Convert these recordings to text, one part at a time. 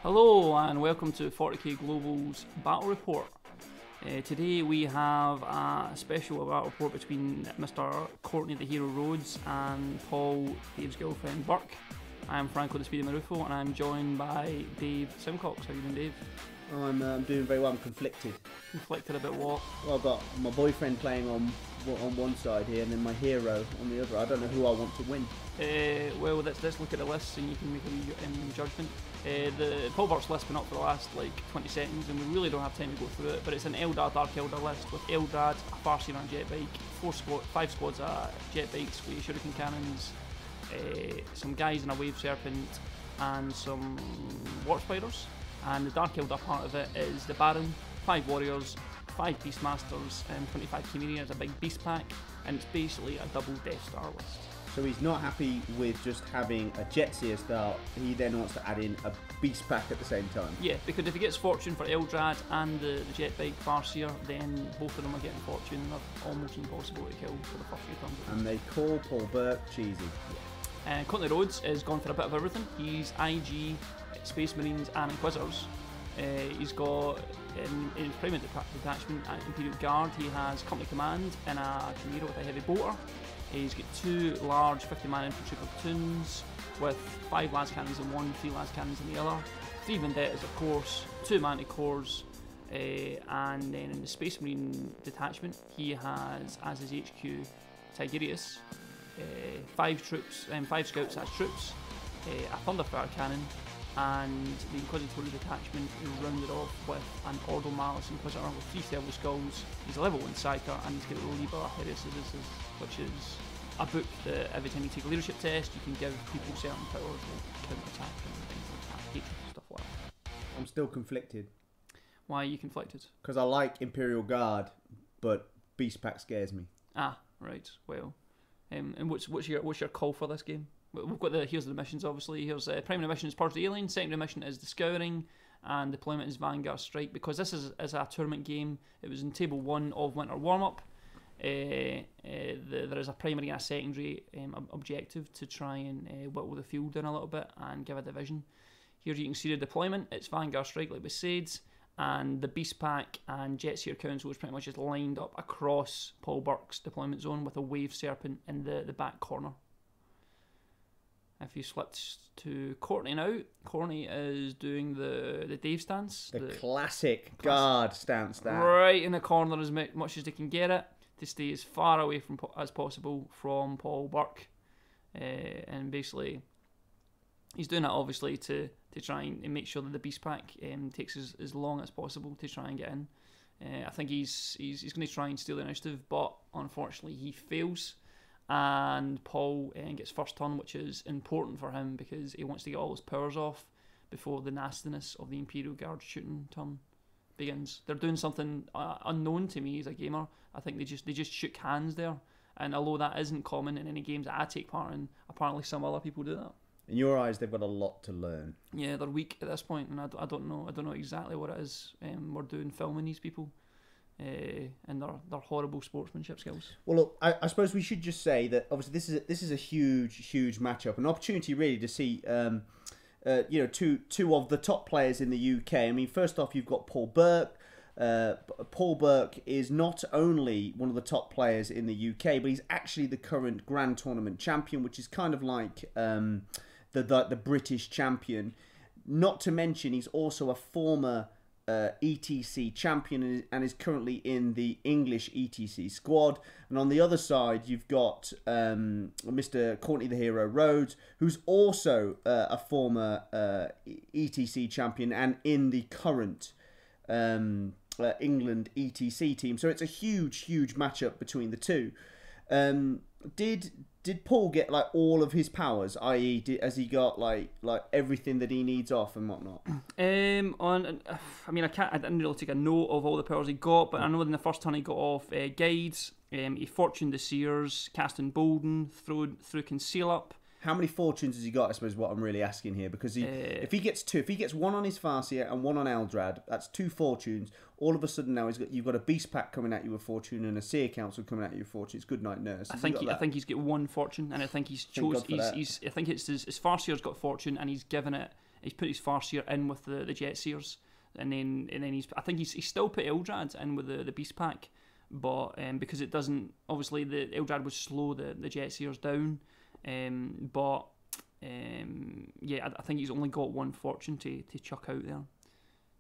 Hello and welcome to 40k Global's Battle Report. Today we have a special battle report between Mr. Courtney the Hero Rhodes and Paul, Dave's girlfriend, Burke. I'm Franco the Speedy Marufo and I'm joined by Dave Simcox. How are you doing, Dave? I'm doing very well. I'm conflicted. Conflicted about what? Well, I've got my boyfriend playing on one side here and then my hero on the other. I don't know who I want to win. Well, let's look at the list and you can make a wee judgment. The Paul Burke's list been up for the last 20 seconds and we really don't have time to go through it, but it's an Eldar, Dark Eldar list with Eldrad, a Farseer on a jet bike, 5 squads of jet bikes with shuriken cannons, some guys in a wave serpent and some warp spiders. And the Dark Eldar part of it is the Baron, 5 warriors, 5 beastmasters and 25 Chimera as a big beast pack, and it's basically a double Death Star list. So he's not happy with just having a Jetseer start, he then wants to add in a beast pack at the same time. Yeah, because if he gets Fortune for Eldrad and the jet bike Farseer, then both of them are getting Fortune and they're almost impossible to kill for the first few turns. And they call Paul Burke cheesy. Yeah. Courtney Rhodes is gone for a bit of everything. He's IG, Space Marines and Inquisitors. He's got in his Prime Detachment and Imperial Guard, he has Company Command and a Chimera with a heavy bolter. He's got 2 large 50-man infantry platoons with 5 las cannons in one, 3 las cannons in the other, 3 vendettas of course, 2 manticores, and then in the Space Marine Detachment he has as his HQ Tigerius, 5 troops, 5 scouts as troops, a Thunderfire cannon, and the Inquisitorial Detachment is rounded off with an Ordo Malus Inquisitor with 3 Thermal Skulls. He's a level 1 Psyker and he's got the Liber Heresies, which is a book that every time you take a leadership test you can give people certain powers like counter-attack and things like that, hatred and stuff like that. I'm still conflicted. Why are you conflicted? Because I like Imperial Guard, but beast pack scares me. Ah, right, well. And what's your call for this game? We've got here's the missions obviously. Here's primary mission is Purge the Alien, secondary mission is the Scouring, and deployment is Vanguard Strike. Because this is a tournament game, it was in table 1 of Winter Warm-Up. There is a primary and a secondary objective to try and whittle the field down a little bit and give a division. Here you can see the deployment, it's Vanguard Strike like we said, and the Beast Pack and Jetseer Council is pretty much just lined up across Paul Burke's deployment zone with a Wave Serpent in the back corner. If you switch to Courtney now, Courtney is doing the Dave stance. The classic guard stance there. Right in the corner as much as they can get it, to stay as far away from as possible from Paul Burke. And basically, he's doing that obviously to try and make sure that the Beast Pack takes as long as possible to try and get in. I think he's going to try and steal the initiative, but unfortunately he fails. And Paul gets first turn, which is important for him because he wants to get all his powers off before the nastiness of the Imperial Guard shooting turn begins. They're doing something unknown to me as a gamer. I think they just shook hands there, and although that isn't common in any games that I take part in, apparently some other people do that. In your eyes, they've got a lot to learn. Yeah, they're weak at this point, and I don't know exactly what it is we're doing filming these people. And their horrible sportsmanship skills. Well, look, I suppose we should just say that obviously this is a huge matchup, an opportunity really to see two of the top players in the UK. I mean, first off, you've got Paul Burke. Paul Burke is not only one of the top players in the UK, but he's actually the current Grand Tournament champion, which is kind of like the British champion. Not to mention, he's also a former ETC champion and is currently in the English ETC squad. And on the other side, you've got Mr. Courtney the Hero Rhodes, who's also a former ETC champion and in the current England ETC team. So it's a huge matchup between the two. Did Paul get like all of his powers? I.e., has he got like everything that he needs off and whatnot? I didn't really take a note of all the powers he got, but I know in the first turn he got off guides. He fortuned the Seers, cast Embolden, through Conceal Up. How many fortunes has he got, I suppose, is what I'm really asking here. Because if he gets one on his Farseer and one on Eldrad, that's 2 fortunes. All of a sudden now you've got a Beast Pack coming at you with fortune and a Seer Council coming at you with fortune. It's Good Night Nurse. I think he's got 1 fortune, and I think I think it's his Farseer's got fortune, and he's given it He's put his Farseer in with the Jetseers, and then I think he's still put Eldrad in with the Beast Pack, but because it doesn't, obviously the Eldrad would slow the Jetseers down, but yeah, I think he's only got one fortune to chuck out there.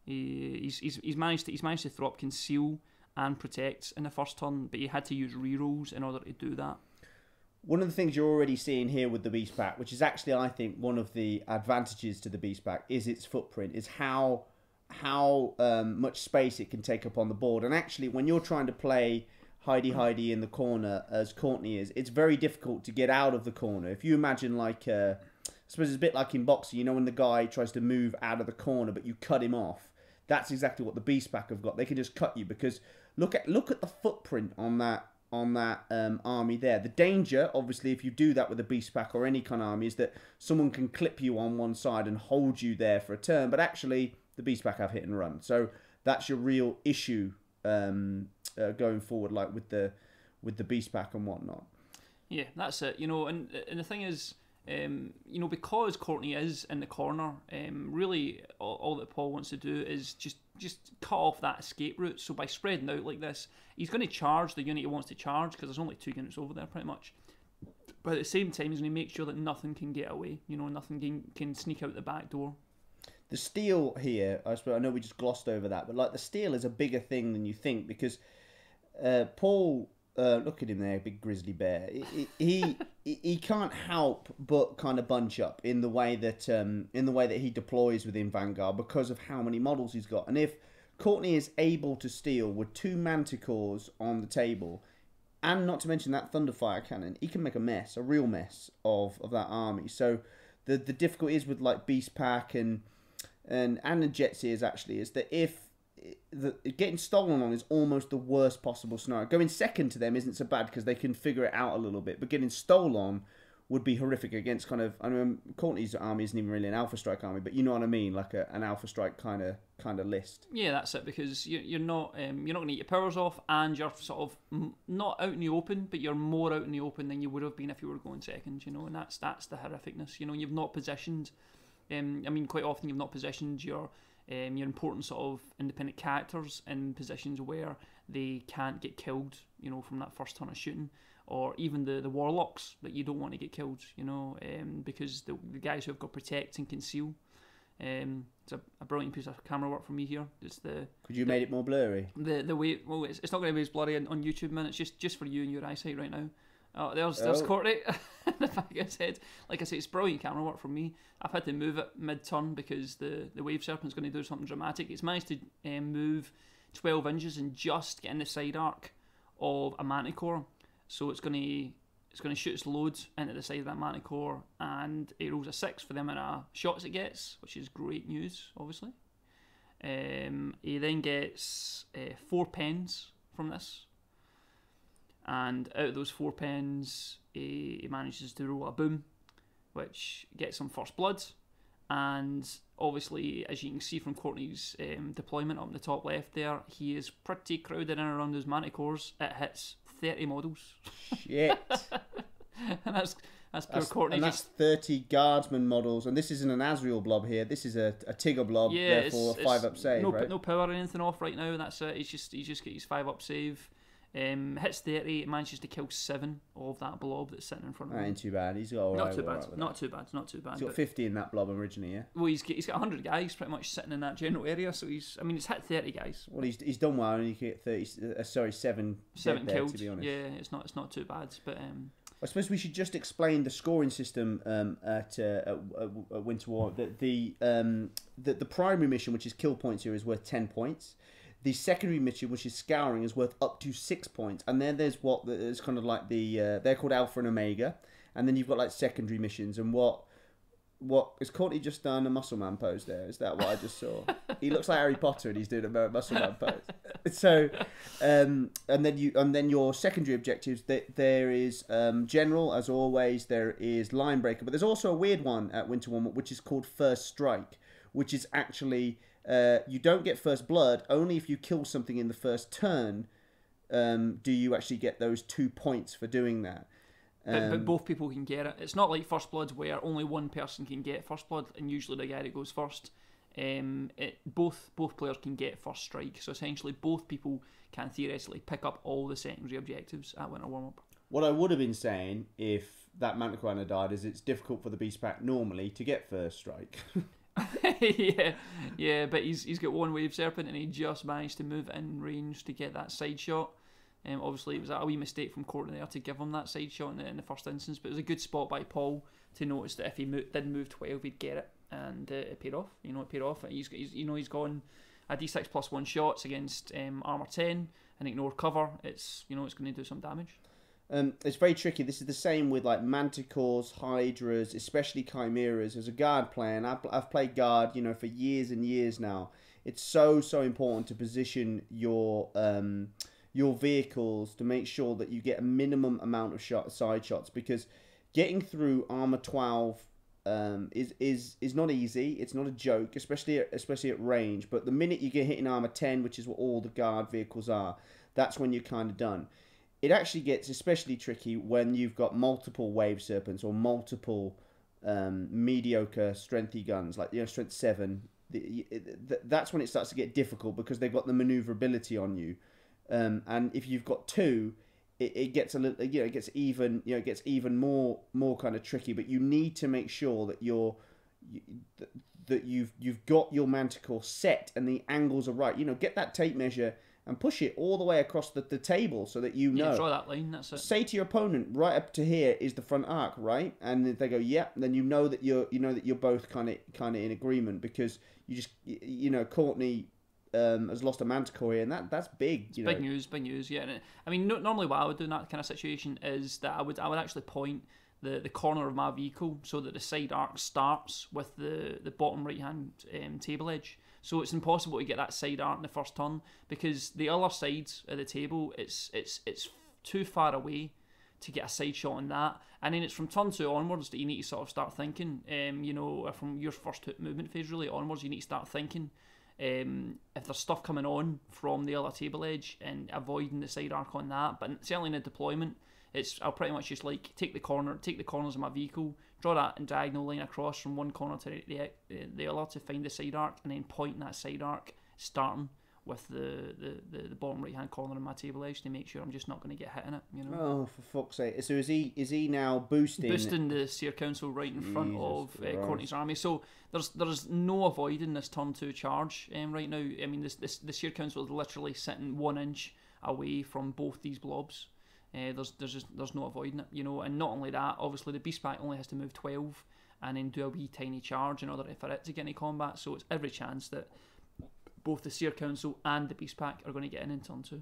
He's managed to throw up Conceal and Protect in the first turn, but he had to use rerolls in order to do that. One of the things you're already seeing here with the Beast Pack, which is actually, I think, one of the advantages to the Beast Pack, is its footprint, is how much space it can take up on the board. And actually, when you're trying to play hidey in the corner, as Courtney is, it's very difficult to get out of the corner. If you imagine, like, I suppose it's a bit like in boxing, you know, when the guy tries to move out of the corner, but you cut him off. That's exactly what the Beast Pack have got. They can just cut you, because look at the footprint on that army there. The danger, obviously, if you do that with a Beast Pack or any kind of army, is that someone can clip you on one side and hold you there for a turn. But actually, the Beast Pack have hit and run, so that's your real issue going forward, like with the Beast Pack and whatnot. Yeah, that's it. You know, and the thing is, you know, because Courtney is in the corner, really all that Paul wants to do is just cut off that escape route. So by spreading out like this, he's going to charge the unit he wants to charge, because there's only 2 units over there pretty much. But at the same time, he's going to make sure that nothing can get away. You know, nothing can sneak out the back door. The steel here, I know we just glossed over that, but like the steel is a bigger thing than you think, because Paul, look at him there, big grizzly bear. He can't help but kind of bunch up in the way that he deploys within Vanguard, because of how many models he's got. And if Courtney is able to steal with 2 Manticores on the table, and not to mention that Thunderfire cannon, he can make a mess, a real mess of that army. So the difficulty is with like Beast Pack and the Jetseers actually is that if getting stolen on is almost the worst possible scenario. Going second to them isn't so bad because they can figure it out a little bit, but getting stolen on would be horrific against kind of, I mean, Courtney's army isn't even really an Alpha Strike army, but you know what I mean, like an Alpha Strike kind of list. Yeah, that's it, because you're not going to get your powers off, and you're sort of not out in the open, but you're more out in the open than you would have been if you were going second, you know, and that's the horrificness, you know. You've not positioned, I mean, quite often you've not positioned your important sort of independent characters in positions where they can't get killed, you know, from that first turn of shooting, or even the warlocks that you don't want to get killed, you know, because the guys who have got protect and conceal. It's a brilliant piece of camera work for me here. It's could you made it more blurry? The way, well, it's not going to be as blurry on YouTube, man. It's just for you and your eyesight right now. There's Courtney in the back of his head. Like I say, it's brilliant camera work from me. I've had to move it mid-turn because the Wave Serpent's going to do something dramatic. It's managed to move 12 inches and just get in the side arc of a Manticore. So it's going to shoot its loads into the side of that Manticore, and it rolls a 6 for the amount of shots it gets, which is great news, obviously. He then gets 4 pens from this. And out of those 4 pens, he manages to roll a boom, which gets him first blood. And obviously, as you can see from Courtney's deployment up in the top left there, he is pretty crowded in and around those Manticores. It hits 30 models. Shit. And that's pure Courtney. And that's 30 guardsman models. And this isn't an Azrael blob here. This is a Tigger blob, yeah, therefore a 5-up save, right? No power or anything off right now. That's it. He's just got his 5-up save. Hits 30, it manages to kill 7 of that blob that's sitting in front of him. That ain't too bad. He's got all right. Not too bad. He's got 50 in that blob originally, yeah? Well, he's got 100 guys pretty much sitting in that general area, so it's hit 30 guys. Well, he's done well, and he can get 7 killed there, to be honest. Yeah, it's not too bad, but I suppose we should just explain the scoring system at Winter War. The primary mission, which is kill points here, is worth 10 points. The secondary mission, which is scouring, is worth up to 6 points. And then there's what is kind of like they're called Alpha and Omega. And then you've got like secondary missions. And what has Courtney just done a muscle man pose there? Is that what I just saw? He looks like Harry Potter and he's doing a muscle man pose. So, and then your secondary objectives, there is general, as always. There is line breaker, but there's also a weird one at Winter War, which is called First Strike, which is actually you don't get first blood. Only if you kill something in the first turn do you actually get those 2 points for doing that. But both people can get it. It's not like First Blood where only one person can get First Blood, and usually the guy that goes first. Both players can get first strike, so essentially both people can theoretically pick up all the secondary objectives at Winter Warm-Up. What I would have been saying if that Manticore hadn't died is it's difficult for the Beast Pack normally to get first strike. yeah, but he's got one Wave Serpent and he just managed to move in range to get that side shot. Obviously, it was a wee mistake from Courtney there to give him that side shot in the first instance, but it was a good spot by Paul to notice that if he did move 12, he'd get it, and it paid off. It paid off. He's gone a D6 plus 1 shots against armor 10 and ignore cover. It's it's going to do some damage. It's very tricky. This is the same with like Manticores, Hydras, especially Chimeras. As a guard player, and I've played guard, for years and years now. It's so important to position your vehicles to make sure that you get a minimum amount of side shots, because getting through armor 12 is not easy. It's not a joke, especially at range. But the minute you get hit in armor 10, which is what all the guard vehicles are, that's when you're kind of done. It actually gets especially tricky when you've got multiple Wave Serpents or multiple mediocre strengthy guns, like strength 7. That's when it starts to get difficult, because they've got the maneuverability on you. And if you've got 2, it gets a little, it gets even more kind of tricky. But you need to make sure that you've got your Manticore set and the angles are right. Get that tape measure and push it all the way across the table so that draw that line. That's it. Say to your opponent, right up to here is the front arc, right? And if they go, yeah, then you know that you're both kind of in agreement, because you just Courtney has lost a Manticore here, and that's big. Big news. Yeah, and I mean, normally what I would do in that kind of situation is that I would actually point the corner of my vehicle so that the side arc starts with the bottom right hand table edge. So it's impossible to get that side arc in the first turn, because the other sides of the table, it's too far away to get a side shot on that. And then it's from turn 2 onwards that you need to sort of start thinking, from your first movement phase really onwards, you need to start thinking if there's stuff coming on from the other table edge and avoiding the side arc on that. But certainly in a deployment, I'll pretty much just take the corners of my vehicle, draw that diagonal line across from one corner to the other to find the side arc, and then point that side arc, starting with the bottom right hand corner of my table edge to make sure I'm just not going to get hit in it. Oh, for fuck's sake! So is he now boosting the Seer Council right in front of Courtney's army? So there's no avoiding this turn 2 charge right now. I mean, the Seer Council is literally sitting 1 inch away from both these blobs. There's no avoiding it, and not only that, obviously the Beast Pack only has to move 12 and then do a wee tiny charge in order for it to get into combat, so it's every chance that both the Seer Council and the Beast Pack are going to get in turn 2.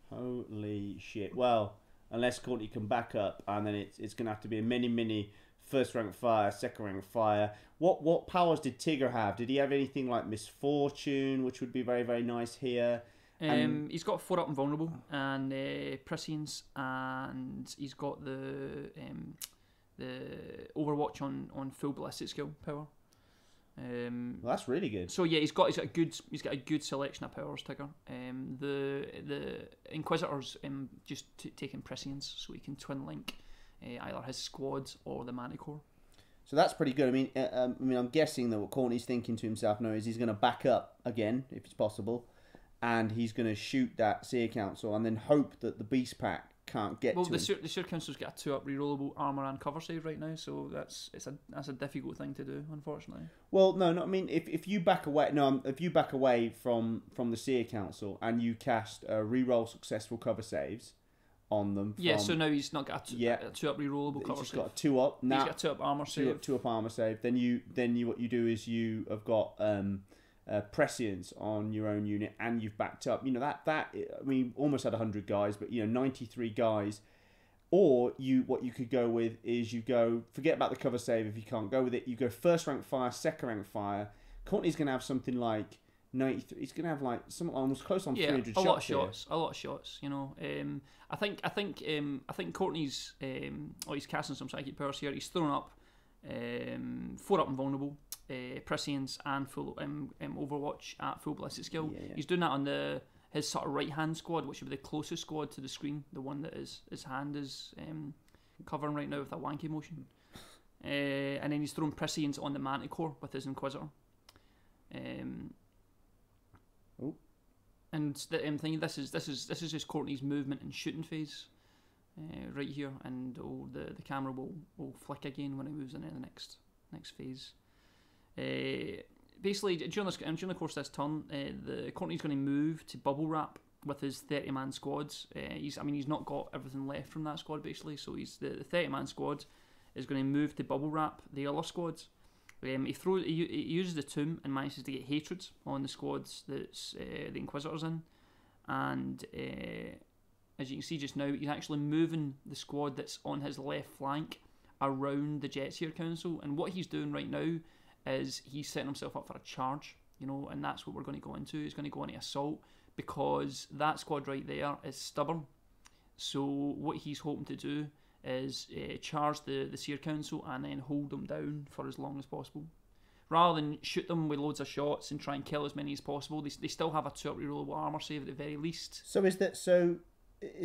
Holy shit. Well, unless Courtney can back up, and then it's going to have to be a mini first rank fire, second rank fire. What powers did Tigger have? Did he have anything like Misfortune, which would be very, very nice here? He's got 4 up and vulnerable and prescience, and he's got the Overwatch on full ballistic skill power. Well, that's really good. So yeah, he's got a good selection of powers, Tigger. The Inquisitors just taking prescience, so he can twin link either his squad or the Manticore. So that's pretty good. I mean, I'm guessing that what Courtney's thinking to himself now is he's going to back up again if it's possible, and he's going to shoot that Seer Council and then hope that the Beast Pack can't get to him. The Seer Council's got a 2-up rerollable armor and cover save right now, so that's a difficult thing to do, unfortunately. Well, no. I mean, if you back away from the Seer Council and you cast reroll successful cover saves on them. So now he's not got a 2-up rerollable cover save. He's got a 2-up. He's got a 2-up armor save. 2-up armor save. Then what you do is you have got prescience on your own unit, and you've backed up. Almost had 100 guys, but 93 guys. Or what you could go with is you go forget about the cover save if you can't go with it. You go first rank fire, second rank fire. Courtney's gonna have something like 93. He's gonna have like some almost close on 300 shots. A lot of shots. I think Courtney's he's casting some psychic powers here. He's thrown up 4 up and vulnerable. Prescience and full Overwatch at full ballistic skill. He's doing that on his sort of right hand squad, which would be the closest squad to the screen, the one that his hand is covering right now with a wanky motion. And then he's thrown Prescience on the Manticore with his Inquisitor. And I'm thinking this is just Courtney's movement and shooting phase right here, and the camera will flick again when he moves into the next phase. Basically, during the course of this turn, Courtney's going to move to bubble wrap with his 30-man squads. He's not got everything left from that squad basically, so he's the 30-man squad is going to move to bubble wrap the other squads. He uses the tomb and manages to get hatred on the squads that's the Inquisitor's in, and as you can see just now, he's actually moving the squad that's on his left flank around the Jetseer Council, and what he's doing right now is he's setting himself up for a charge, and that's what we're going to go into. He's going to go into assault, because that squad right there is stubborn. So what he's hoping to do is charge the Seer Council and then hold them down for as long as possible. Rather than shoot them with loads of shots and try and kill as many as possible, they still have a 2 rerollable armor save at the very least. So is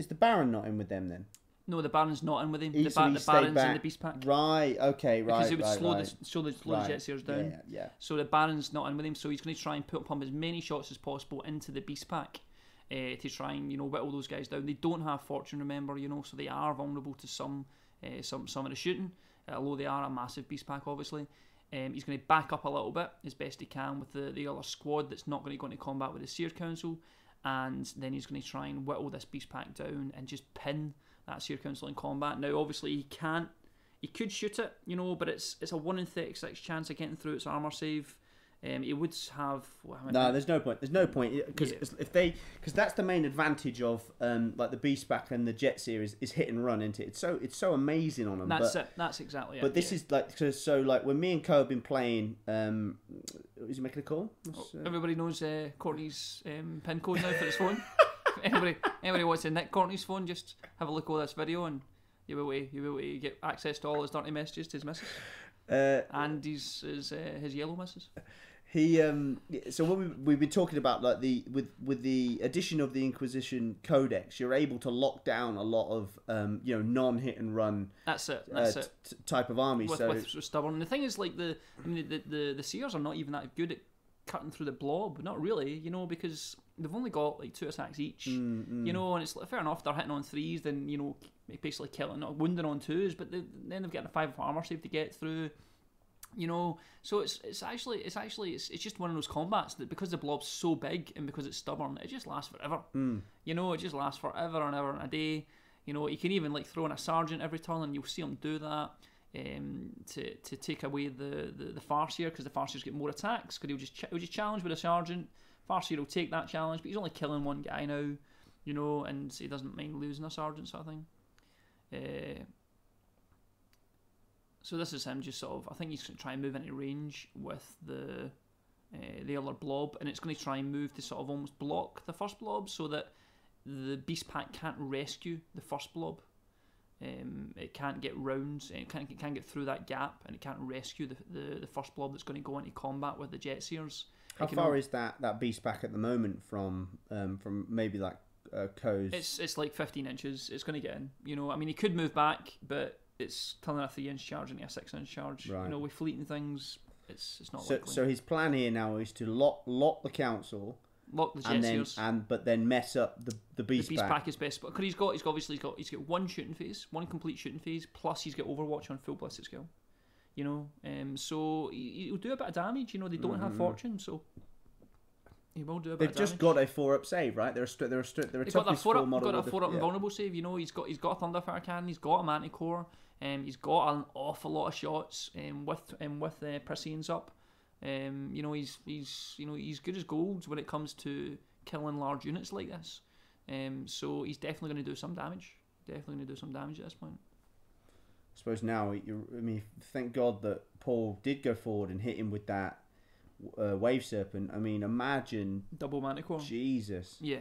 the Baron not in with them then? No, the Baron's not in with him. The Baron's in the Beast Pack. Right, okay, right. Because it would slow the Jetseers down. Yeah. So the Baron's not in with him, so he's going to try and pump as many shots as possible into the Beast Pack to try and whittle those guys down. They don't have Fortune, remember, so they are vulnerable to some of the shooting, although they are a massive Beast Pack, obviously. He's going to back up a little bit as best he can with the other squad that's not going to go into combat with the Seer Council, and then he's going to try and whittle this Beast Pack down and just pin that Seer Council in combat. Now, obviously, he could shoot it, but it's a 1 in 36 chance of getting through its armor save. It would have. There's no point. There's no point because because that's the main advantage of like the Beast Pack and the Jet Series is hit and run, isn't it? It's so amazing on them. That's it. That's exactly it. But this is like so like when me and Co have been playing. Is he making a call? Everybody knows Courtney's pin code now for his phone. Anybody wants to nick Courtney's phone, just have a look at this video and you'll be able to get access to all his dirty messages to his missus and his yellow missus. So when we've been talking about like with the addition of the Inquisition Codex, you're able to lock down a lot of non-hit and run. That's it. Type of army. With stubborn. And the thing is, like the Seers are not even that good at cutting through the blob. Not really, because they've only got like 2 attacks each. And it's fair enough they're hitting on 3s, then basically killing, not wounding on 2s, but then they've got a 5 of armor save to get through. So it's just one of those combats that because the blob's so big and because it's stubborn, it just lasts forever. It just lasts forever and ever and a day. You can even like throw in a sergeant every turn, and you'll see him do that to take away the Farseer, because the Farseers get more attacks. Because he'll just challenge with a sergeant. Farseer will take that challenge, but he's only killing one guy now, and he doesn't mind losing a sergeant sort of thing. So this is him just sort of, I think he's going to try and move into range with the other blob, and it's going to try and move to sort of almost block the first blob so that the Beast Pack can't rescue the first blob. It can't get rounds, it can't get through that gap, and it can't rescue the first blob that's going to go into combat with the Jet Seers. How far is that Beast Pack at the moment from maybe like Co's? It's like 15 inches. It's going to get in. He could move back, but it's turning a 3-inch charge into a 6-inch charge. Right. With fleeting things, it's not likely. So his plan here now is to lock the council, lock the Jet Seers, but then mess up the Beast Pack. The Beast Pack is best, because he's got 1 shooting phase, 1 complete shooting phase, plus he's got Overwatch on full ballistic skill. So he'll do a bit of damage. They don't have Fortune, so he will do a bit of damage. They've just got a 4-up save, right? They're a toughness 4 model. Got a 4-up invulnerable save. He's got a Thunderfire cannon. He's got a Manticore. He's got an awful lot of shots. With Prescience up. He's good as gold when it comes to killing large units like this. So he's definitely going to do some damage. At this point. I suppose now, thank God that Paul did go forward and hit him with that Wave Serpent. Imagine double Manticore. Jesus. Yeah.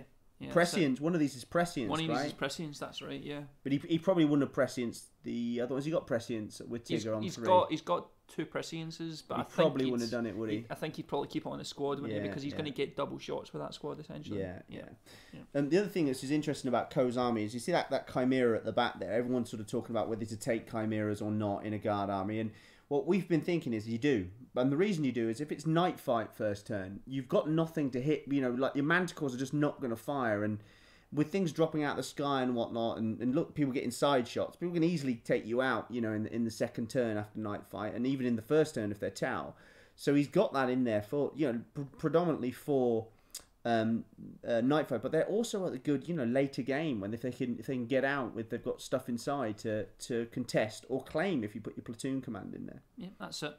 Prescience. One of these is Prescience, One of these right? is Prescience. That's right. Yeah. But he probably wouldn't have Prescience the other ones. He got Prescience with Tigger on 3. He's got 2 presciences, but he I think probably wouldn't have done it, would he? I think he'd probably keep it on the squad, wouldn't he? Because he's going to get double shots with that squad, essentially. Yeah. And the other thing that's just interesting about Co's army is you see that Chimera at the back there. Everyone's sort of talking about whether to take Chimeras or not in a guard army, and what we've been thinking is you do. And the reason you do is if it's night fight first turn, you've got nothing to hit. You know, like your manticores are just not going to fire, and with things dropping out of the sky and whatnot, and look, people getting side shots, people can easily take you out, you know, in the second turn after night fight, and even in the first turn if they're Tau. So he's got that in there for, you know, predominantly for night fight, but they're also a good, you know, later game when if they can get out with, they've got stuff inside to contest or claim if you put your platoon command in there. Yeah, that's it.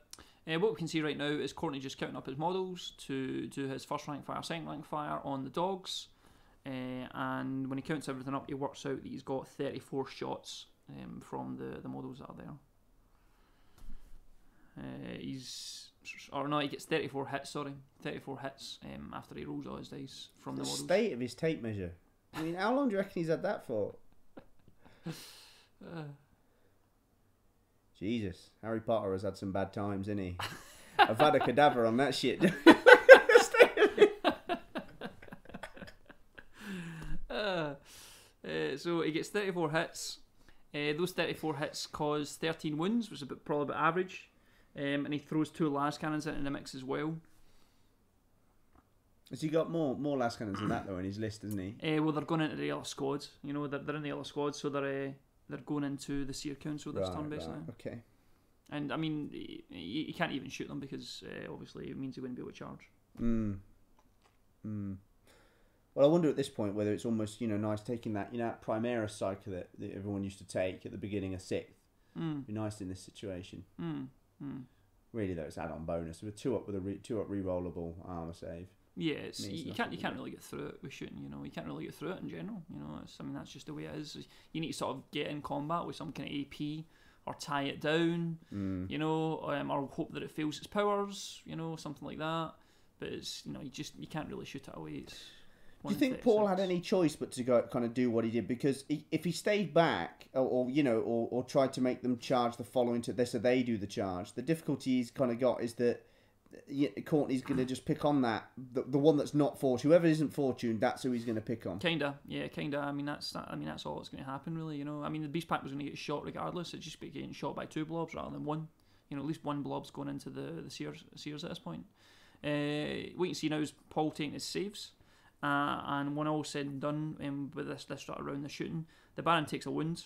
What we can see right now is Courtney just counting up his models to do his first rank fire, second rank fire on the dogs. And when he counts everything up, he works out that he's got 34 shots from the models that are there. He gets 34 hits, 34 hits after he rolls all his dice from the models. The state of his tape measure. I mean, how long do you reckon he's had that for? Jesus, Harry Potter has had some bad times, hasn't he? I've had a cadaver on that shit. So he gets 34 hits. Those 34 hits cause 13 wounds, which is probably about average. And he throws 2 las cannons into the mix as well. Has he got more las cannons than that though in his list, isn't he? Well, they're going into the other squad. You know, they're in the other squad, so they're going into the Seer Council this turn, basically. Right, okay. And I mean, he can't even shoot them because obviously it means he wouldn't be able to charge. Well, I wonder at this point whether it's almost, you know, nice taking that, you know, that Primera cycle that everyone used to take at the beginning of 6th. Be nice in this situation. Really though, it's add-on bonus with a 2-up with a 2-up re-rollable armor save. Yeah, you can't really get through it with shooting. You know, you can't really get through it in general. You know, I mean that's just the way it is. You need to sort of get in combat with some kind of AP or tie it down. You know, or hope that it fails its powers. You know, something like that. But it's, you know, you can't really shoot it away. Do you think Paul had any choice but to go kind of do what he did? Because if he stayed back, or you know, or tried to make them charge the following to this, so they do the charge, the difficulty he's kind of got is that Courtney's going to just pick on that the one that's not fortune. Whoever isn't fortune, that's who he's going to pick on. Kinda. I mean that's all that's going to happen, really. You know, I mean the beast pack was going to get shot regardless. It's just be getting shot by 2 blobs rather than 1. You know, at least 1 blob's going into the seers at this point. What you can see now is Paul taking his saves. And when all said and done with this around the shooting, the Baron takes a wound,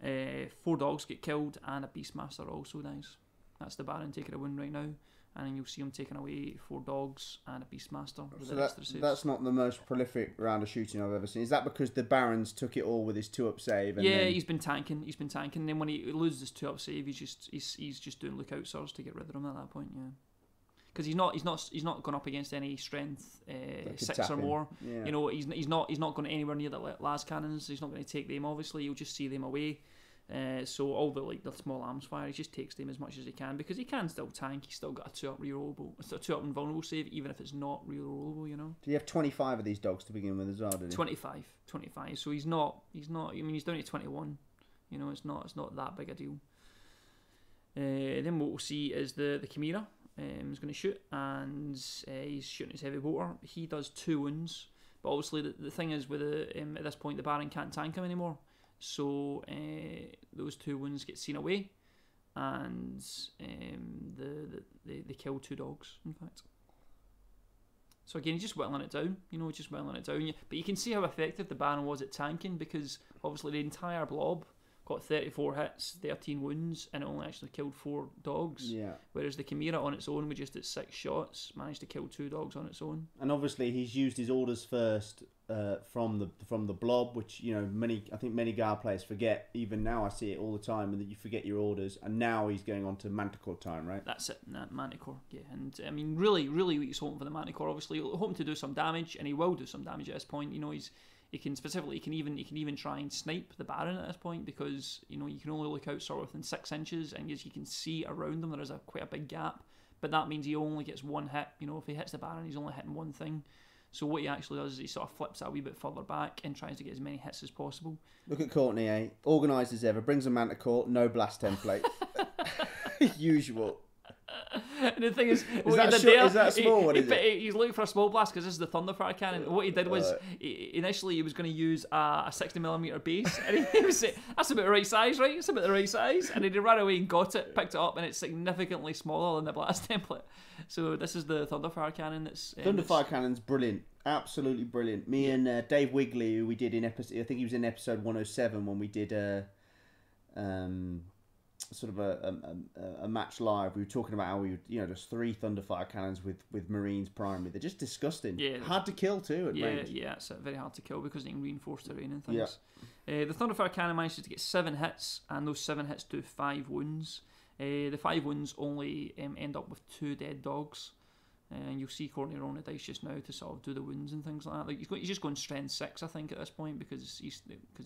4 dogs get killed, and a Beastmaster also dies. That's the Baron taking a wound right now, and then you'll see him taking away 4 dogs and a Beastmaster. So that's not the most prolific round of shooting I've ever seen. Is that because the Barons took it all with his 2-up save? And then... he's been tanking. And then when he loses his 2-up save, he's just doing lookout swords to get rid of him at that point. Yeah. Because he's not gone up against any strength 6 or more. Yeah. You know, he's not going anywhere near the las cannons. He's not going to take them. Obviously, he'll just see them away. So all the small arms fire, he just takes them as much as he can because he can still tank. He's still got a 2-up rerollable, a 2-up invulnerable save, even if it's not rerollable. You know. Do you have 25 of these dogs to begin with as well? Did he? 25. So he's not. I mean, he's down to 21. You know, it's not that big a deal. Then what we'll see is the Chimera. He's going to shoot, and he's shooting his heavy bolter. He does 2 wounds, but obviously the thing is with at this point the Baron can't tank him anymore, so those 2 wounds get seen away, and they kill 2 dogs in fact. So again, he's just whittling it down, but you can see how effective the Baron was at tanking because obviously the entire blob got 34 hits, 13 wounds, and it only actually killed 4 dogs. Yeah. Whereas the Chimera on its own, with just its 6 shots, managed to kill 2 dogs on its own. And obviously, he's used his orders first from the blob, which I think many guard players forget. Even now, I see it all the time, and that you forget your orders. And now he's going on to Manticore time, right? That's it, Manticore. Yeah, and I mean, really, he's hoping for the Manticore. Obviously, hoping to do some damage, and he will do some damage at this point. You know, he can even try and snipe the Baron at this point because you can only look out sort of within 6 inches, and as you can see around them there is quite a big gap, but that means he only gets 1 hit. If he hits the Baron, he's only hitting 1 thing. So what he actually does is he sort of flips that a wee bit further back and tries to get as many hits as possible. Look at Courtney, organised as ever, brings a Manticore, no blast template. Usual. And the thing is that small one? He's looking for a small blast because this is the Thunderfire cannon. What he did was initially he was going to use a 60mm base, and he was saying, "That's about the right size, right? It's about the right size." And he ran away and got it, picked it up, and it's significantly smaller than the blast template. So this is the Thunderfire cannon. Thunderfire cannon's brilliant, absolutely brilliant. Me and Dave Wigley, who we did in episode, I think he was in episode 107 when we did sort of a match live. We were talking about how there's 3 Thunderfire cannons with Marines primary. They're just disgusting. Yeah, hard to kill too at range. Yeah, it's very hard to kill because they can reinforce terrain and things. Yeah. The Thunderfire cannon manages to get 7 hits, and those 7 hits do 5 wounds. The 5 wounds only end up with 2 dead dogs. And you'll see Courtney rolling the dice just now to sort of do the wounds and things like that. Like he's just going strength 6, I think, at this point, because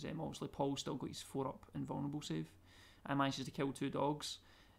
obviously Paul's still got his 4-up invulnerable save, and manages to kill 2 dogs.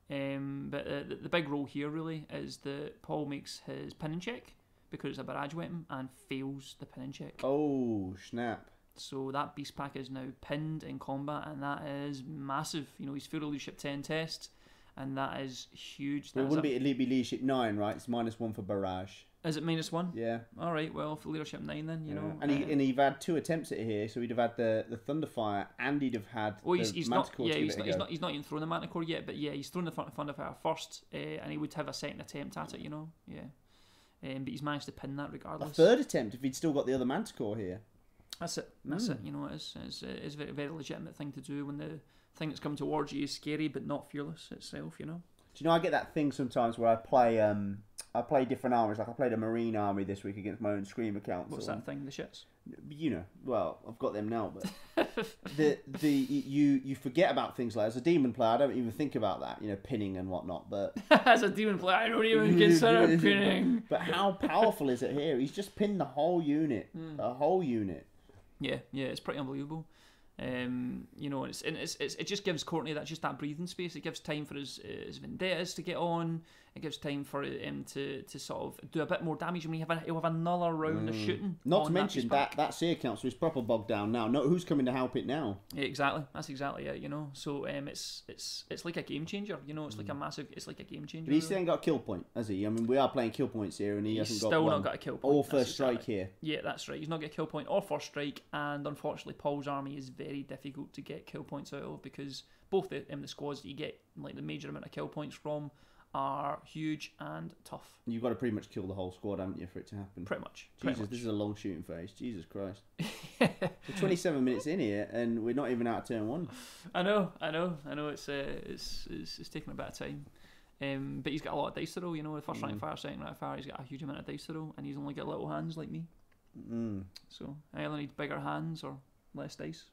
But the big role here really is that Paul makes his pinning check because it's a barrage weapon and fails the pinning check. Oh snap! So that beast pack is now pinned in combat, and that is massive. He's full leadership 10 test. And that is huge. Well, wouldn't it be leadership 9, right? It's -1 for barrage. Is it -1? Yeah. All right. Well, for leadership 9, then you know. And he'd had 2 attempts at it here, so he'd have had the Thunderfire, and he'd have had. Well, he's not even thrown the Manticore yet, but yeah, he's thrown the Thunderfire first, and he would have a second attempt at it. Yeah. But he's managed to pin that regardless. A 3rd attempt if he'd still got the other Manticore here. That's it. It's a very, very legitimate thing to do when the thing that's come towards you is scary but not fearless itself. Do you know, I get that thing sometimes where I play different armies. Like I played a Marine army this week against my own Scream account. What's that thing? The shits? Well, I've got them now, but you forget about things like, as a demon player, I don't even think about that, pinning and whatnot. But as a demon player, I don't even consider pinning. But how powerful is it here? He's just pinned the whole unit, Yeah, it's pretty unbelievable. It just gives Courtney that breathing space. It gives time for his vendettas to get on. It gives time for him to sort of do a bit more damage. I mean, he'll have another round of shooting. Not to mention that Seer Council is proper bogged down now. No, who's coming to help it now? Yeah, exactly. That's exactly it. So it's like a game changer. It's like a massive. It's like a game changer. But he still ain't got a kill point, has he? I mean, we are playing kill points here, and he's still not got a kill point or first strike here. Yeah, that's right. He's not got a kill point or first strike, and unfortunately, Paul's army is very difficult to get kill points out of because both the squads that you get like the major amount of kill points from are huge and tough. You've got to pretty much kill the whole squad, haven't you, for it to happen? Pretty much. This is a long shooting phase. Jesus Christ. We're 27 minutes in here, and we're not even out of turn 1. I know. It's taking a bit of time. But he's got a lot of dice to roll. The first rank fire, second rank fire, he's got a huge amount of dice to roll, and he's only got little hands like me. So I either need bigger hands or less dice.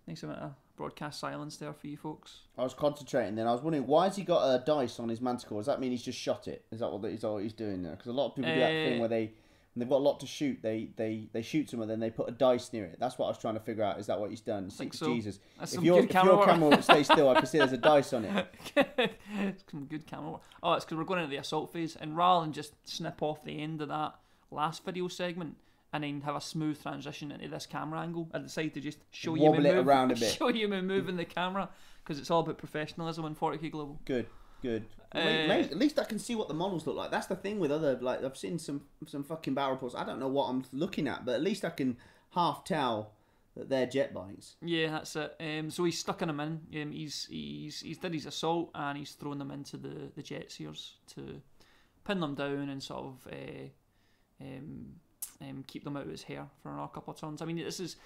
Nice amount of broadcast silence there for you folks. I was concentrating then. I was wondering, why has he got a dice on his Manticore? Does that mean he's just shot it? Is that what he's doing there? Because a lot of people do that thing where when they've got a lot to shoot, they shoot someone, then they put a dice near it. That's what I was trying to figure out. Is that what he's done? I think so. Jesus. That's if your camera stays still, I can see there's a dice on it. It's some good camera work. Oh, it's because we're going into the assault phase, and rather than just snip off the end of that last video segment and then have a smooth transition into this camera angle, I decided to just show you me moving the camera, because it's all about professionalism in 40k Global. Good. At least I can see what the models look like. That's the thing with other, like, I've seen some fucking battle reports. I don't know what I'm looking at, but at least I can half tell that they're jet bikes. Yeah, that's it. So he's stucking them in. He's did his assault, and he's thrown them into the jet seers to pin them down and sort of keep them out of his hair for a couple of turns. I mean, this is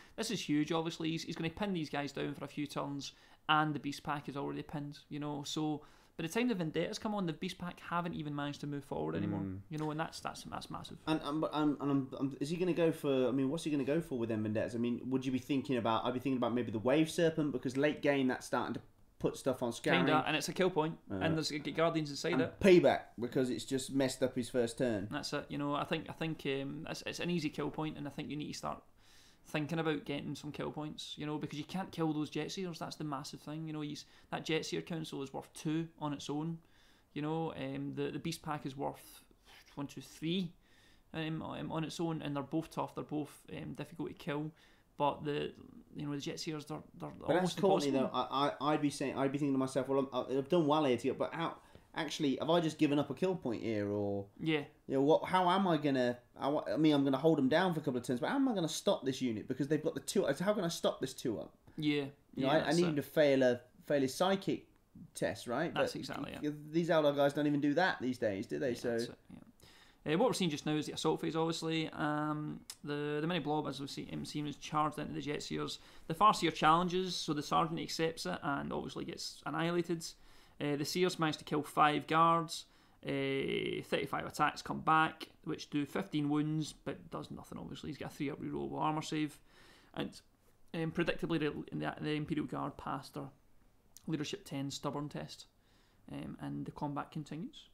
huge. Obviously, he's going to pin these guys down for a few turns, and the beast pack is already pinned. So by the time the vendettas come on, the beast pack haven't even managed to move forward anymore. And that's massive. And is he going to go for? I mean, what's he going to go for with them vendettas? I mean, would you be thinking about? I'd be thinking about maybe the wave serpent, because late game that's starting to put stuff on scouring. Kinda, and it's a kill point, and there's guardians inside it. Payback, because it's just messed up his first turn. That's it. I think it's an easy kill point, and I think you need to start thinking about getting some kill points. Because you can't kill those jet seers. That's the massive thing. That jet seer council is worth 2 on its own. The beast pack is worth 1, 2, 3 on its own, and they're both tough. They're both difficult to kill. but the Jet Seers, they're But almost that's Courtney impossible. though. I'd be thinking to myself, well, I've done well here to get, but how actually have I just given up a kill point here, or Yeah. How am I gonna? I mean, I'm gonna hold them down for a couple of turns, but how am I gonna stop this unit because they've got the 2? How can I stop this 2-up? Yeah. I need him to fail his psychic test, right? That's but exactly it. These Eldar guys don't even do that these days, do they? Yeah, so. What we're seeing just now is the assault phase, obviously. The mini blob, as we've seen, is charged into the Jet Seers. The Farseer challenges, so the Sergeant accepts it and obviously gets annihilated. The Seers manage to kill 5 guards. 35 attacks come back, which do 15 wounds, but does nothing, obviously. He's got a 3-up rerollable armour save. And predictably, the Imperial Guard passed their Leadership 10 stubborn test. And the combat continues.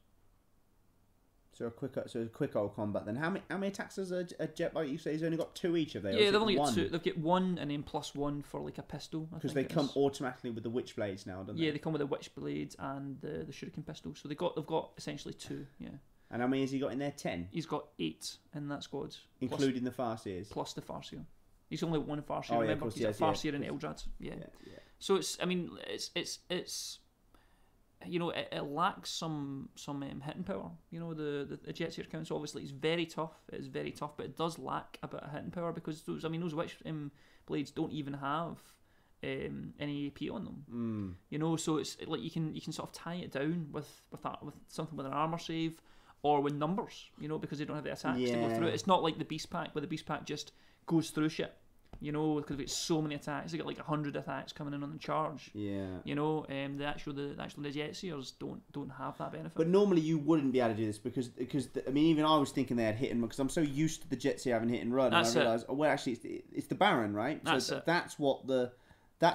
So a quick old combat then. How many attacks does a jetbike? You say he's only got 2 each of those. Yeah, they've only got 2. They've got 1 and then +1 for like a pistol. Because they come automatically with the Witchblades now, don't they? Yeah, they come with the Witchblades and the Shuriken pistol. So they've got essentially 2. Yeah. And how many has he got in there? 10. He's got 8 in that squad, including the Farseers. Plus the Farseer. He's only 1 Farseer. Oh, remember, yeah, he's a Farseer and Eldrad. Yeah. So it's. I mean, it's. It lacks some hitting power. The Jet Seer Council obviously is very tough. It is very tough, but it does lack a bit of hitting power because those Witch blades don't even have any AP on them. So it's like you can sort of tie it down with something with an armor save or with numbers. Because they don't have the attacks to go through it. It's not like the Beast Pack where the Beast Pack just goes through shit. Because it's so many attacks, they get like 100 attacks coming in on the charge. Yeah. The actual Jet Seers don't have that benefit. But normally you wouldn't be able to do this because even I was thinking they had hit and run because I'm so used to the Jet Seer having hit and run, and I realised actually it's the Baron, right? That's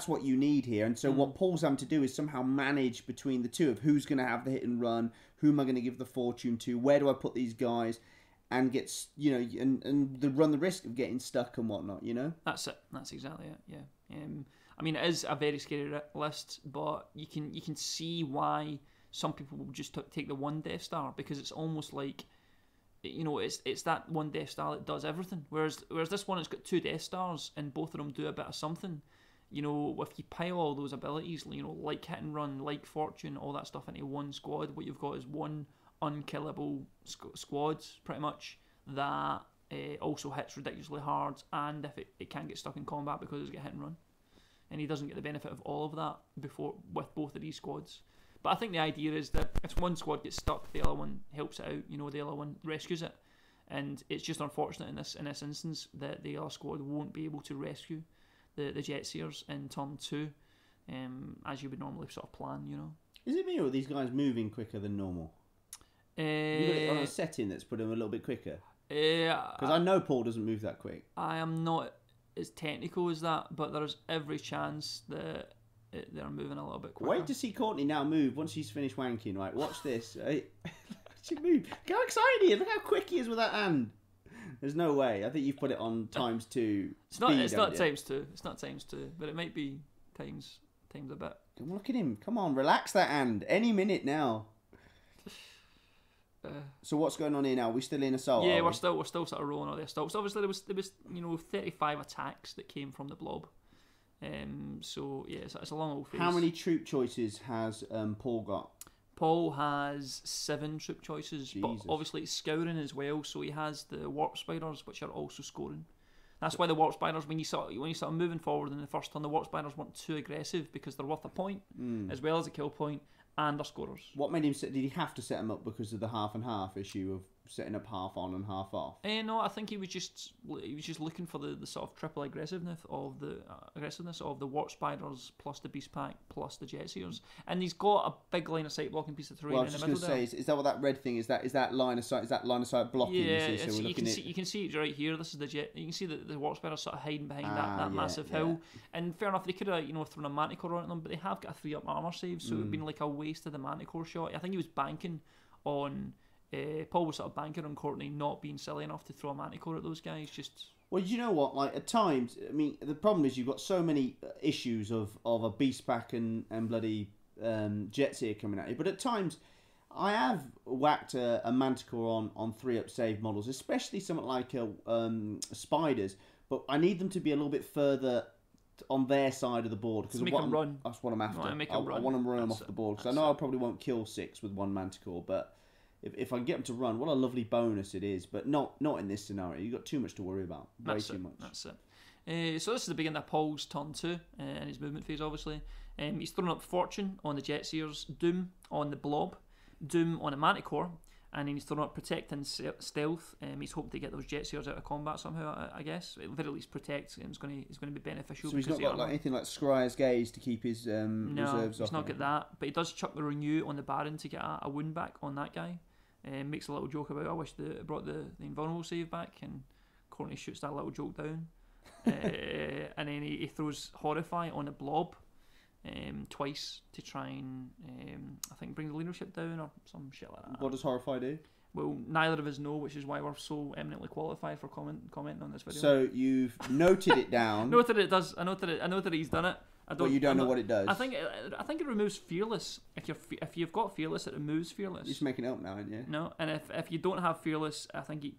what you need here. And so what Paul's having to do is somehow manage between the two of who's going to have the hit and run, who am I going to give the fortune to, where do I put these guys. And gets and run the risk of getting stuck and whatnot, That's it. That's exactly it. Yeah. I mean, it is a very scary list, but you can see why some people will just take the 1 Death Star because it's almost like, it's that 1 Death Star that does everything. Whereas this one has got 2 Death Stars and both of them do a bit of something. If you pile all those abilities, like hit and run, like fortune, all that stuff into one squad, what you've got is one unkillable squads pretty much that also hits ridiculously hard, and if it can get stuck in combat because it's got hit and run, and he doesn't get the benefit of all of that with both of these squads. But I think the idea is that if one squad gets stuck, the other one helps it out. The other one rescues it, and it's just unfortunate in this instance that the other squad won't be able to rescue the Jet Seers in turn 2, as you would normally sort of plan. Is it me or are these guys moving quicker than normal? You got it on a setting that's put them a little bit quicker. Because I know Paul doesn't move that quick. I am not as technical as that, but there's every chance that they're moving a little bit quicker. Wait to see Courtney now move once she's finished wanking. Right, watch this. She moved. Look how excited he is. Look how quick he is with that hand. There's no way. I think you've put it on ×2. It's not ×2. It's not ×2, but it might be times a bit. Come on, look at him. Come on, relax that hand. Any minute now. So what's going on here now? Are we still in assault? Yeah, we're still sort of rolling all the assault. So obviously there was 35 attacks that came from the blob. So yeah, it's a long old phase. How many troop choices has Paul got? Paul has 7 troop choices, Jesus. but obviously it's scouring as well. So he has the warp spiders, which are also scoring. That's why the warp spiders, when you start moving forward in the first turn, the warp spiders weren't too aggressive because they're worth a point as well as a kill point. And they're scorers. What made him did he have to set them up because of the half and half issue of setting up half on and half off? No, I think he was just looking for the sort of triple aggressiveness of the warp spiders plus the beast pack plus the Jet Seers, and he's got a big line of sight blocking piece of terrain in the middle. I was just going to say, is that what that red thing is? Is that line of sight? Is that line of sight blocking? Yeah, you can see it right here. This is the Jet. You can see the warp spiders sort of hiding behind that massive hill. And fair enough, they could have thrown a manticore on them, but they have got a 3-up armor save, so it would have been like a waste of the manticore shot. I think he was banking on. Paul was sort of banking on Courtney not being silly enough to throw a manticore at those guys. Well, you know what? Like at times, I mean, the problem is you've got so many issues of a beast pack and bloody Jet Seer coming at you. But at times, I have whacked a manticore on 3-up save models, especially something like spiders. but I need them to be a little bit further on their side of the board because make them run. That's what I'm after. I want them run them off the board because I know I probably won't kill 6 with 1 Manticore, but if I can get them to run, what a lovely bonus it is. But not in this scenario. You've got too much to worry about. Way too much. That's it. So this is the beginning of Paul's turn 2 in his movement phase, obviously. He's thrown up Fortune on the Jetseers, Doom on the Blob, Doom on a Manticore, and then he's thrown up Protect and Stealth. He's hoping to get those Jetseers out of combat somehow, I guess. At the very least, Protect is going to be beneficial. So he's not got anything like Scryer's Gaze to keep his reserves off. No, he's not got that. But he does chuck the Renew on the Baron to get a wound back on that guy. Makes a little joke about, I wish it brought the invulnerable save back, and Courtney shoots that little joke down. And then he throws Horrify on the Blob twice to try and I think bring the leadership down or some shit like that. What does Horrify do? Well, neither of us know, which is why we're so eminently qualified for commenting on this video. So you've noted it down. Noted it does. I know that he's done it. But you don't know what it does. I think it removes Fearless. If you've got Fearless, it removes Fearless. You're just making it up now, aren't you? No, and if you don't have Fearless, I think he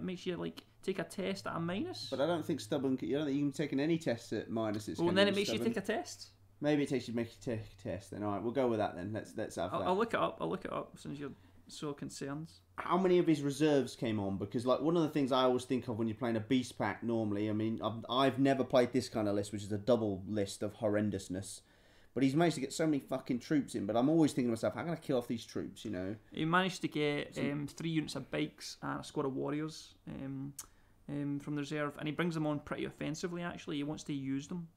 makes you like take a test at a minus. But I don't think stubborn. You don't think you can take any tests at minuses. Well, then it makes you take a test. Maybe it takes you to make you take a test. Then all right, we'll go with that. Then let's have that. I'll look it up since you're so concerned. How many of his reserves came on? Because like one of the things I always think of when you're playing a beast pack normally, I mean, I've never played this kind of list, which is a double list of horrendousness. But he's managed to get so many fucking troops in. But I'm always thinking to myself, how can I kill off these troops? You know. He managed to get 3 units of bikes and a squad of warriors from the reserve, and he brings them on pretty offensively. Actually, he wants to use them.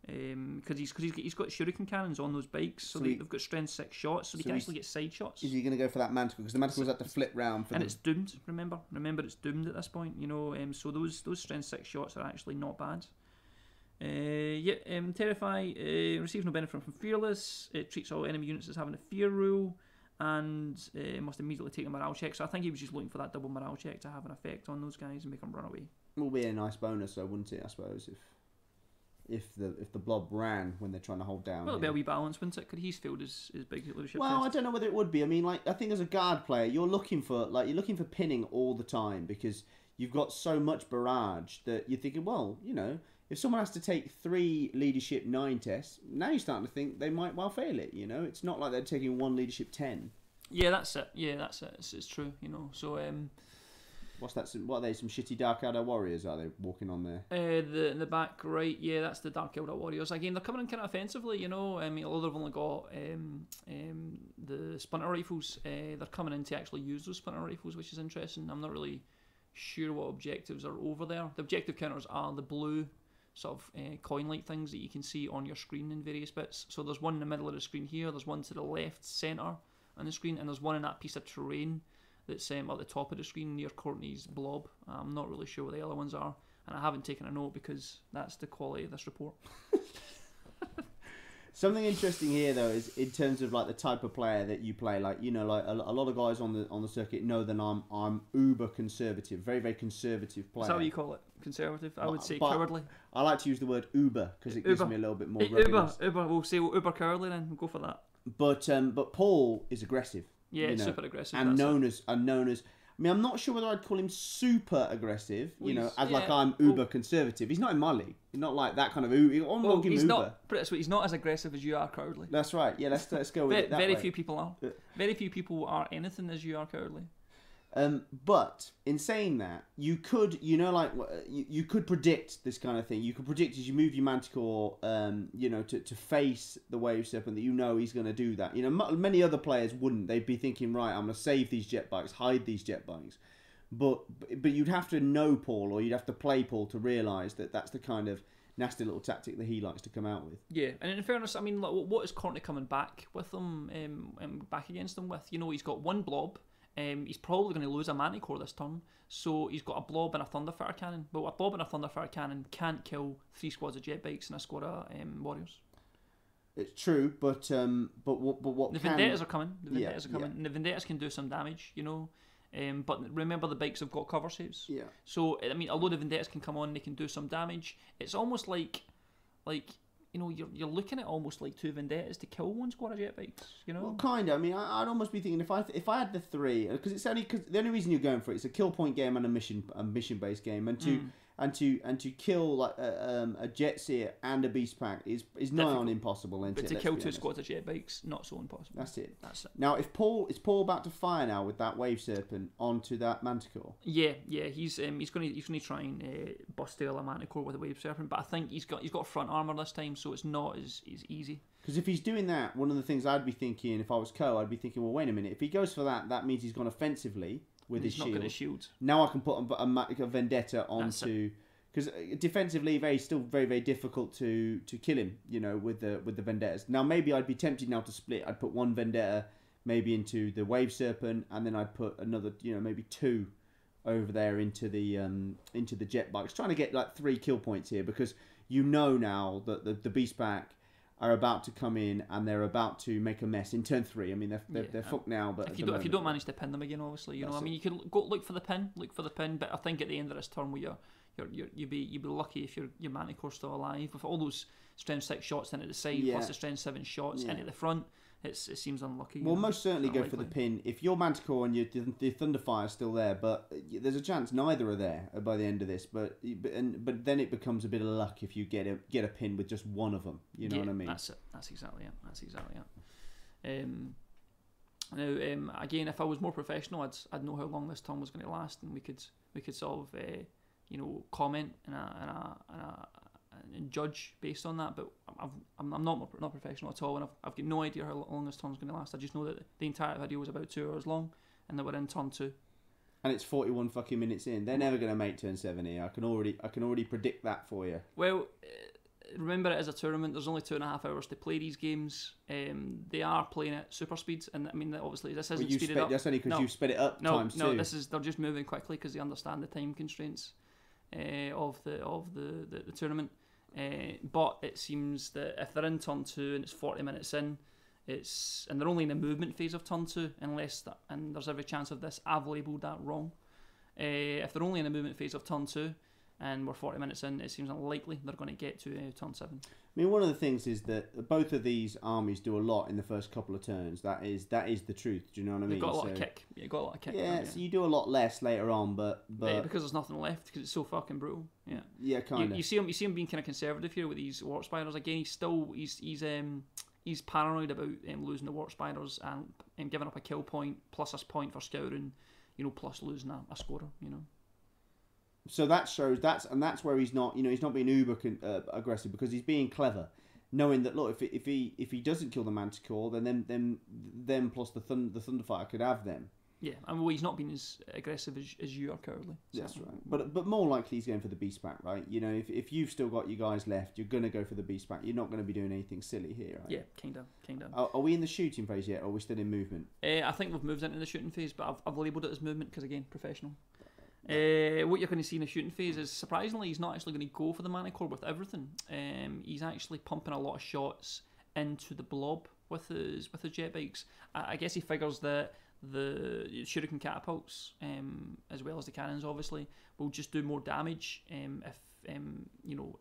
Because he's got shuriken cannons on those bikes, so they've got strength 6 shots, so he can actually get side shots. Is he going to go for that Manticore? Because the Manticores have to flip round and it's doomed. Remember, it's doomed at this point. You know, so those strength 6 shots are actually not bad. Terrify receives no benefit from Fearless. It treats all enemy units as having a fear rule, and must immediately take a morale check. So I think he was just looking for that double morale check to have an effect on those guys and make them run away. It will be a nice bonus, though, wouldn't it? I suppose if the blob ran when they're trying to hold down. Well, it'd be a wee balance, wouldn't it? Could he's failed his big leadership Well, test? I don't know whether it would be. I mean, like I think as a guard player, you're looking for pinning all the time because you've got so much barrage that you're thinking, well, you know, if someone has to take 3 leadership 9 tests, now you're starting to think they might well fail it. You know, it's not like they're taking 1 leadership 10. Yeah, that's it. It's true. You know, so. What's that? What are they? Some shitty Dark Eldar warriors? Are they walking on there? In the back right, yeah, that's the Dark Eldar warriors. Again, they're coming in kind of offensively, you know. I mean, although they've only got the splinter rifles, they're coming in to actually use those splinter rifles, which is interesting. I'm not really sure what objectives are over there. The objective counters are the blue sort of coin-like things that you can see on your screen in various bits. So there's one in the middle of the screen here. There's one to the left centre on the screen, and there's one in that piece of terrain that's at the top of the screen near Courtney's blob. I'm not really sure what the other ones are, and I haven't taken a note because that's the quality of this report. Something interesting here though is in terms of like the type of player that you play. Like, you know, like a lot of guys on the circuit know that I'm uber conservative, very very conservative player. Is that what you call it? Conservative? I would say cowardly. I like to use the word uber because it gives me a little bit more ruggedness. Uber. We'll say uber cowardly then. We'll go for that. But Paul is aggressive. Yeah, you know, super aggressive. And known as. I mean, I'm not sure whether I'd call him super aggressive. Well, you know, like I'm uber conservative. He's not in my league. He's not like that kind of. He's not. He's not as aggressive as you are cowardly. That's right. Yeah, let's go with it that way. Very few people are. Very few people are anything as you are cowardly. But in saying that, you could, you know, like you could predict this kind of thing. You could predict as you move your Manticore, you know, to face the Wave Serpent that you know he's going to do that. You know, many other players wouldn't. They'd be thinking, right, I'm going to save these jet bikes, hide these jet bikes. But you'd have to know Paul, or you'd have to play Paul to realise that that's the kind of nasty little tactic that he likes to come out with. Yeah, and in fairness, I mean, like, what is Courtney coming back with him, back against him with? You know, he's got 1 blob. He's probably going to lose a Manticore this turn, so he's got a blob and a Thunderfire cannon. But a blob and a Thunderfire cannon can't kill 3 squads of jet bikes and a squad of warriors. It's true, but what the Vendettas are coming. The Vendettas are coming, and the Vendettas can do some damage, you know. But remember, the bikes have got cover saves. Yeah. So I mean, a load of Vendettas can come on, they can do some damage. It's almost like you know, you're looking at almost like 2 Vendettas to kill 1 squad of jet bikes, you know? Well, kind of. I mean, I'd almost be thinking if I had the 3, because the only reason you're going for it is a kill point game and a mission based game, and and to kill like a jet seer and a beast pack is nigh on impossible. But to kill two squads of jet bikes, not so impossible. That's it. Now, is Paul about to fire now with that wave serpent onto that manticore? Yeah. He's going to try and bust tail a manticore with a wave serpent, but I think he's got front armor this time, so it's not as easy. Because if he's doing that, one of the things I'd be thinking, if I was Co, I'd be thinking, well, wait a minute. If he goes for that, that means he's gone offensively with his shield. He's not got a shield. Now I can put a vendetta onto... Because defensively, still very, very difficult to kill him, with the vendettas. Now, maybe I'd be tempted now to split. I'd put one vendetta maybe into the wave serpent, and then I'd put another, maybe two over there into the jet bikes. Trying to get like 3 kill points here, because now that the beast pack are about to come in and they're about to make a mess in turn 3. I mean, they're fucked now, but if you don't manage to pin them again, obviously, I mean, you can go look for the pin, but I think at the end of this turn, you'd be lucky if your Manticore's still alive with all those strength 6 shots into the side plus the strength 7 shots into the front. It seems unlucky. Well, most certainly go for the pin. If your Manticore and your Thunderfire is still there, but there's a chance neither are there by the end of this. But then it becomes a bit of luck if you get a pin with just one of them. You know what I mean? That's it. That's exactly it. Now, again, if I was more professional, I'd know how long this turn was going to last, and we could sort of comment and judge based on that, but I'm not professional at all, and I've got no idea how long this turn's going to last. I just know that the entire video was about 2 hours long, and that we're in turn 2. And it's 41 fucking minutes in. They're never going to make turn 7 here. I can already predict that for you. Well, remember it is a tournament. There's only 2.5 hours to play these games. They are playing at super speeds, and I mean obviously this isn't speeded up. That's only because you've sped it up times 2. No, they're just moving quickly because they understand the time constraints of the tournament. But it seems that if they're in turn 2 and it's 40 minutes in, and they're only in the movement phase of turn 2, and there's every chance of this, I've labelled that wrong. If they're only in the movement phase of turn 2 and we're 40 minutes in, it seems unlikely they're going to get to turn 7. I mean, one of the things is that both of these armies do a lot in the first couple of turns. That is the truth. Do you know what I mean? They've got a lot of kick. Yeah, got a lot of kick. Yeah, so you do a lot less later on, but because there's nothing left, because it's so fucking brutal. Yeah. Yeah, kind of. You see him being kind of conservative here with these warp spiders. Again, he's paranoid about losing the warp spiders and giving up a kill point plus a point for scouring, plus losing a scorer. So that shows that's where he's not being uber aggressive, because he's being clever, knowing that look, if he doesn't kill the Manticore, then them plus the Thunderfire could have them. Yeah, and he's not being as aggressive as you are currently. So. That's right. But more likely he's going for the beast pack, right? If you've still got you guys left, you're going to go for the beast pack. You're not going to be doing anything silly here, right? Yeah, kind of. Are we in the shooting phase yet, or are we still in movement? I think we've moved into the shooting phase, but I've labelled it as movement because, again, professional. What you're going to see in the shooting phase is, surprisingly, he's not actually going to go for the Manticore with everything. He's actually pumping a lot of shots into the blob with his jet bikes. I guess he figures that the shuriken catapults, as well as the cannons, obviously, will just do more damage.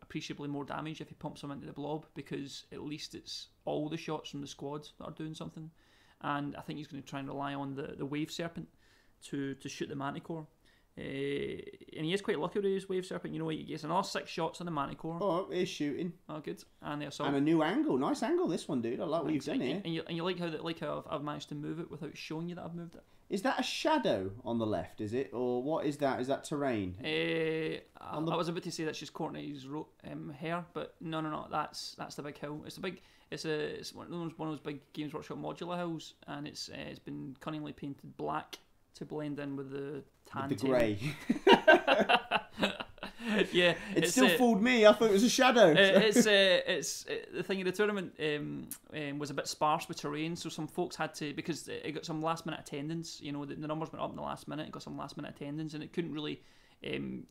Appreciably more damage if he pumps them into the blob, because at least it's all the shots from the squads that are doing something. And I think he's going to try and rely on the wave serpent to shoot the Manticore. And he is quite lucky with his wave serpent. He gets another 6 shots on the Manticore. Oh, he's shooting. Oh, good. And the assault. And a new angle. Nice angle, this one, dude. I like what you've done here. And you like how I've managed to move it without showing you that I've moved it. Is that a shadow on the left, is it? Or what is that? Is that terrain? I was about to say that's just Courtney's hair, but no. That's the big hill. It's one of those big Games Workshop modular hills, and it's been cunningly painted black to blend in with the tan. With the grey. Yeah, it still fooled me. I thought it was a shadow. It's the thing in the tournament was a bit sparse with terrain, so some folks had to, because it got some last minute attendance. The numbers went up in the last minute. It got some last minute attendance, and it couldn't really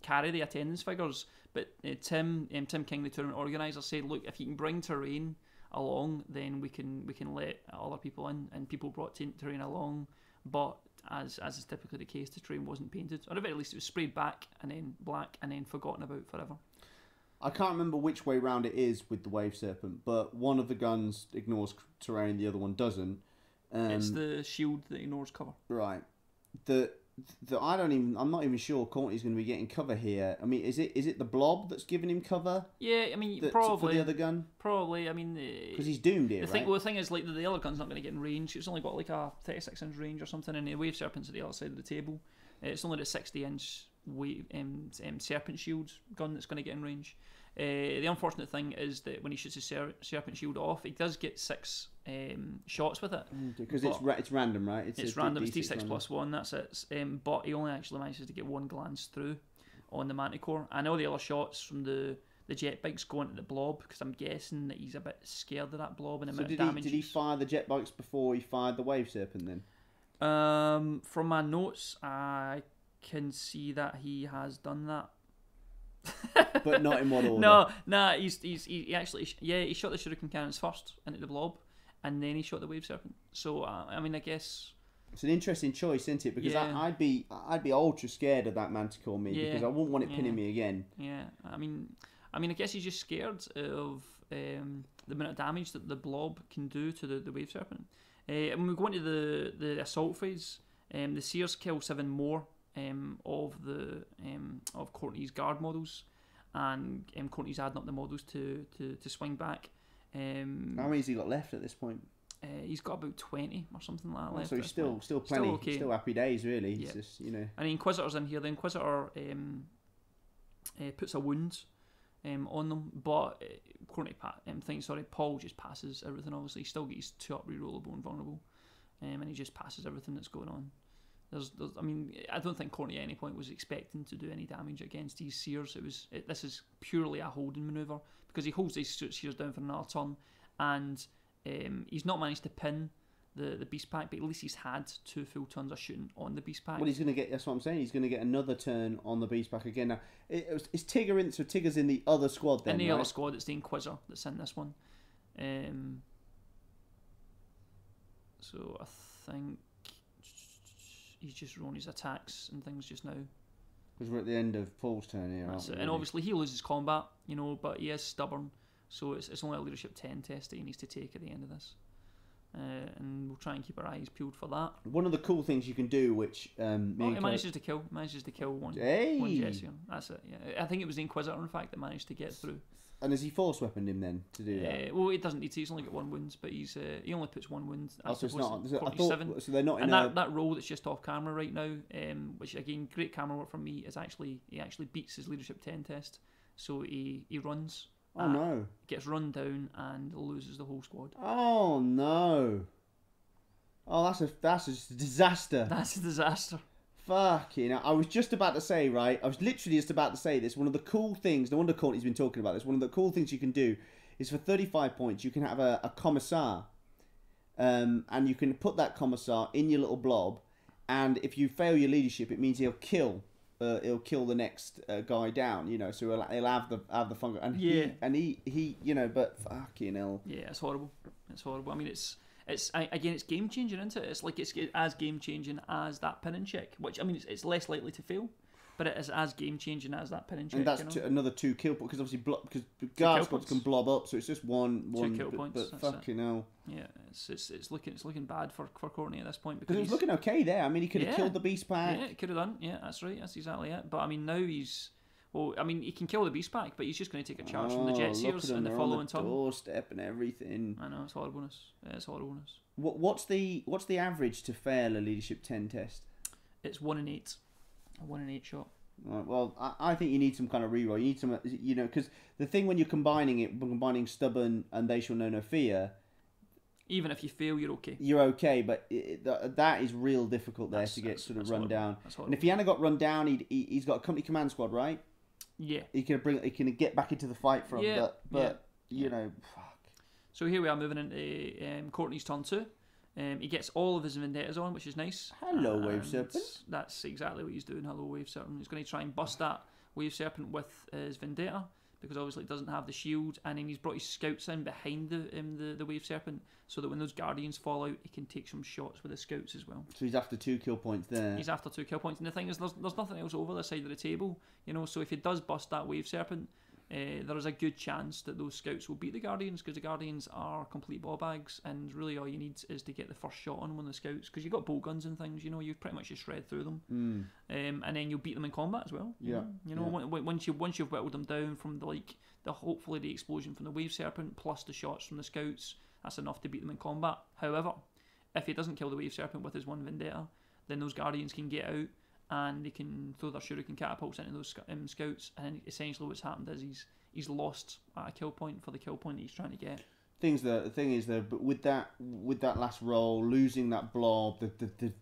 carry the attendance figures. But Tim King, the tournament organizer, said, "Look, if you can bring terrain along, then we can let other people in." And people brought terrain along, but as is typically the case, the terrain wasn't painted, or at the very least it was sprayed back and then black and then forgotten about forever. I can't remember which way round it is with the wave serpent, but one of the guns ignores terrain, the other one doesn't. It's the shield that ignores cover. Right. I'm not even sure Courtney's going to be getting cover here. I mean, is it the blob that's giving him cover? Yeah, I mean, for the other gun. Probably, I mean, because he's doomed here, right? The thing is, like, the other gun's not going to get in range. It's only got like a 36-inch range or something, and the wave serpent's at the other side of the table. It's only the 60-inch serpent shield gun that's going to get in range. The unfortunate thing is that when he shoots his serpent shield off, he does get 6 shots with it. Because it's random, right? It's random. It's D6 plus 1. That's it. But he only actually manages to get 1 glance through on the Manticore. And all the other shots from the jet bikes go into the blob, because I'm guessing that he's a bit scared of that blob and the amount of damage. Did he fire the jet bikes before he fired the wave serpent then? From my notes, I can see that he has done that. But not in what order? No, he actually he shot the shuriken cannons first into the blob, and then he shot the wave serpent. So I mean, I guess it's an interesting choice, isn't it? Because I'd be ultra scared of that Manticore, because I wouldn't want it pinning me again. Yeah, I mean, I guess he's just scared of the amount of damage that the blob can do to the wave serpent. And when we go into the assault phase, the Seers kill 7 more of Courtney's guard models, and Courtney's adding up the models to swing back. How many has he got left at this point? He's got about 20 or something like that left. So he's still plenty, okay. Still happy days, really. Yeah. Just, And the Inquisitor's in here. The Inquisitor puts a wound on them, but Paul just passes everything. Obviously, he still gets 2 up, rerollable and vulnerable, and he just passes everything that's going on. I mean, I don't think Courtney at any point was expecting to do any damage against these Seers. This is purely a holding manoeuvre, because he holds these Seers down for another turn, and he's not managed to pin the beast pack, but at least he's had 2 full turns of shooting on the beast pack. Well, he's going to get. That's what I'm saying. He's going to get another turn on the beast pack again. Now, is Tigger in? So Tigger's in the other squad then. In the other squad, it's the Inquisitor that's in this one. So I think he's just rolling his attacks and things just now. Because we're at the end of Paul's turn here, aren't we? And obviously he loses combat, but he is stubborn, so it's only a leadership 10 test that he needs to take at the end of this. And we'll try and keep our eyes peeled for that. One of the cool things you can do, which he manages to kill one Jessian. That's it. Yeah, I think it was the Inquisitor, in fact, that managed to get through. And has he force weaponed him then to do that? Well, he doesn't need to. He's only got 1 wound, but he only puts 1 wound. So it's not. So they're not. And that roll that's just off camera right now, which again, great camera work from me, is he actually beats his leadership 10 test. So he runs. Oh no! Gets run down and loses the whole squad. Oh no! Oh, that's a disaster. That's a disaster. Fucking hell. I was just about to say, right? I was literally just about to say this. One of the cool things, no wonder Courtney's been talking about this. One of the cool things you can do is for 35 points, you can have a commissar, and you can put that commissar in your little blob. And if you fail your leadership, it means he'll kill the next guy down, so he'll have the fungus, and he but fucking hell. Yeah, it's horrible. I mean, it's game changing, isn't it? It's like it's as game changing as that pin and check, which I mean it's less likely to fail, but it is as game changing as that pin and check. And that's another 2 kill points, because obviously because guard squads can blob up, so it's just one 2 kill points. But fucking hell. Yeah, it's looking bad for Courtney at this point, because it was looking okay there. I mean, he could have killed the beast pack. Yeah, he could have done. Yeah, that's right. That's exactly it. But I mean, now he's. Well, I mean, he can kill the beast pack, but he's just going to take a charge from the Jet Seers in the following turn. Doorstep and everything. I know, it's horribleness. Yeah, it's horribleness. What's the average to fail a leadership 10 test? It's 1 in 8. A 1 in 8 shot. Right, well, I think you need some kind of reroll. You need some, because the thing when you're combining stubborn and they shall know no fear. Even if you fail, you're okay. You're okay, but that is real difficult there to get sort of run down. And if he hadn't got run down, he's got a company command squad, right? Yeah. He can get back into the fight from. Yeah. But fuck. So here we are moving into Courtney's turn 2. He gets all of his vendettas on, which is nice. Hello, Wave Serpent. That's exactly what he's doing. Hello, Wave Serpent. He's going to try and bust that Wave Serpent with his vendetta, because obviously it doesn't have the shield, and then he's brought his scouts in behind the Wave Serpent, so that when those Guardians fall out, he can take some shots with the scouts as well. So he's after 2 kill points there. He's after 2 kill points, and the thing is, there's nothing else over the side of the table, so if he does bust that Wave Serpent, there is a good chance that those scouts will beat the Guardians, because the Guardians are complete ball bags, and really all you need is to get the first shot on one of the scouts, because you've got bow guns and things, you pretty much just shred through them, and then you'll beat them in combat as well. Once you've whittled them down from hopefully the explosion from the Wave Serpent plus the shots from the scouts, that's enough to beat them in combat. However, if he doesn't kill the Wave Serpent with his one Vendetta, then those Guardians can get out and they can throw their shuriken catapults into those scouts, and essentially what's happened is he's lost a kill point for the kill point that he's trying to get. The thing is though, but with that last roll, losing that blob, the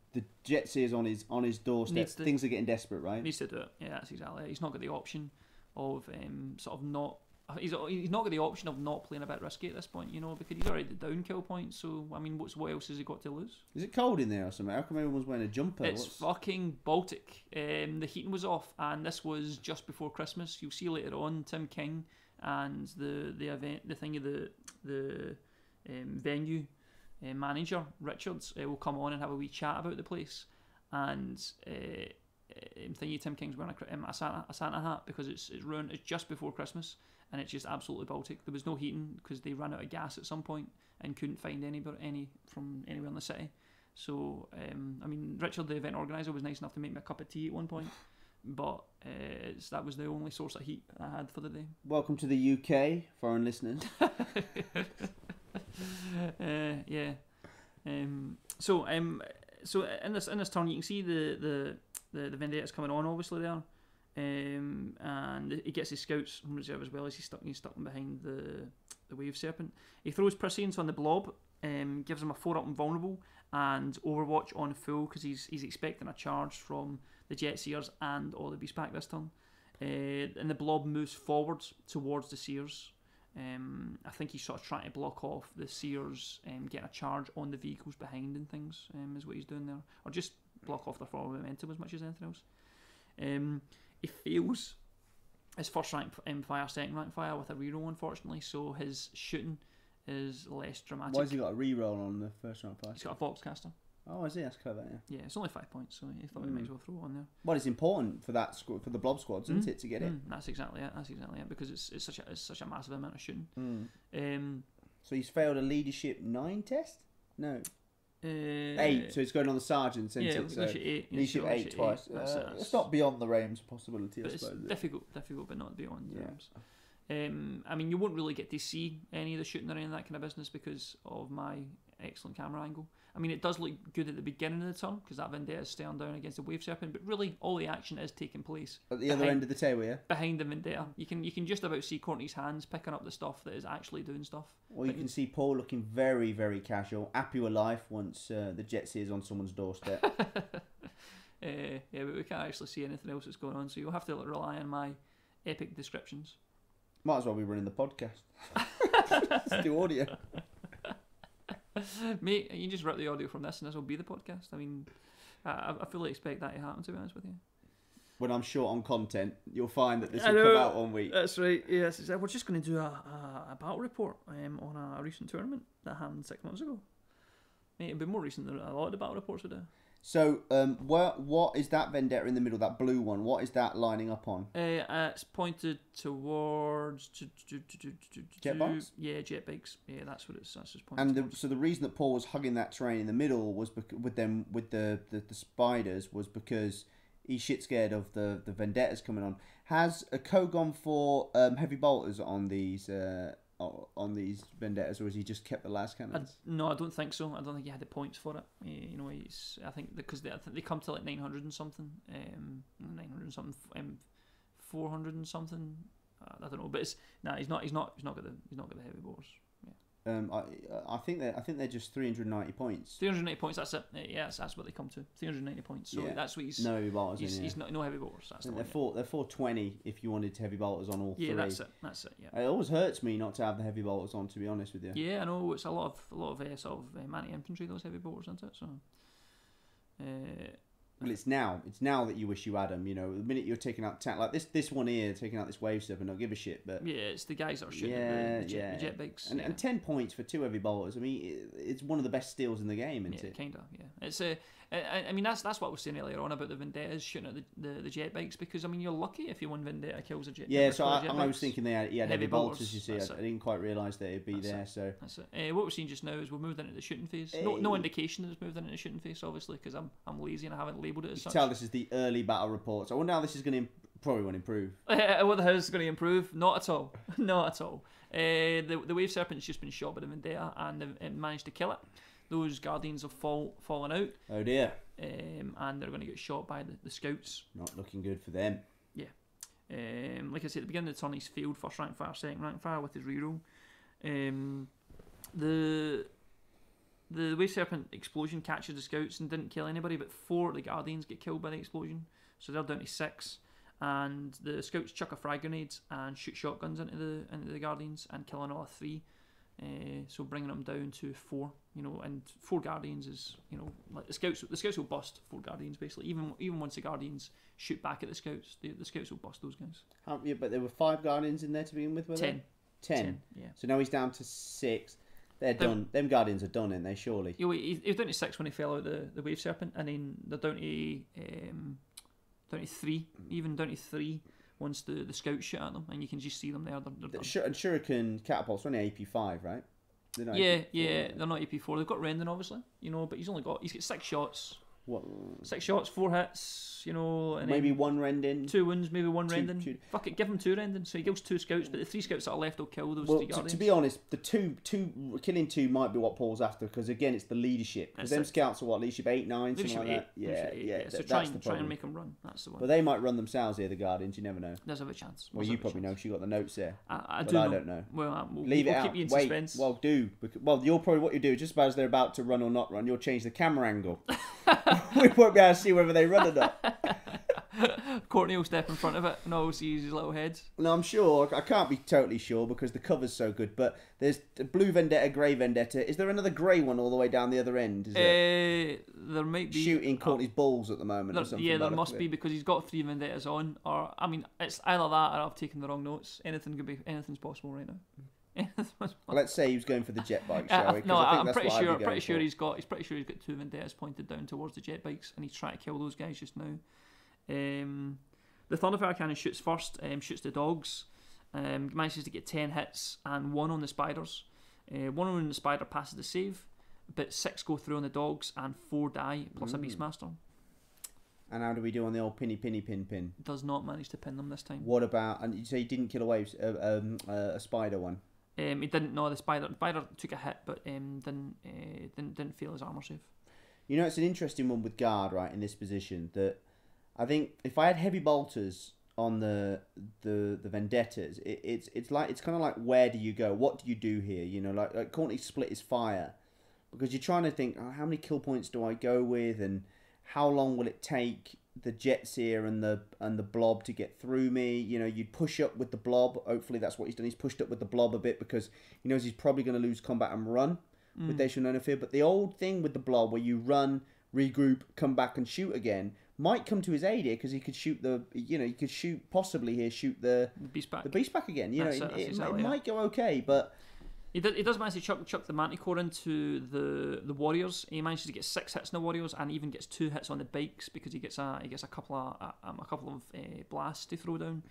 Jetseer's on his doorstep, things are getting desperate, right? Needs to do it. Yeah, that's exactly it. He's not got the option of He's not got the option of not playing a bit risky at this point, because he's already down kill points. So I mean, what else has he got to lose? Is it cold in there or something? How come everyone's wearing a jumper? It's fucking Baltic. The heating was off, and this was just before Christmas. You'll see later on Tim King and the event, the venue manager Richards will come on and have a wee chat about the place, and Tim King's wearing a Santa hat because it's ruined. It's just before Christmas, and it's just absolutely Baltic. There was no heating because they ran out of gas at some point and couldn't find any from anywhere in the city. So I mean, Richard, the event organizer, was nice enough to make me a cup of tea at one point, but that was the only source of heat I had for the day. Welcome to the UK, foreign listeners. Yeah. So in this turn, you can see the Vendetta's coming on, obviously there, and he gets his scouts from reserve as well as he's stuck them behind the Wave Serpent. He throws Prescience on the blob, gives him a 4-up invulnerable and Overwatch on full because he's expecting a charge from the Jetseers and all the Beastpack this turn. And the blob moves forwards towards the Seers. I think he's sort of trying to block off the Seers getting a charge on the vehicles behind and things, is what he's doing there, or just block off their forward momentum as much as anything else. He fails his first rank fire, second rank fire with a reroll, unfortunately, so his shooting is less dramatic. Why has he got a reroll on the first rank fire? He's got a Voxcaster. Oh, is he? That's clever, yeah. Yeah, it's only 5 points, so he thought we might as well throw it on there. Well, it's important for that for the blob squads, isn't it, to get it? That's exactly it, because it's such a massive amount of shooting. So he's failed a leadership 9 test? No. 8, so he's going on the sergeant, isn't it? So leadership 8 twice. It's not beyond the realms possibility, I suppose. It's difficult, but not beyond the realms. Yeah. I mean, you won't really get to see any of the shooting or any of that kind of business because of my excellent camera angle. I mean, it does look good at the beginning of the turn because that Vendetta is staring down against the Wave Serpent, but really all the action is taking place at the other end of the table, yeah? Behind the Vendetta. You can just about see Courtney's hands picking up the stuff that is actually doing stuff. Well, you can see Paul looking very, very casual, happy with life once the Jetseer is on someone's doorstep. Yeah, but we can't actually see anything else that's going on, so you'll have to rely on my epic descriptions. Might as well be running the podcast. Let's do audio. Mate, you just rip the audio from this and this will be the podcast. I mean, I fully expect that to happen, to be honest with you. When I'm short on content, you'll find that this will come out 1 week. That's right, yes. We're just going to do a battle report on a recent tournament that happened 6 months ago. Mate, it'd be more recent than a lot of the battle reports we do. So, what is that Vendetta in the middle, that blue one? What is that lining up on? It's pointed towards jet bikes. Yeah, jet bikes. Yeah, that's just pointed. And so the reason that Paul was hugging that terrain in the middle was with the spiders was because he's shit scared of the Vendettas coming on. Has a Co gone for heavy bolters on these Vendettas, or has he just kept the las cannons? No, I don't think so. I don't think he had the points for it. I think because they come to like 900 and something, 900 and something, 400 and something. I don't know, but he's not got the heavy bolters. I think they're just 390 points. 390 points. That's it. Yes, that's what they come to. 390 points. So that's what he's. No heavy bolters. He's not no heavy bolters. That's they're 420 if you wanted heavy bolters on all three. Yeah, that's it. Yeah. It always hurts me not to have the heavy bolters on, to be honest with you. Yeah, I know it's a lot of sort of anti-infantry, those heavy bolters, isn't it? So, Well, it's now that you wish you had them. You know, the minute you're taking out like this one here, taking out this wave stuff, and don't give a shit. But yeah, it's the guys that are shooting at the jet bikes. And 10 points for 2 heavy bolters. I mean, it's one of the best steals in the game, isn't it? Kinda. Yeah, it's I mean, that's what I was saying earlier on about the Vendettas shooting at the jet bikes, because I mean, you're lucky if you one Vendetta kills a jet. Yeah, so I was thinking he had heavy bolters. You see, I didn't quite realise that it'd be there. It. So that's it. What we're seeing just now is we've moved into the shooting phase. No indication that it's moved into the shooting phase, obviously, because I'm lazy and I haven't labelled it as such. Tell this is the early battle reports. I wonder how this is going to probably won't improve. What the hell is going to improve? Not at all. Not at all. The Wave Serpent's just been shot by the Vendetta and it managed to kill it. Those Guardians have fallen out. Oh dear. And they're going to get shot by the Scouts. Not looking good for them. Yeah. Like I said, at the beginning of the turn, he's failed first rank fire, second rank fire with his reroll. The Wave Serpent explosion catches the Scouts and didn't kill anybody, but 4 of the Guardians get killed by the explosion, so they're down to 6. And the Scouts chuck a frag grenade and shoot shotguns into the Guardians and kill another 3. So bringing them down to 4. You know, and 4 Guardians is, you know, like the Scouts will bust 4 Guardians basically. Even once the Guardians shoot back at the Scouts, the Scouts will bust those guys. Yeah, but there were 5 Guardians in there to begin with. Were 10. 10. Yeah. So now he's down to 6. They're done. Them Guardians are done, aren't they? Surely. He was down to 6 when he fell out the Wave Serpent, and then they're down to 3. Even down to 3 once the Scouts shoot at them, and you can just see them there. They're done. And Shuriken catapults are only AP5, right? They're not they're not AP4. They've got Rendon, obviously, you know, but he's got 6 shots. What? 6 shots, 4 hits, you know, and maybe 1 Rendon. 2 wounds, maybe 1 Rendon. Fuck it, give him 2 Rendon. So he kills 2 Scouts, but the 3 Scouts that are left will kill those 3 Guardians. To be honest, the killing 2 might be what Paul's after, because again, it's the leadership. Because them Scouts are what, leadership 8, 9, something like that. Yeah. So try and make them run. That's the one. But they might run themselves here, the Guardians. You never know. There's a chance. Well, you probably know because you got the notes there. I don't know. Well, leave it out. Keep you in suspense. Well, you're probably what you do. Just about as they're about to run or not run, you'll change the camera angle. We won't be able to see whether they run or not. Courtney will step in front of it and all see his little head. No, I'm sure. I can't be totally sure because the cover's so good. But there's the blue Vendetta, grey Vendetta. Is there another grey one all the way down the other end? Is there might be shooting Courtney's balls at the moment or something. Yeah, there must be, because he's got 3 Vendettas on. Or I mean, it's either that or I've taken the wrong notes. Anything's possible right now. Let's say he was going for the jet bike, shall we? No, I'm pretty sure he's got 2 Vendettas pointed down towards the jet bikes, and he's trying to kill those guys just now. The Thunderfire Cannon shoots first, shoots the dogs, manages to get 10 hits and 1 on the spiders. 1 on the spider passes the save, but 6 go through on the dogs and 4 die plus a Beastmaster. And how do we do on the old pin? Does not manage to pin them this time. What about, and you say he didn't kill a spider one? He didn't. No, the spider took a hit, but didn't fail his armor save. You know, it's an interesting one with guard, right, in this position. That I think if I had heavy bolters on the Vendettas, it's kind of like, where do you go? What do you do here? You know, like Courtney split his fire, because you're trying to think, how many kill points do I go with, and how long will it take the Jets here and the blob to get through me? You know, you'd push up with the blob. Hopefully that's what he's done. He's pushed up with the blob a bit because he knows he's probably going to lose combat and run with Dacian Fear. But the old thing with the blob, where you run, regroup, come back and shoot again, might come to his aid here, because he could shoot the beast back again. You know, it might go okay, but He does manage to chuck the Manticore into the Warriors. He manages to get 6 hits on the Warriors, and even gets 2 hits on the bikes, because he gets a couple of blasts to throw down.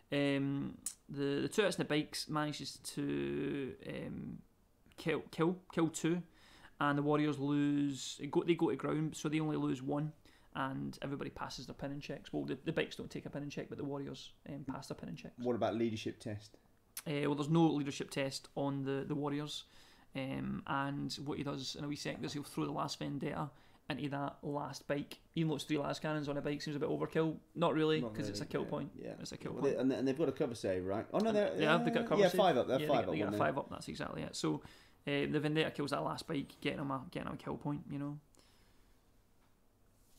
The 2 hits on the bikes manages to kill 2, and the Warriors lose. They go to ground, so they only lose 1, and everybody passes their pinning checks. Well, the bikes don't take a pinning check, but the Warriors pass their pinning checks. What about leadership test? Well, there's no leadership test on the Warriors, and what he does in a wee sec is he'll throw the last Vendetta into that last bike. Even though it's 3 las cannons on a bike, seems a bit overkill. Not really, because it's a kill point. Yeah, it's a kill point. And they've got a cover save, right? Oh no, they've got a cover save. 5 up. They're 5 up. They got a 5 up. That's exactly it. So the Vendetta kills that last bike, getting him a kill point. You know.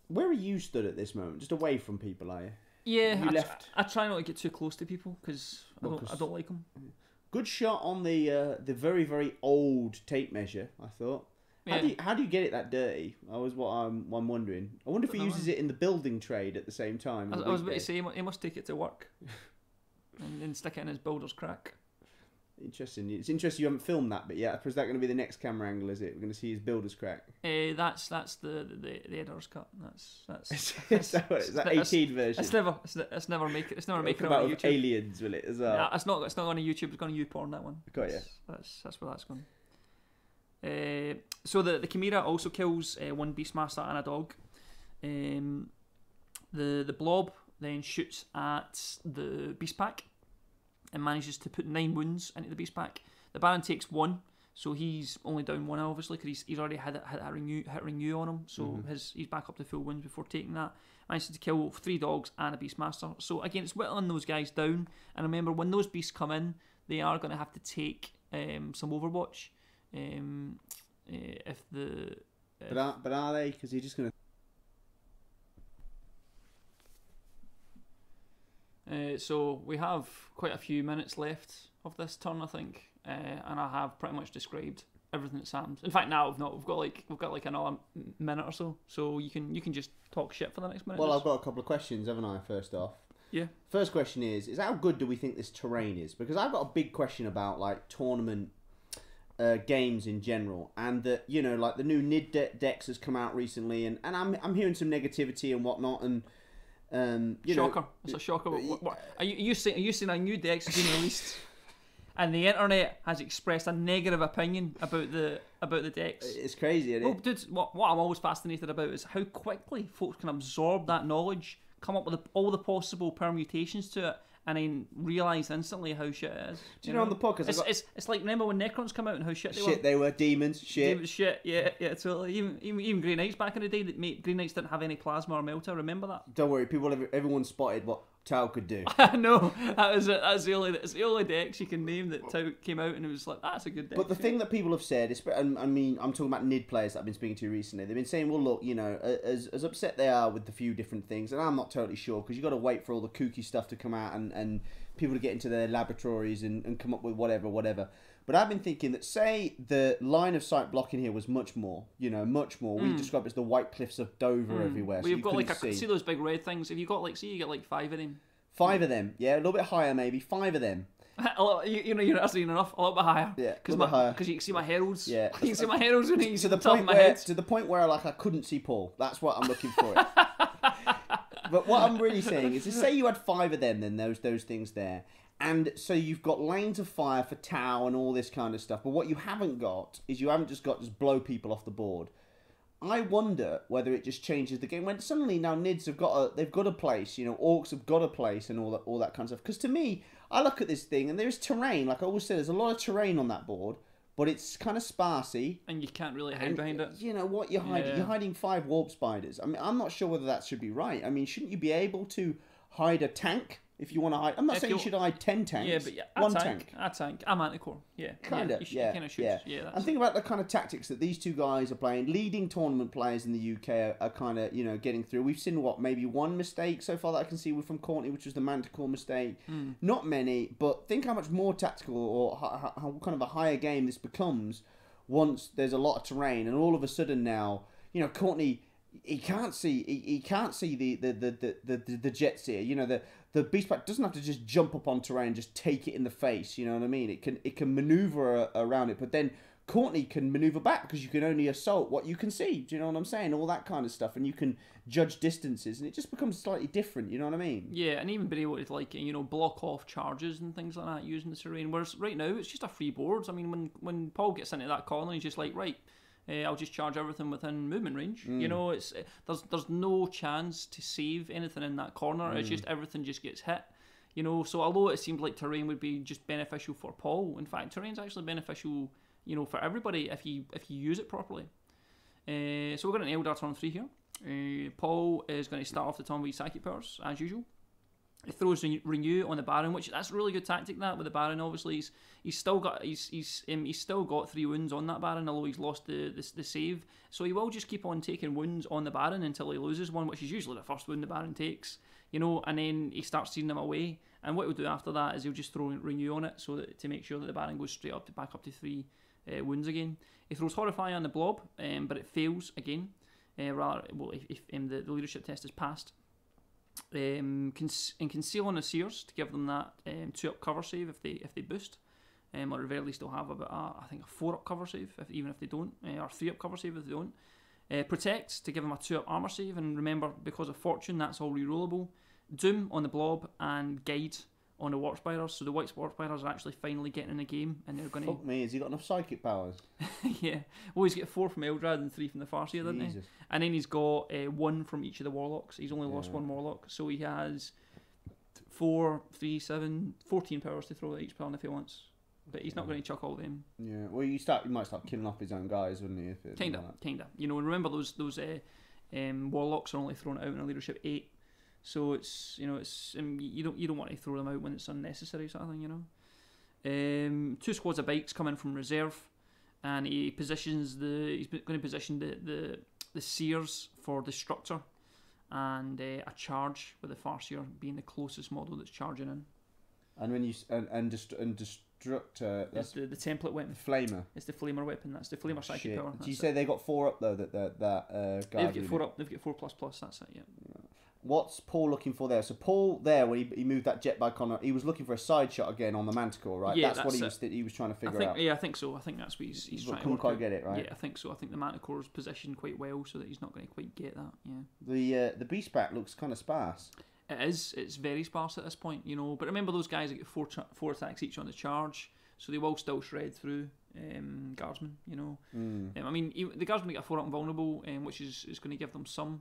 Where are you stood at this moment? Just away from people, are you? Yeah, I try not to get too close to people, because I don't like them. Good shot on the very, very old tape measure, I thought. How do you get it that dirty? I'm wondering. I wonder if he uses it in the building trade at the same time. I was about to say he must take it to work and then stick it in his builder's crack. Interesting. It's interesting you haven't filmed that bit yet. Is that going to be the next camera angle? Is it? We're going to see his builder's crack. That's the Eddar's cut. Is that 18 version? It's never make it on YouTube. YouTube. Aliens, will it as well? Yeah, it's not on YouTube. It's going to YouPorn, that one. Got you. That's where that's going. So the Chimera also kills one Beastmaster and a dog. The Blob then shoots at the Beast Pack and manages to put 9 wounds into the Beast Pack. The Baron takes 1, so he's only down 1 obviously because he's already hit renew on him. So he's back up to full wounds before taking that. Manages to kill 3 dogs and a Beastmaster. So again, it's whittling those guys down. And remember, when those beasts come in, they are going to have to take some Overwatch. But are they? Because you're just going to. So we have quite a few minutes left of this turn, I think, and I have pretty much described everything that's happened. In fact, now we've got like another minute or so, so you can just talk shit for the next minute. Well, I've got a couple of questions, haven't I? First off, yeah. First question is how good do we think this terrain is? Because I've got a big question about like tournament games in general, and that like the new NID decks has come out recently, and I'm hearing some negativity and whatnot, and. Shocker! It's a shocker. What are you saying? A new deck's been released, and the internet has expressed a negative opinion about the decks. It's crazy, isn't it? Well, dude, what I'm always fascinated about is how quickly folks can absorb that knowledge, come up with all the possible permutations to it, and then realise instantly how shit it is. Do you know on the podcast? It's like, remember when Necrons come out and how shit they were? Shit, they were demons. Shit. Yeah, totally. Even Grey Knights back in the day, Grey Knights didn't have any plasma or melta. Remember that? Don't worry, everyone spotted what Tau could do. I know. That's the only decks you can name that Tau came out and it was like, that's a good deck. But the thing that people have said, I mean, I'm talking about NID players that I've been speaking to recently. They've been saying, well, look, as upset they are with the few different things, and I'm not totally sure because you got to wait for all the kooky stuff to come out and people to get into their laboratories and come up with whatever. But I've been thinking that, say, the line of sight blocking here was much more. We describe it as the White Cliffs of Dover everywhere. Well, you've got see those big red things. If you got you get like 5 of them. 5 of them, yeah, a little bit higher maybe. 5 of them. You're not saying enough. A little bit higher. Yeah, because you can see my heralds. Yeah, you can see my heralds when he's to the point where like I couldn't see Paul. That's what I'm looking for. But what I'm really saying is, say you had 5 of them, then those things there, and so you've got lanes of fire for Tau and all this kind of stuff. But what you haven't got is you haven't just blow people off the board. I wonder whether it just changes the game when suddenly now NIDs have got a place. Orcs have got a place and all that kind of stuff. Because to me, I look at this thing and there's terrain. Like I always say, there's a lot of terrain on that board. But it's kind of sparsy. And you can't really hide behind it. You know what you're hiding? Yeah. You're hiding 5 warp spiders. I mean, I'm not sure whether that should be right. I mean, shouldn't you be able to hide a tank if you want to hide? I'm not saying you should hide 10 tanks. Yeah, but one tank. A tank. A manticore. Yeah. Kind of. Yeah. And think about the kind of tactics that these two guys are playing. Leading tournament players in the UK are kind of, getting through. We've seen, maybe one mistake so far that I can see from Courtney, which was the manticore mistake. Not many, but think how much more tactical or how kind of a higher game this becomes once there's a lot of terrain, and all of a sudden now, Courtney, he can't see the jets here. The beast pack doesn't have to just jump up on terrain and just take it in the face. You know what I mean? It can maneuver around it, but then Courtney can maneuver back because you can only assault what you can see. Do you know what I'm saying? All that kind of stuff, and you can judge distances, and it just becomes slightly different. You know what I mean? Yeah, and even being able to block off charges and things like that using the terrain. Whereas right now it's just a free board. I mean, when Paul gets into that corner, he's just like, right, I'll just charge everything within movement range. It's there's no chance to save anything in that corner. It's just everything just gets hit. So although it seemed like terrain would be just beneficial for Paul, in fact, terrain's actually beneficial. For everybody if you use it properly. So we've got an Eldar turn 3 here. Paul is going to start off the turn with psychic powers as usual. He throws renew on the Baron, which that's a really good tactic. That with the Baron, obviously he's still got 3 wounds on that Baron, although he's lost the save. So he will just keep on taking wounds on the Baron until he loses one, which is usually the first wound the Baron takes. And then he starts seeing them away. And what he'll do after that is he'll just throw renew on it, so that to make sure that the Baron goes straight back up to 3. wounds again. He throws Horrify on the blob, but it fails again. If the leadership test is passed. And Conceal on the Seers to give them that 2-up cover save if they boost. Or at the very least they'll have about I think a 4-up cover save even if they don't, or 3-up cover save if they don't. Protect to give them a 2-up armor save, and remember, because of Fortune, that's all rerollable. Doom on the blob and Guide on the Warspiders. So the White Warspiders are actually finally getting in the game, and they're going to... Fuck me, has he got enough psychic powers? Yeah. Well, he's got 4 from Eldrad and 3 from the Farseer, didn't he? And then he's got 1 from each of the Warlocks. He's only lost 1 Warlock, so he has 4, 3, 7, 14 powers to throw at each plan if he wants. But he's not going to chuck all of them. Yeah, well, you might start killing off his own guys, wouldn't you? Kinda. You know, and remember those Warlocks are only thrown out in a leadership 8. So it's you don't want to throw them out when it's unnecessary, sort of thing, you know. 2 squads of bikes come in from reserve, and he's going to position the Seers for Destructor, and a charge with the Farseer being the closest model that's charging in. And when you Destructor, that's the template weapon. The Flamer. It's the Flamer weapon. That's the Flamer psychic power. Do you say they got 4 up though? That they've got 4 up. They've got 4++. That's it. Yeah. What's Paul looking for there? So Paul there, when he moved that jet bike on, he was looking for a side shot again on the Manticore, right? Yeah, that's what he was trying to figure out. Yeah, I think so. I think that's what he's trying to couldn't quite get it, right? Yeah, I think so. I think the Manticore's positioned quite well, so that he's not going to quite get that. Yeah. The beast pack looks kind of sparse. It is. It's very sparse at this point, you know. But remember, those guys that get 4 attacks each on the charge, so they will still shred through Guardsmen, you know. I mean, the Guardsmen get a 4-up invulnerable, which is going to give them some,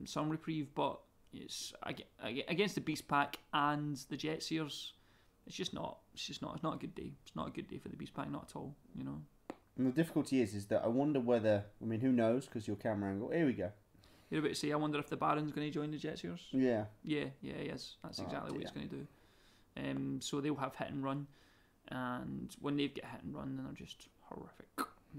some reprieve, but it's against the beast pack and the jet seers. It's not a good day. It's not a good day for the beast pack, not at all, you know. And the difficulty is that I wonder whether, I mean, who knows, because your camera angle. Here we go. You're about to say, I wonder if the Baron's going to join the jet seers. Yeah, he is. That's exactly what he's going to do. So they'll have hit and run, and when they get hit and run, then they're just horrific,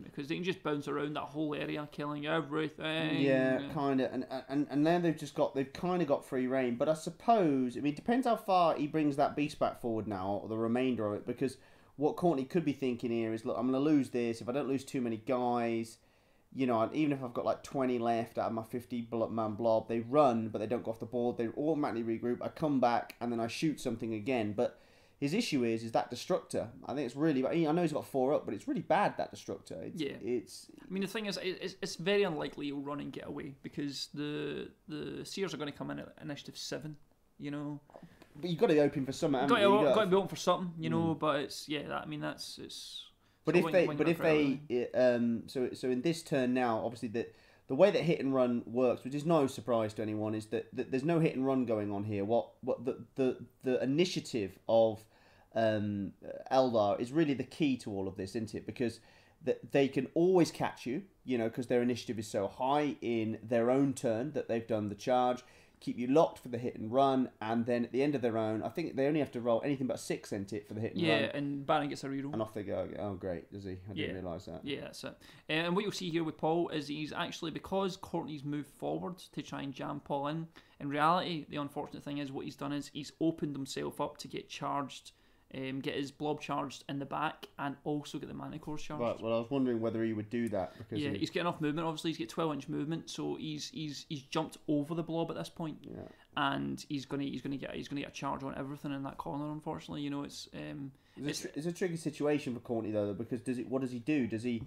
because they can just bounce around that whole area, killing everything. Yeah, kind of, and now they've kind of got free reign. But I suppose, I mean, it depends how far he brings that beast back forward now, or the remainder of it, because what Courtney could be thinking here is, look, I'm going to lose this if I don't lose too many guys. You know, even if I've got like 20 left out of my 50-man blob, they run, but they don't go off the board. They automatically regroup. I come back, and then I shoot something again. But his issue is that Destructor. I think it's really... I know he's got 4 up, but it's really bad, that Destructor. It's... I mean, the thing is, it's very unlikely he'll run and get away, because the Seers are going to come in at initiative 7, you know. But you've got to open for something. Got to be open for something, you know. But it's it's. But if they so in this turn now, obviously the way that hit and run works, which is no surprise to anyone, is that there's no hit and run going on here. What the initiative of Eldar is really the key to all of this, isn't it? Because they can always catch you, you know, because their initiative is so high in their own turn that they've done the charge. Keep you locked for the hit and run, and then at the end of their own, I think they only have to roll anything but 6 for the hit and run. Yeah, and Baron gets a reroll. And off they go. Oh, great, does he? I didn't realise that. Yeah, that's it. And what you'll see here with Paul is he's actually, because Courtney's moved forward to try and jam Paul in reality, the unfortunate thing is what he's done is he's opened himself up to get charged, get his blob charged in the back, and also get the Manticores charged. Right, well, I was wondering whether he would do that, because he's got enough movement. Obviously, he's got 12-inch movement, so he's jumped over the blob at this point. Yeah. And he's gonna get a charge on everything in that corner. Unfortunately, you know, it's a tricky situation for Courtney though, because what does he do? Does he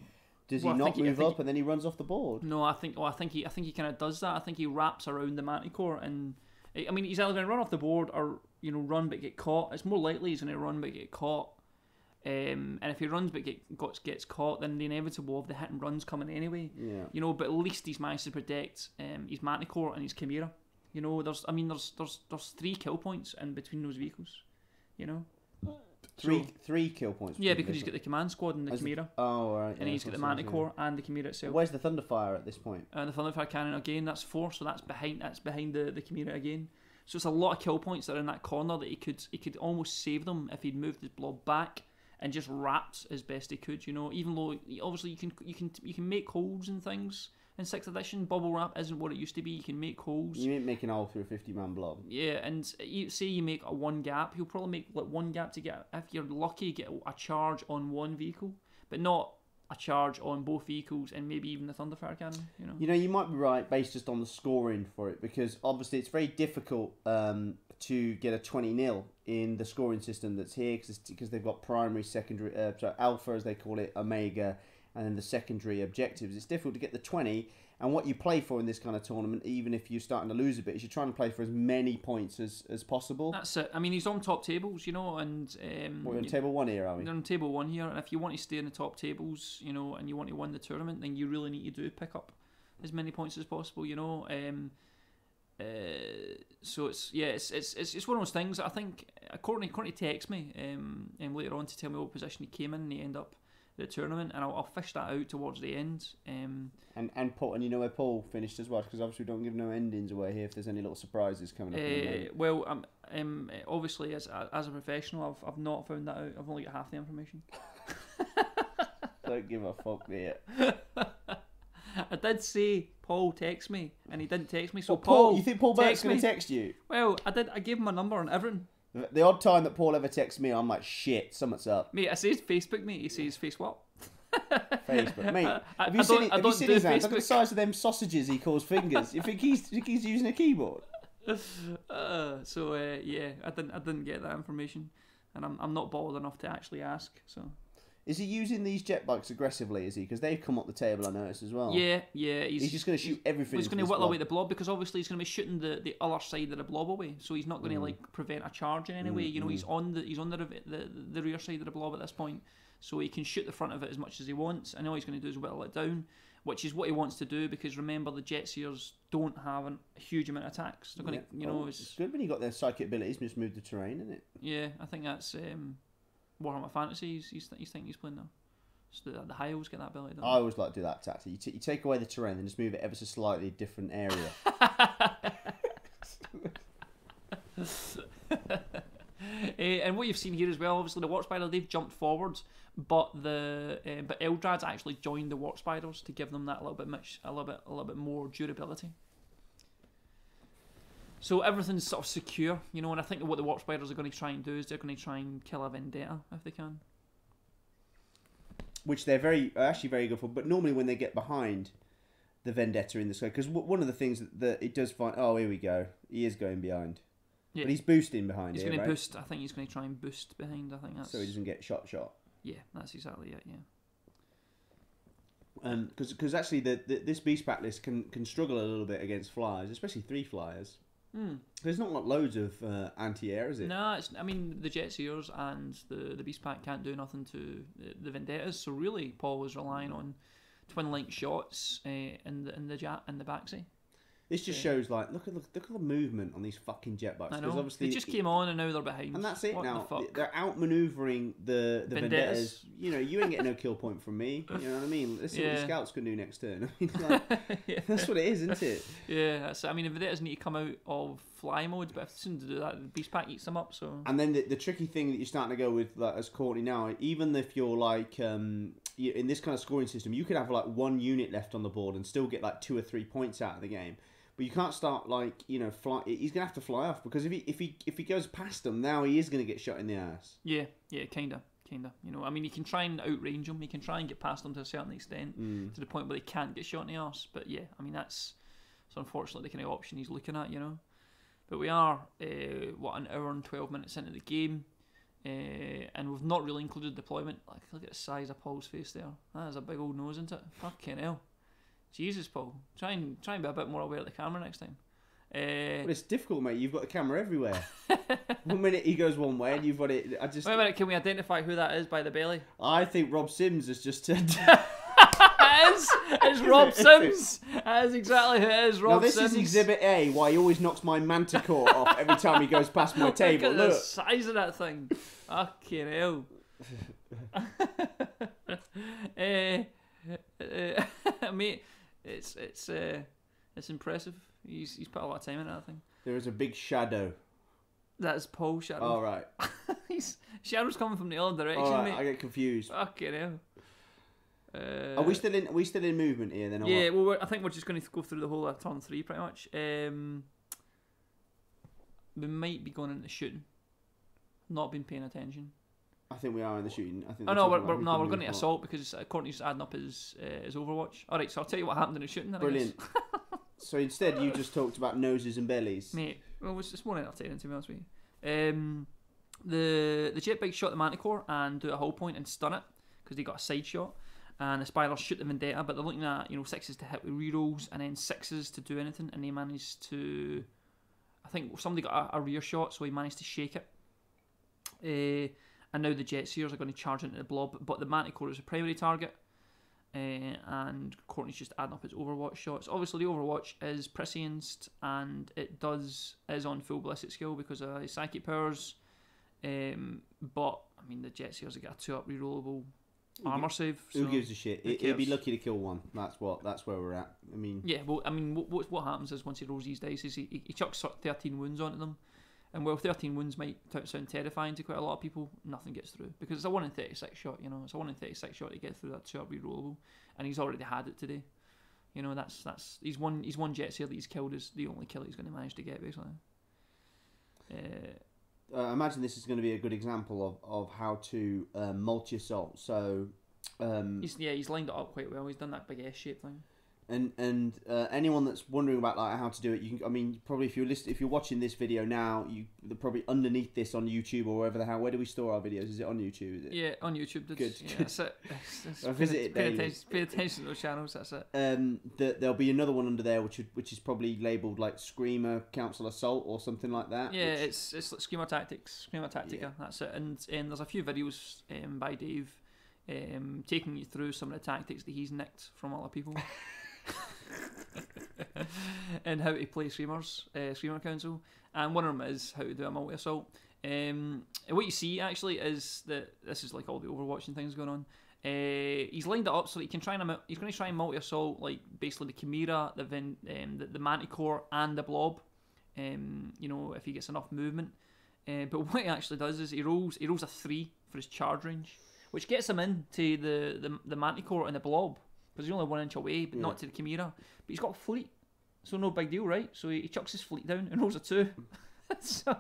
not move up and then he runs off the board? No, I think he kind of does that. I think he wraps around the Manticore, and I mean, he's either going to run off the board or, you know, run but get caught. It's more likely he's going to run but get caught. And if he runs but gets caught, then the inevitable of the hit and run's coming anyway. Yeah. You know, but at least he's managed to protect his Manticore and his Chimera. You know, there's 3 kill points in between those vehicles. You know, three kill points. Yeah, because he's got the command squad and the Chimera. Oh, right. And he's got the Manticore and the Chimera itself. Where's the Thunderfire at this point? And the Thunderfire cannon again. That's 4, so that's behind the Chimera again. So it's a lot of kill points that are in that corner that he could almost save them if he'd moved his blob back and just wrapped as best he could. You know, even though obviously you can make holes and things in 6th edition. Bubble wrap isn't what it used to be. You can make holes. You ain't making a hole through a 50-man blob. Yeah, and say you make a 1 gap, he'll probably make like 1 gap to get, if you're lucky, get a charge on 1 vehicle, but not a charge on both vehicles, and maybe even the Thunderfire cannon. You know, you might be right based just on the scoring for it, because obviously it's very difficult to get a 20-0 in the scoring system that's here, because they've got primary, secondary, alpha as they call it, omega, and then the secondary objectives. It's difficult to get the 20, and what you play for in this kind of tournament, even if you're starting to lose a bit, is you're trying to play for as many points as possible. That's it. I mean, he's on top tables, you know, and we're on table 1 here, are we? They're on table 1 here, and if you want to stay in the top tables, you know, and you want to win the tournament, then you really need to pick up as many points as possible, you know. So it's one of those things. I think Courtney texted me later on to tell me what position he came in, and he ended up the tournament, and I'll fish that out towards the end. And Paul, and you know where Paul finished as well, because obviously we don't give no endings away here if there's any little surprises coming up. Well, obviously as a professional, I've not found that out. I've only got half the information. Don't give a fuck, mate. I did say Paul text me, and he didn't text me. So Paul, you think Paul Burke's going to text you? Well, I did. I gave him my number and everything. The odd time that Paul ever texts me, I'm like, shit, something's up. Mate, I says Facebook, mate. He says, face what? Facebook, mate. Have you seen his hands? Look at the size of them sausages he calls fingers. You think he's using a keyboard? Yeah, I didn't get that information, and I'm not bold enough to actually ask. So, is he using these jet bikes aggressively? Is he? Because they've come up the table, I noticed as well. Yeah. He's just going to shoot everything. He's going to whittle away the blob, because obviously he's going to be shooting the other side of the blob away. So he's not going to like prevent a charge in any way. You know, he's on the rear side of the blob at this point, so he can shoot the front of it as much as he wants. And all he's going to do is whittle it down, which is what he wants to do, because remember, the jet seers don't have a huge amount of attacks. They're going to, you know, it's good when you got their psychic abilities, just move the terrain, isn't it? Yeah, I think that's Warhammer Fantasy. He's thinking he's playing now. So the high elves get that ability, don't they? I always like to do that tactic. You take away the terrain and just move it ever so slightly different area. And what you've seen here as well, obviously the Warp Spider, they've jumped forwards, but Eldrad's actually joined the Warp Spiders to give them that a little bit more durability. So everything's sort of secure, you know. And I think what the Warp Spiders are going to try and do is they're going to try and kill a Vendetta if they can. Which they're actually very good for, but normally when they get behind the Vendetta in the sky, because one of the things that it does find, oh, here we go, he is going behind, but he's boosting behind. He's going to boost. I think he's going to try and boost behind. I think that's so he doesn't get shot. Yeah, that's exactly it. Yeah. Because actually this beast pack list can struggle a little bit against flyers, especially 3 flyers. There's not loads of anti-air, is it? No, I mean, the Jet Seers and the Beast Pack can't do nothing to the Vendettas, so really Paul was relying on twin link shots in the backside. This just shows, like, look at the movement on these fucking jet bikes. I know. Obviously they just came on and now they're behind. And that's it what now. The fuck? They're outmanoeuvring the Vendettas. You know, you ain't getting no kill point from me. You know what I mean? Let's see what the scouts can do next turn. I mean, like, that's what it is, isn't it? Yeah, I mean, the Vendettas need to come out of fly mode, but if they seem to do that, the Beast Pack eats them up. So. And then the tricky thing that you're starting to go with, like, as Courtney now, even if you're like in this kind of scoring system, you could have like 1 unit left on the board and still get like 2 or 3 points out of the game. But you can't start like, you know, fly. He's gonna have to fly off, because if he goes past them now, he is gonna get shot in the ass. Yeah, kinda. You know, I mean, he can try and outrange them. He can try and get past them to a certain extent, to the point where they can't get shot in the arse. But yeah, I mean, that's unfortunately the kind of option he's looking at, you know. But we are an hour and 12 minutes into the game, and we've not really included deployment. Like, look at the size of Paul's face there. That is a big old nose, isn't it? Fucking hell. Jesus, Paul. Try and be a bit more aware of the camera next time. But it's difficult, mate. You've got the camera everywhere. 1 minute he goes one way and you've got it. Wait a minute, can we identify who that is by the belly? I think Rob Sims has just turned. It's Rob Sims. That is exactly who it is, Rob Sims. Now this is Exhibit A, why he always knocks my Manticore off every time he goes past my table. Look at the size of that thing. Fucking hell. Mate, it's impressive. He's put a lot of time into that thing. There is a big shadow. That is Paul's shadow. Oh, right. Shadow's coming from the other direction, All right, mate. I get confused. Fucking hell. Are we still in? Are we still in movement here then? Or Yeah, what? well, I think we're just going to go through the whole of turn 3 pretty much. We might be going into shooting. Not been paying attention. I think we are in the shooting. I think. Oh no, we're we're going to assault because Courtney's adding up his Overwatch. All right, so I'll tell you what happened in the shooting. Then, Brilliant. So instead, you just talked about noses and bellies. Mate, well, it's more entertaining to be honest with you. The jetbike shot the Manticore and do a hull point and stun it because they got a side shot. And the Spirals shoot the Vendetta, but they're looking at 6s to hit with rerolls and then 6s to do anything, and they managed to. I think somebody got a rear shot, so he managed to shake it. And now the Jetseers are going to charge into the blob, but the Manticore is a primary target. And Courtney's just adding up his Overwatch shots. Obviously, the Overwatch is prescienced and it is on full ballistic skill because of his psychic powers. But I mean, the Jetseers have got a 2-up rerollable armor save. So who gives a shit? He'd be lucky to kill one. That's where we're at. I mean, yeah. Well, I mean, what happens is once he rolls these dice, is he chucks 13 wounds onto them. And while 13 wounds might sound terrifying to quite a lot of people, nothing gets through. Because it's a 1 in 36 shot, It's a 1 in 36 shot to get through that 2-up rerollable. And he's already had it today. He's one Jetseer that he's killed is the only kill he's going to manage to get, basically. I imagine this is going to be a good example of how to multi-assault. So... he's lined it up quite well. He's done that big S-shape thing. And anyone that's wondering about how to do it, you can. I mean, probably if you're watching this video now, they're probably underneath this on YouTube or wherever the hell. Where do we store our videos? Is it on YouTube? Is it? Yeah, on YouTube. Good. Yeah, that's it. I visit it daily. Pay attention to those channels. That's it. There'll be another one under there, which is probably labelled like Screamer Council Assault or something like that. Yeah, it's like Screamer Tactics, Screamer Tactica. Yeah. That's it. And there's a few videos by Dave taking you through some of the tactics that he's nicked from other people. And how to play Screamer Council, and one of them is how to do a multi-assault. And what you see actually is that this is like all the Overwatch and things going on. He's lined it up so that he's going to try and multi-assault like basically the Chimera, the Manticore, and the Blob. If he gets enough movement. But what he actually does is he rolls a 3 for his charge range, which gets him into the Manticore and the Blob. Because he's only 1 inch away, but not to the Chimera. But he's got a fleet, so no big deal, right? So he chucks his fleet down and rolls a 2. so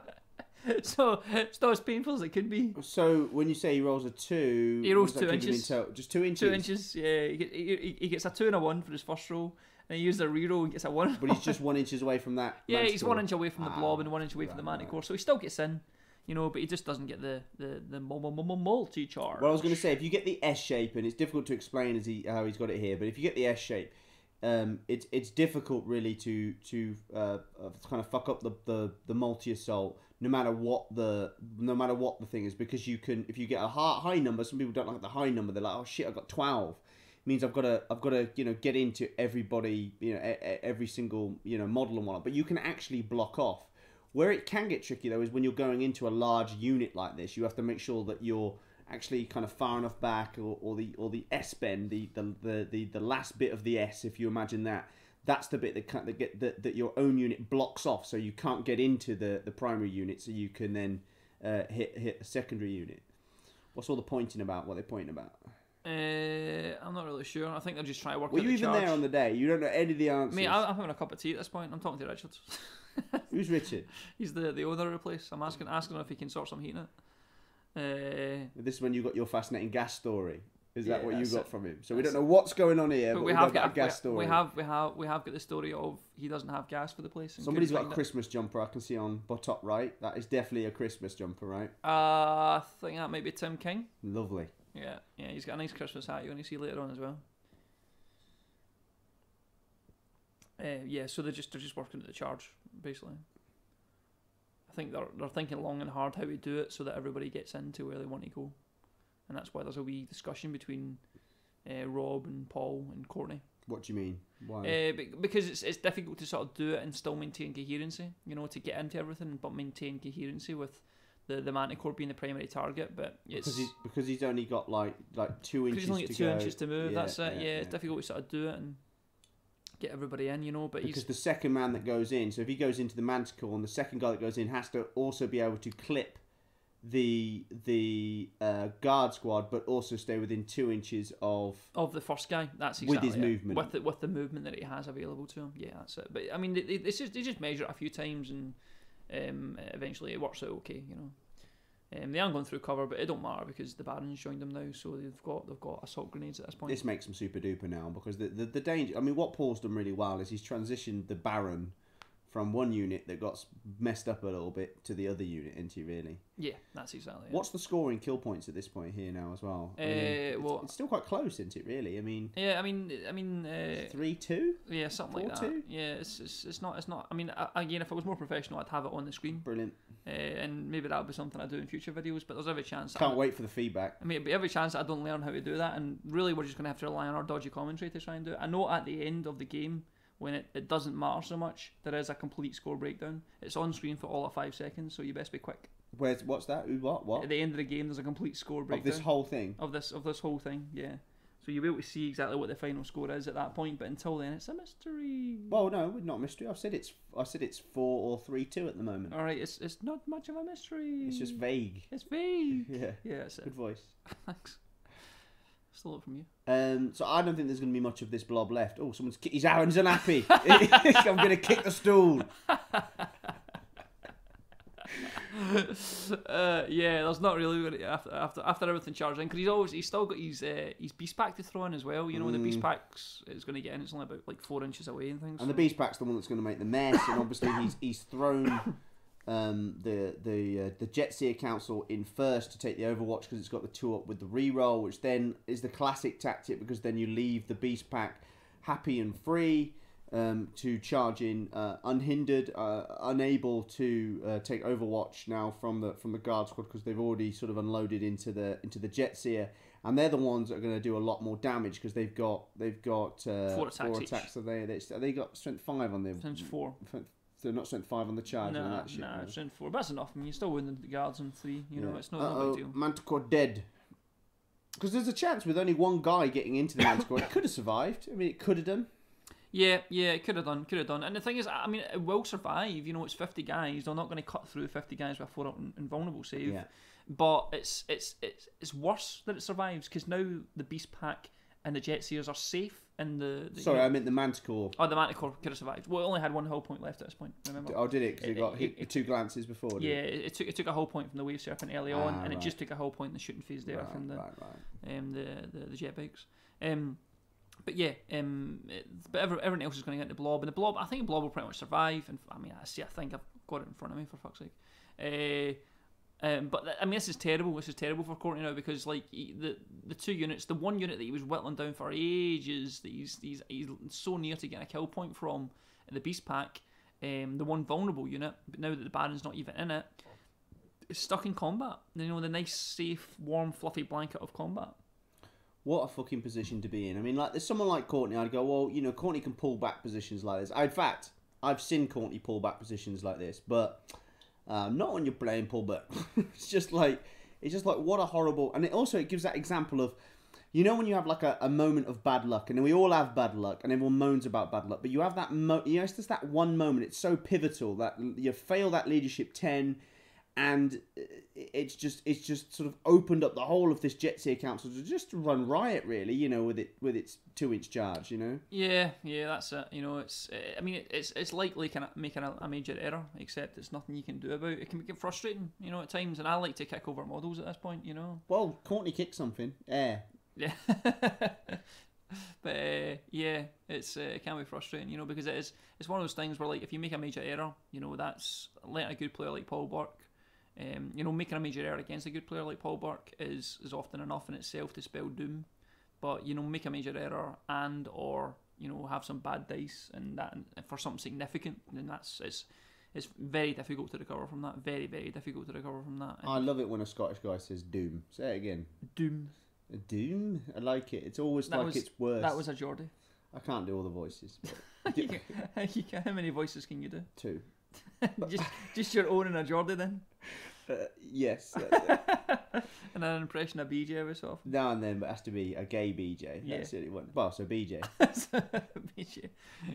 it's not as painful as it could be. So when you say he rolls a 2, he rolls 2 inches. Just 2 inches. 2 inches. Yeah, he gets a 2 and a 1 for his first roll, and he uses a reroll and gets a 1. But he's just 1 inch away from that. Yeah, he's 1 inch away from the Blob and 1 inch away from the Manticore, so he still gets in. But he just doesn't get the multi-charge. Well, I was going to say, if you get the S shape, and it's difficult to explain how he's got it here, but if you get the S shape, it's difficult really to kind of fuck up the multi-assault, no matter what the thing is, because you can, if you get a high number, some people don't like the high number. They're like, oh shit, I got 12. It means I've got to get into everybody, every single model and whatnot. But you can actually block off. Where it can get tricky though is when you're going into a large unit like this. You have to make sure that you're actually kind of far enough back, or the S bend, the last bit of the S. If you imagine that's the bit that your own unit blocks off, so you can't get into the primary unit, so you can then hit a secondary unit. What's all the pointing about? What are they pointing about? I'm not really sure. I think they're just trying to work. Were you even there on the day? You don't know any of the answers. Mate, I'm having a cup of tea at this point. I'm talking to Richard. Who's Richard? He's the owner of the place. I'm asking him if he can sort some heat in it. This is when you got your fascinating gas story. Is that what you got from him? So we don't it. know what's going on here, but we have got a gas story. We have got the story of he doesn't have gas for the place. Somebody's got a Christmas jumper I can see on top right. That is definitely a Christmas jumper, right? I think that might be Tim King. Lovely. Yeah, he's got a nice Christmas hat you're going to see later on as well. So they're just working at the charge, basically. I think they're thinking long and hard how to do it so that everybody gets into where they want to go, and that's why there's a wee discussion between Rob and Paul and Courtney. What do you mean? Why? Because it's difficult to sort of do it and still maintain coherency. To get into everything but maintain coherency with the Manticore being the primary target. But it's because he's only got like 2 inches. He's only got 2 inches to move. Yeah, that's it. Yeah, it's difficult to sort of do it and get everybody in, but because the second man that goes in, so if he goes into the Manticore, and the second guy that goes in has to also be able to clip the guard squad, but also stay within 2 inches of the first guy. That's with exactly his it. movement. With the movement that he has available to him. Yeah, that's it. But I mean, they just measure it a few times, and eventually it works out okay. You know. They aren't going through cover, but it don't matter because the Barons joined them now, so they've got assault grenades at this point. This makes them super duper now because the danger. I mean, what Paul's done really well is he's transitioned the Baron from one unit that got messed up a little bit to the other unit, isn't he, really? Yeah, that's exactly it. What's the scoring kill points at this point here now as well? I mean, it's still quite close, isn't it, really? I mean... Yeah, I mean... 3-2? Yeah, something like that. 4-2? Yeah, it's not... I mean, again, if it was more professional, I'd have it on the screen. Brilliant. And maybe that would be something I do in future videos, but there's every chance... Can't wait for the feedback. I mean, it'd be every chance that I don't learn how to do that, and really we're just going to have to rely on our dodgy commentary to try and do it. I know at the end of the game, when it doesn't matter so much, there is a complete score breakdown. It's on screen for all of 5 seconds, so you best be quick. What's that? What? At the end of the game, there's a complete score breakdown. Of this whole thing? Of this whole thing, yeah. So you'll be able to see exactly what the final score is at that point, but until then, it's a mystery. Well, no, not a mystery. I said it's 4 or 3-2 at the moment. All right, it's not much of a mystery. It's just vague. It's vague. Yeah. Yeah, that's it. Good voice. Thanks. Still up from you. So I don't think there's going to be much of this blob left. Oh, he's unhappy. I'm going to kick the stool. Yeah, there's not really after everything charged in, because he's still got his beast pack to throw in as well. You know, the beast pack's is going to get in. It's only about like 4 inches away and things. And the beast pack's the one that's going to make the mess. And obviously he's thrown the Jetseer Council in first to take the Overwatch because it's got the 2-up with the reroll, which then is the classic tactic because then you leave the beast pack happy and free. To charge in unhindered, unable to take Overwatch now from the guard squad because they've already sort of unloaded into the Jetseer, and they're the ones that are going to do a lot more damage because they've got 4 attacks. So they got strength 5 on them. Strength 4. So not strength 5 on the charge. No, and that shit, no, strength 4. But that's enough. I mean, you're still winning the guards on 3. You know, it's not a big deal. Manticore dead. Because there's a chance with only one guy getting into the Manticore, it could have survived. I mean, it could have done. Yeah, it could have done. And the thing is, I mean, it will survive. You know, it's 50 guys. They're not going to cut through 50 guys with a 4-up invulnerable save. Yeah. But it's worse that it survives because now the beast pack and the Jetseers are safe in the Sorry, I meant the Manticore. Oh, the Manticore could have survived. Well, it only had 1 hull point left at this point. Remember? Oh, did it? Because it got hit 2 glances before. Yeah, it took a hull point from the Wave Serpent early on, and it just took a hull point in the shooting phase there from the jet bikes. But yeah, but everyone else is going to get the blob, and the blob. I think the blob will pretty much survive. And I mean, I think I've got it in front of me for fuck's sake. But I mean, this is terrible. This is terrible for Courtney now because like the 2 units, the 1 unit that he was whittling down for ages, that he's so near to getting a kill point from in the beast pack, the 1 vulnerable unit. But now that the Baron's not even in it, is stuck in combat. You know, the nice, safe, warm, fluffy blanket of combat. What a fucking position to be in. I mean, like, there's someone like Courtney, I'd go, well, you know, Courtney can pull back positions like this. In fact, I've seen Courtney pull back positions like this, but not when you're playing pullback. It's just like, what a horrible... And it gives that example of, you know when you have like a moment of bad luck, and we all have bad luck, and everyone moans about bad luck, but you have that, it's just that one moment, it's so pivotal that you fail that leadership 10, and it's just sort of opened up the whole of this Jetseer Council to just run riot, really. You know, with its 2-inch charge. You know. Yeah, that's it. You know, it's likely kind of making a major error, except it's nothing you can do about it. It can get frustrating, you know, at times. And I like to kick over models at this point. You know. Well, Courtney kicked something. Yeah. But it can be frustrating, you know, because it's one of those things where like if you make a major error, you know, that's letting a good player like Paul Burke. You know, making a major error against a good player like Paul Burke is often enough in itself to spell doom. But, you know, make a major error or, you know, have some bad dice and for something significant, then it's very difficult to recover from that. Very, very difficult to recover from that. I love it when a Scottish guy says doom. Say it again. Doom. Doom? I like it. It's always it's worse. That was a Geordie. I can't do all the voices. But... How many voices can you do? 2. just your own and a Geordie then? Yes. And an impression of BJ every so often. Now and then, but it has to be a gay BJ. That's the only one. Well, so BJ. BJ.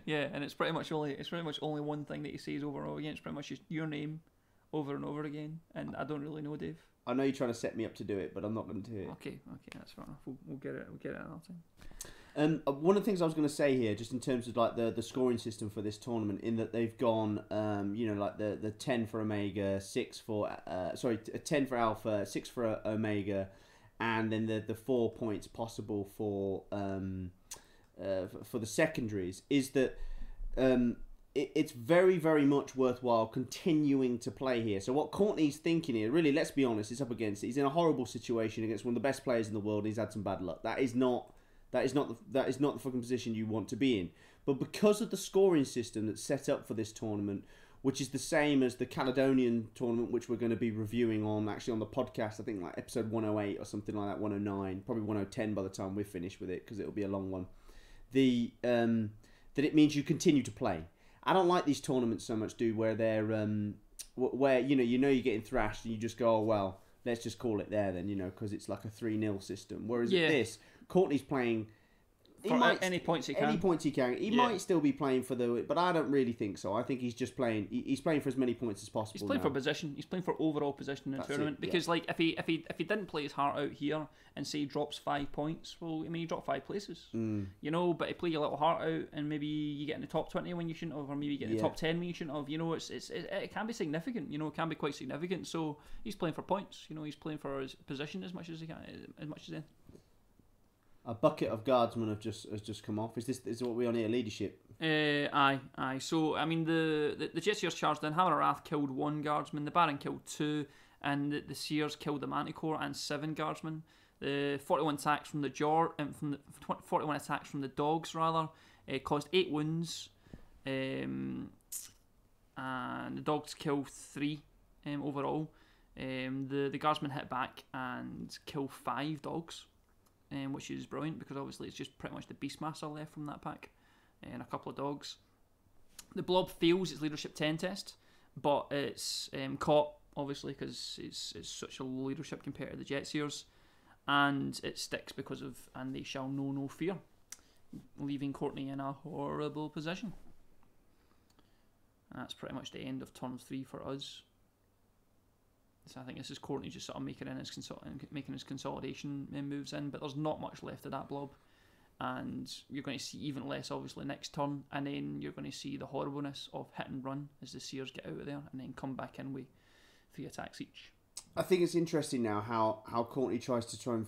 Yeah, and it's pretty much only one thing that he says over and over again. It's pretty much just your name over and over again. And I don't really know Dave. I know you're trying to set me up to do it, but I'm not going to do it. Okay, that's fair enough. We'll get it. We'll get it another time. One of the things I was going to say here, just in terms of like the scoring system for this tournament, in that they've gone, like the 10 for Omega, 10 for Alpha, 6 for Omega, and then the 4 points possible for the secondaries, is that it's very, very much worthwhile continuing to play here. So what Courtney's thinking here, really, let's be honest, he's in a horrible situation against one of the best players in the world. And he's had some bad luck. That is not the fucking position you want to be in. But because of the scoring system that's set up for this tournament, which is the same as the Caledonian tournament, which we're going to be reviewing on the podcast, I think like episode 108 or something like that, 109, probably 110 by the time we're finished with it, because it'll be a long one. That it means you continue to play. I don't like these tournaments so much, dude, where they're where you're getting thrashed and you just go, oh well, let's just call it there then, because it's like a 3-0 system. Whereas at this, Courtney's playing any points he can. Any points he can. He might still be playing for but I don't really think so. I think he's just playing. He's playing for as many points as possible. He's playing for position. He's playing for overall position in the tournament. Because like if he didn't play his heart out here and say he drops 5 points, well, I mean he dropped 5 places. But he play your little heart out and maybe you get in the top 20 when you shouldn't have, or maybe you get in the top 10 when you shouldn't have. It can be significant. It can be quite significant. So he's playing for points. He's playing for his position as much as he can, as much as anything. A bucket of guardsmen has just come off. Is what we on here? Leadership. Aye. So I mean the Jetseers charged in. Hammer of Wrath killed 1 guardsman. The Baron killed 2, and the Seers killed the Manticore and 7 guardsmen. The 41 attacks from the 41 attacks from the dogs rather caused 8 wounds, and the dogs killed 3 overall. The guardsmen hit back and killed 5 dogs. Which is brilliant because obviously it's just pretty much the Beastmaster left from that pack and a couple of dogs. The Blob fails its leadership 10 test, but it's caught obviously because it's such a low leadership compared to the Jetseers, and it sticks because of and they shall know no fear, leaving Courtney in a horrible position. And that's pretty much the end of turn 3 for us. So I think this is Courtney just sort of making his consolidation moves in, but there's not much left of that blob, and you're going to see even less obviously next turn, and then you're going to see the horribleness of hit and run as the Seers get out of there and then come back in with 3 attacks each. I think it's interesting now how Courtney tries to try and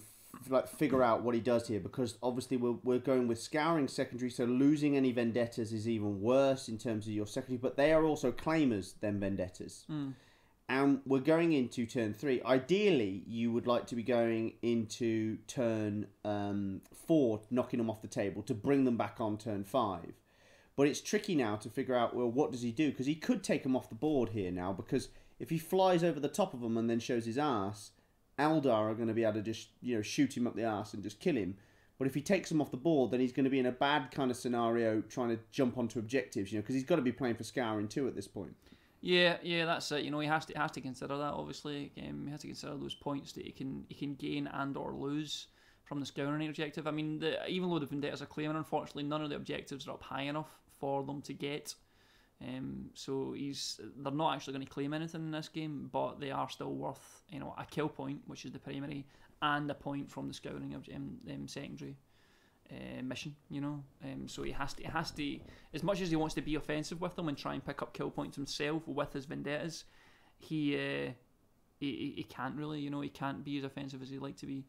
figure out what he does here, because obviously we're going with scouring secondary, so losing any vendettas is even worse in terms of your secondary, but they are also claimers than vendettas. And we're going into turn 3. Ideally, you would like to be going into turn 4, knocking them off the table to bring them back on turn 5. But it's tricky now to figure out, well, what does he do? Because he could take them off the board here now, because if he flies over the top of them and then shows his ass, Eldar are going to be able to just shoot him up the ass and just kill him. But if he takes them off the board, then he's going to be in a bad kind of scenario trying to jump onto objectives, because he's got to be playing for scouring too at this point. Yeah, that's it. He has to consider that. Obviously, he has to consider those points that he can gain and or lose from the scouring objective. I mean, even though the vendettas are claiming, unfortunately, none of the objectives are up high enough for them to get. So they're not actually going to claim anything in this game, but they are still worth a kill point, which is the primary, and a point from the scouring secondary mission. So he has to, as much as he wants to be offensive with them and try and pick up kill points himself with his vendettas, he can't really, he can't be as offensive as he'd like to be.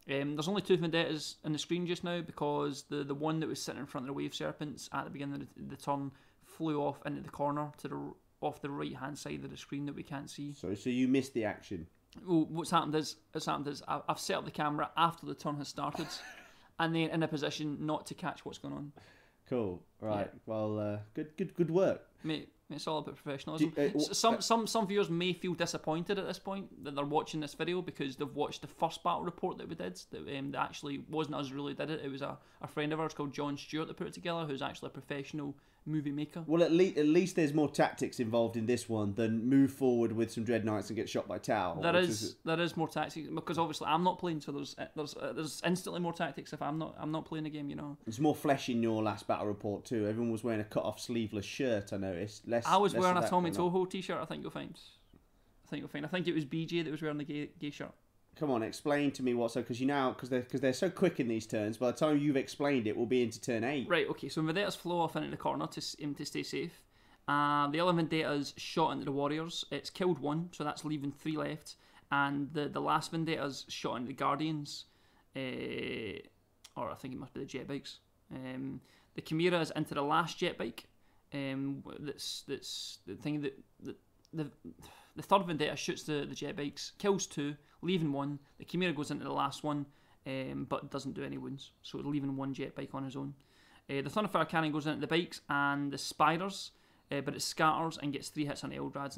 There's only 2 vendettas on the screen just now, because the one that was sitting in front of the wave serpents at the beginning of the turn flew off into the corner off the right hand side of the screen that we can't see. So you missed the action. Well, what's happened is I've set up the camera after the turn has started, and then in a position not to catch what's going on. Cool. Right. Yeah. Well, good work, mate. It's all about professionalism. Some viewers may feel disappointed at this point that they're watching this video because they've watched the first battle report that we did. That actually wasn't us really did it. It was a friend of ours called John Stewart that put it together, who's actually a professional movie maker. Well, at least there's more tactics involved in this one than move forward with some Dread Knights and get shot by Tau. There is more tactics, because obviously I'm not playing, so there's instantly more tactics if I'm not playing the game. There's more flesh in your last battle report too. Everyone was wearing a cut off sleeveless shirt. I noticed. I was wearing a Tommy Toho t-shirt. I think you'll find. think you'll find. I think it was BJ that was wearing the gay shirt. Come on, explain to me what's so, because they're so quick in these turns. By the time you've explained it, we'll be into turn 8. Right. Okay. So Vendetta's flow off into the corner to stay safe. The other Vendetta's shot into the warriors. It's killed 1, so that's leaving 3 left. And the last Vendetta's shot into the guardians, or I think it must be the jet bikes. The Chimera is into the last jet bike. That's the thing that the third Vendetta shoots the jet bikes, kills 2, leaving 1. The Chimera goes into the last one, but doesn't do any wounds, so leaving 1 jet bike on his own. The Thunderfire Cannon goes into the bikes and the spiders, but it scatters and gets 3 hits on Eldrad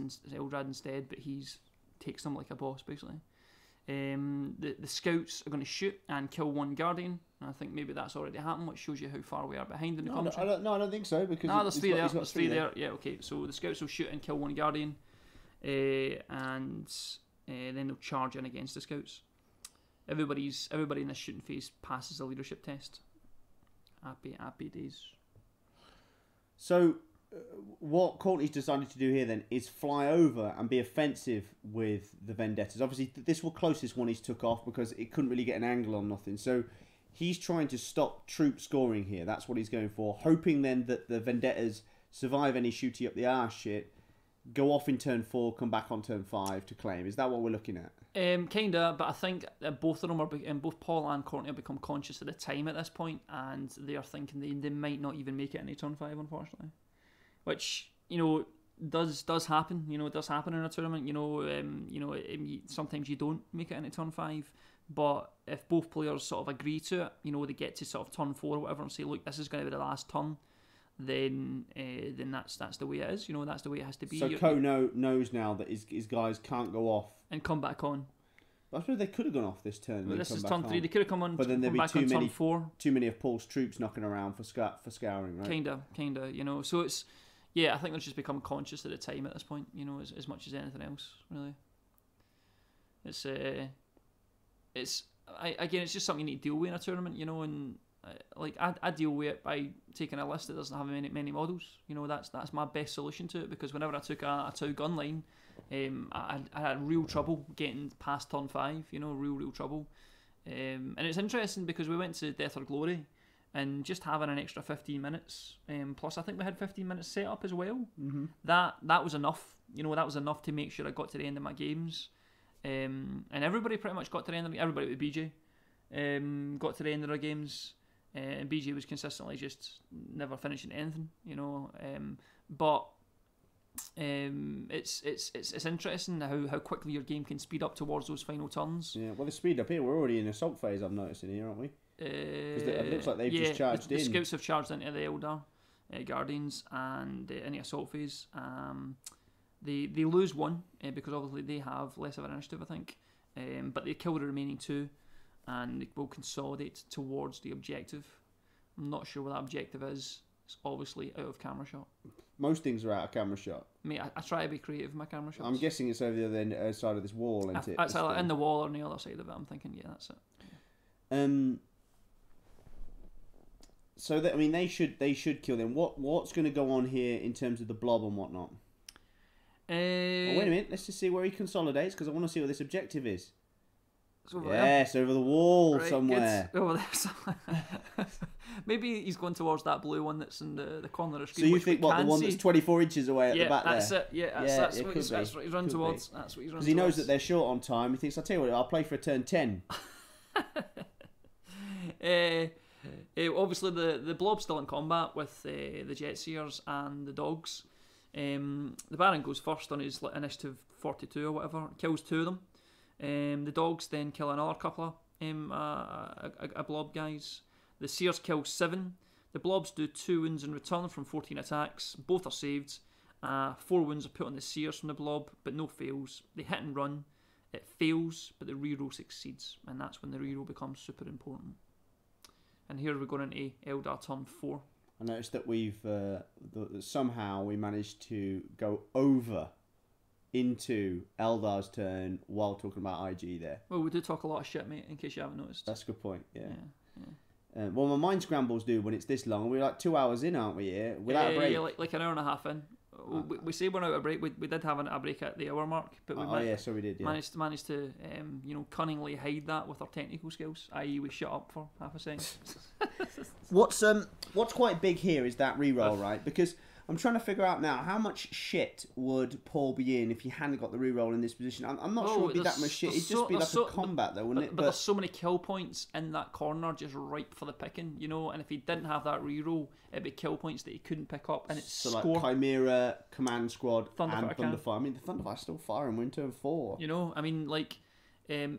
instead, but he's takes them like a boss basically. The scouts are going to shoot and kill 1 guardian. I think maybe that's already happened, which shows you how far we are behind in the commentary. I don't think so, because there's 3 there. There's 3 there. Yeah, okay. So the scouts will shoot and kill 1 guardian, and then they'll charge in against the scouts. Everybody in this shooting phase passes the leadership test. Happy days. So, what Courtney's decided to do here then is fly over and be offensive with the Vendettas. Obviously, this was the closest one he's took off because it couldn't really get an angle on nothing. So, he's trying to stop troop scoring here. That's what he's going for. Hoping then that the Vendettas survive any shooty up the arse shit, go off in turn 4, come back on turn 5 to claim. Is that what we're looking at? Kinda, but I think that both of them both Paul and Courtney have become conscious of the time at this point, and they are thinking they might not even make it into turn 5, unfortunately. Which, does happen. It does happen in a tournament. Sometimes you don't make it into turn 5. But if both players sort of agree to it, they get to sort of turn 4 or whatever and say, look, this is going to be the last turn, then that's the way it is. That's the way it has to be. So Ko knows now that his guys can't go off and come back on. But I suppose they could have gone off this turn. Well, this is turn 3. They could have come on, but then there'd be turn 4. Too many of Paul's troops knocking around for scouring, right? Kinda. So it's, yeah, I think they've just become conscious of the time at this point. As much as anything else, really. It's just something you need to deal with in a tournament, and I deal with it by taking a list that doesn't have many models. That's my best solution to it, because whenever I took a 2-gun line, I had real trouble getting past turn 5. Real trouble. And it's interesting because we went to Death or Glory, and just having an extra 15 minutes, plus I think we had 15 minutes set up as well. Mm-hmm. That was enough. That was enough to make sure I got to the end of my games. And everybody pretty much got to the end of everybody with BJ got to the end of their games, and BJ was consistently just never finishing anything, but it's interesting how quickly your game can speed up towards those final turns. Yeah, well, the speed up here, we're already in assault phase, I'm noticing here, aren't we? Because it looks like they've just charged in. The scouts have charged into the Eldar guardians and in the assault phase. They lose 1 because obviously they have less of an initiative, I think, but they kill the remaining 2, and they will consolidate towards the objective. I'm not sure what that objective is. It's obviously out of camera shot. Most things are out of camera shot. Mate, I try to be creative with my camera shots. I'm guessing it's over the other side of this wall, isn't it? It's either in the wall or on the other side of it. I'm thinking, yeah, that's it. Yeah. So that, they should kill them. What's going to go on here in terms of the blob and whatnot? Wait a minute, let's just see where he consolidates, because I want to see what this objective is. Yes, over the wall somewhere. Over there somewhere. Maybe he's going towards that blue one that's in the corner of the screen. So you think the one that's 24 inches away at the back that's there? It. Yeah, that's what he's run towards. That's what he's run towards. Because he knows that they're short on time. He thinks, I'll tell you what, I'll play for a turn 10. Obviously, the blob's still in combat with the Jet Seers and the dogs. The Baron goes first on his initiative 42 or whatever, kills 2 of them. The dogs then kill another couple of blob guys. The Seers kill 7. The blobs do 2 wounds in return from 14 attacks. Both are saved. 4 wounds are put on the Seers from the blob, but no fails. They hit and run. It fails, but the reroll succeeds, and that's when the reroll becomes super important. And here we're going into Eldar turn 4. I noticed that we've somehow we managed to go over into Eldar's turn while talking about IG there. Well, we do talk a lot of shit, mate, in case you haven't noticed. That's a good point, yeah. Well, my mind scrambles do when it's this long. We're like 2 hours in, aren't we, here? Without a break. Yeah, like an hour and a half in. we say we're out of break. We did have a break at the hour mark, but we so we did. Yeah. managed to cunningly hide that with our technical skills. I.e., we shut up for half a second. What's quite big here is that reroll, right? Because I'm trying to figure out now how much shit would Paul be in if he hadn't got the reroll in this position. I'm not sure it'd be that much shit. It'd just be like a combat, though, wouldn't it? But there's so many kill points in that corner, just ripe for the picking, And if he didn't have that reroll, it'd be kill points that he couldn't pick up, and it's so score. Like Chimera, Command Squad, and Thunderfire. Thunderfire. I mean, the Thunderfire's still firing. We're in turn 4.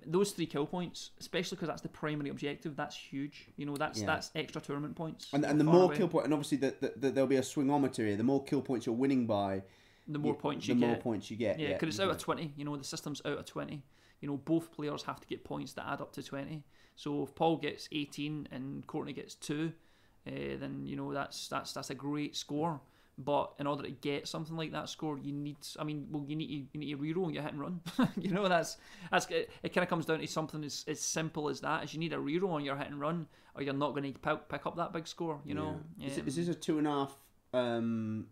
Those 3 kill points, especially because that's the primary objective, that's huge. That's extra tournament points. And the more kill points, and obviously there'll be a swingometer here. The more kill points you're winning by, the more points you get. Yeah, because it's out of 20. The system's out of 20. Both players have to get points that add up to 20. So if Paul gets 18 and Courtney gets 2, then that's a great score. But in order to get something like that score, you need to reroll your hit and run. That's it. Kind of comes down to something as simple as that. Is you need a reroll on your hit and run, or you're not going to pick up that big score. Is this a 2.5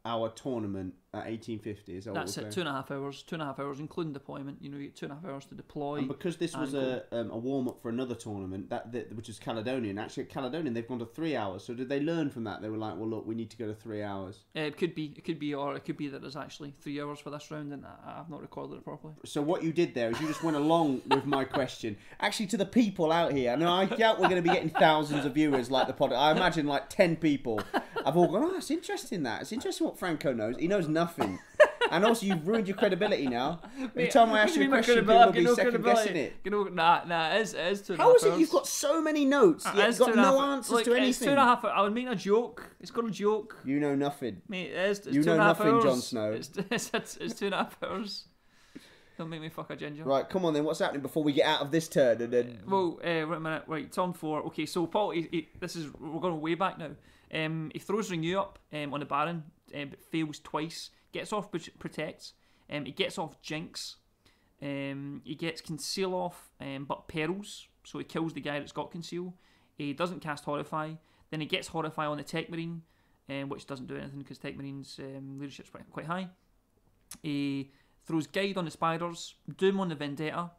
hour tournament at 1850? Is that that's what it? 2.5 hours. 2.5 hours, including deployment. You get 2.5 hours to deploy. And because this was a warm up for another tournament which is Caledonian. Actually, at Caledonian they've gone to 3 hours. So did they learn from that? They were like, well, look, we need to go to 3 hours. It could be, or it could be that there's actually 3 hours for this round, and I've not recorded it properly. So what you did there is you just went along with my question. Actually, to the people out here, I doubt we're going to be getting thousands of viewers like the pod. I imagine like 10 people have all gone, oh, it's interesting It's interesting what Franco knows. He knows nothing. And also, you've ruined your credibility now. Every time I ask you a question, people will be second guessing it. Nah, it is 2.5 How is it you've got so many notes, yet you've got no answers to anything? It's 2.5 hours. I was making a joke. It's got a joke. You know nothing. Mate, it's you 2.5 know nothing, hours. Jon Snow. It's 2.5 hours. Don't make me fuck a ginger. Right, come on then. What's happening before we get out of this turn? And then... wait a minute. Right, turn 4. Okay, so Paul, we're going way back now. He throws Renew up on the Baron, but fails twice. Gets off Protects. He gets off Jinx. He gets Conceal off, but Perils. So he kills the guy that's got Conceal. He doesn't cast Horrify. Then he gets Horrify on the Tech Marine, which doesn't do anything because Tech Marine's leadership's quite high. He throws Guide on the Spiders, Doom on the Vendetta,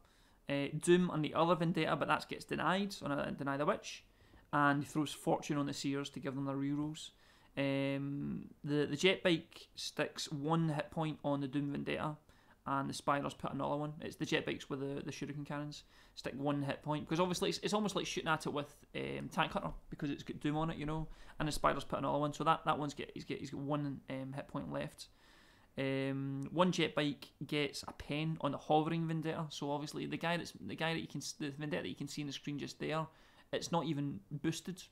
Doom on the other Vendetta, but that gets denied, so deny the Witch. And he throws Fortune on the Seers to give them their rerolls. The jet bike sticks 1 hit point on the Doom Vendetta, and the Spiders put another one. It's the jet bikes with the shuriken cannons stick 1 hit point, because obviously it's almost like shooting at it with Tank Hunter, because it's got Doom on it, and the Spiders put another one, so that one's he's got 1 hit point left. 1 jet bike gets a pen on the hovering Vendetta, so obviously the Vendetta that you can see on the screen just there, it's not even boosted,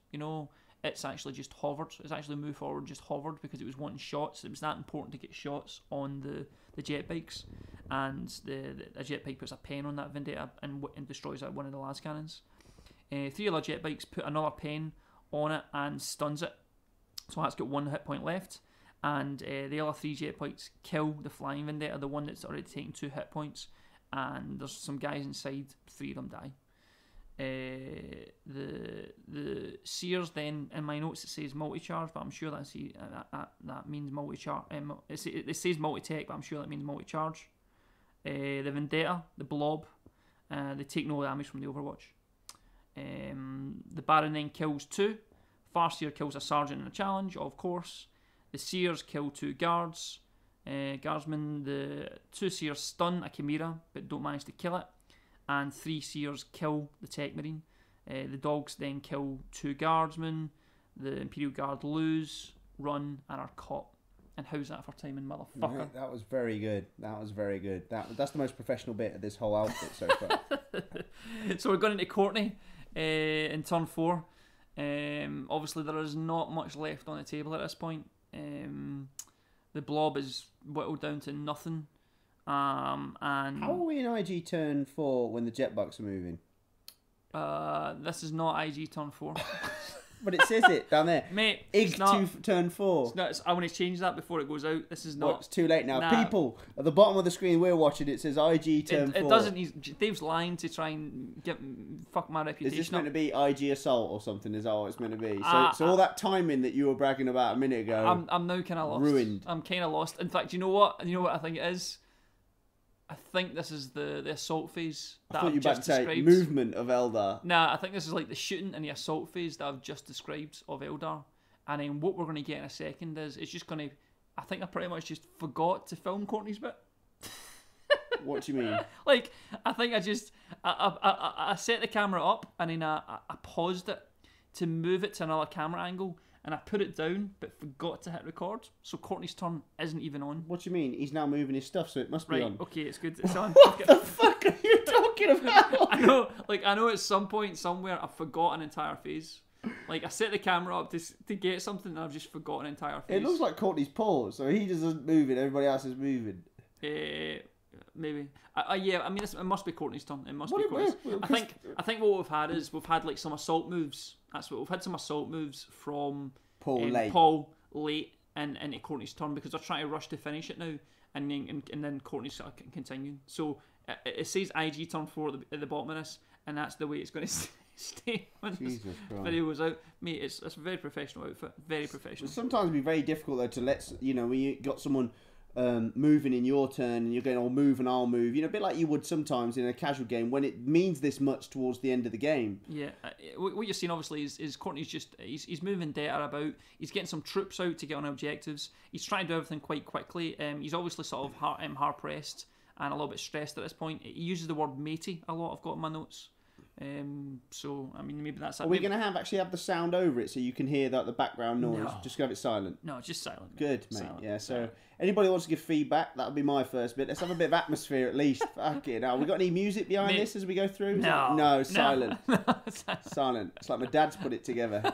it's actually just hovered. It's actually moved forward, just hovered, because it was wanting shots. It was that important to get shots on the jet bikes, and the jet bike puts a pen on that Vendetta and destroys one of the las cannons. 3 other jet bikes put another pen on it and stuns it, so that's got 1 hit point left. And the other 3 jet bikes kill the flying Vendetta, the one that's already taken 2 hit points, and there's some guys inside. 3 of them die. The Seers then, in my notes it says multi-charge, but I'm sure that means multi-charge. It says multi-tech, but I'm sure that means multi-charge. The Vendetta, the Blob, they take no damage from the Overwatch. The Baron then kills 2. Farseer kills a Sergeant in a challenge, of course. The Seers kill 2 guards. Guardsmen, the 2 Seers stun a Chimera, but don't manage to kill it. And 3 Seers kill the Tech Marine. The dogs then kill 2 guardsmen. The Imperial Guard lose, run, and are caught. And how's that for timing, motherfucker? Right, that was very good. That's the most professional bit of this whole outfit so far. So we're going into Courtney in turn 4. Obviously there is not much left on the table at this point. The Blob is whittled down to nothing. And how are we in IG turn 4 when the jet bucks are moving? This is not IG turn 4. But it says it down there. Mate, Ig it's not, to turn 4. it's not, I want to change that before it goes out. This is not. Well, it's too late now. Nah. People, at the bottom of the screen we're watching, it says IG turn 4. It doesn't. Dave's lying to try and fuck my reputation. Is this meant to be IG assault or something? Is that what it's meant to be? So all that timing that you were bragging about a minute ago, I'm now kind of lost. Ruined. I'm kind of lost. In fact, you know what? You know what I think it is? I think this is the assault phase that I thought I've you were about just to say described. movement of Eldar. Nah, I think this is like the shooting and the assault phase that I've just described of Eldar. And then what we're going to get in a second is it's just going to. I think I pretty much just forgot to film Courtney's bit. What do you mean? Like, I think I set the camera up and then I paused it to move it to another camera angle. And I put it down, but forgot to hit record. So Courtney's turn isn't even on. What do you mean? He's now moving his stuff, so it must be on. Okay, it's good. It's on. What the fuck are you talking about? I know at some point, somewhere, I've forgotten an entire phase. Like, I set the camera up to get something and I've just forgotten an entire phase. It looks like Courtney's paws, so he just isn't moving, everybody else is moving. Maybe. Yeah, I mean, it must be Courtney's turn. It must be What- Courtney's. I think what we've had is we've had like some assault moves. That's what we've had, some assault moves from Paul late and into Courtney's turn because they're trying to rush to finish it now, and then Courtney's sort of continuing. So it says IG turn 4 at the bottom of this, and that's the way it's going to stay when this video goes out. Mate, it's a very professional outfit, very professional. It's sometimes be very difficult though to let when you got someone moving in your turn and you're going, I'll move and I'll move, a bit like you would sometimes in a casual game when it means this much towards the end of the game. Yeah, what you're seeing obviously is Courtney's just he's moving data about, he's getting some troops out to get on objectives, he's trying to do everything quite quickly. He's obviously sort of hard pressed and a little bit stressed at this point. He uses the word matey a lot, I've got in my notes. So I mean, maybe that's. Are we going to actually have the sound over it so you can hear that the background noise? No. Just have it silent. No, just silent. Good, mate. Silent. Yeah. So anybody wants to give feedback, that'll be my first bit. Let's have a bit of atmosphere at least. Fuck it. Now, we got any music behind this as we go through? No. Silent. Silent. It's like my dad's put it together.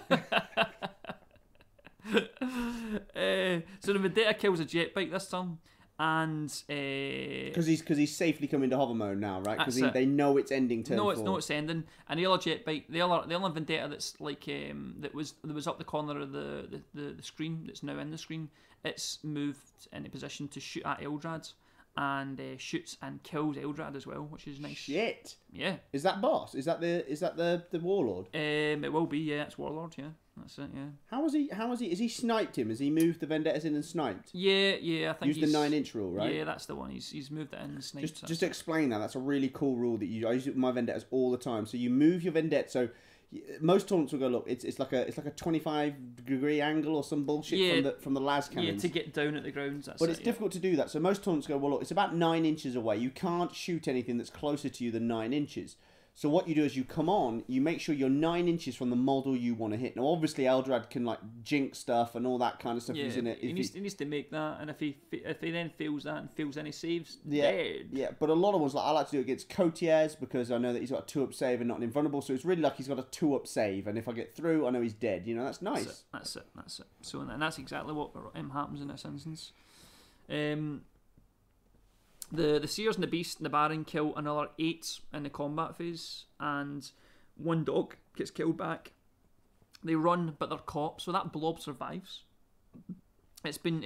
So the Vendetta kills a jet bike this time. And because he's safely coming to hover mode now, right? Because they know it's ending turn 4. No, it's ending. And the other jet bike, the other Vendetta that's like that was up the corner of the screen, that's now in the screen. It's moved into position to shoot at Eldrad, and shoots and kills Eldrad as well, which is nice. Shit. Yeah. Is that boss? Is that the warlord? It will be. Yeah, it's warlord. Yeah. That's it, yeah. How is he? Has he sniped him? Has he moved the vendettas in and sniped? Yeah. I think use the 9-inch rule, right? Yeah, that's the one. He's moved it in and sniped. Just explain that. That's a really cool rule that I use it with my vendettas all the time. So you move your vendetta. So most tournaments will go, look, it's like a 25-degree angle or some bullshit from the las cannons. Yeah, to get down at the grounds. But it's difficult to do that. So most tournaments go, well, look, it's about 9 inches away. You can't shoot anything that's closer to you than 9 inches. So what you do is you come on, you make sure you're 9 inches from the model you want to hit. Now, obviously, Eldrad can like jinx stuff and all that kind of stuff. Yeah, isn't it? He needs to make that, and if he then fails that and fails any saves, yeah, dead. Yeah, but a lot of ones, like I like to do it against Cotiers because I know that he's got a 2-up save and not an invulnerable. So it's really like he's got a 2-up save, and if I get through, I know he's dead. That's nice. That's it. So and that's exactly what happens in this instance. The Seers and the Beast and the Baron kill another 8 in the combat phase, and 1 dog gets killed back. They run, but they're caught, so that blob survives. It's been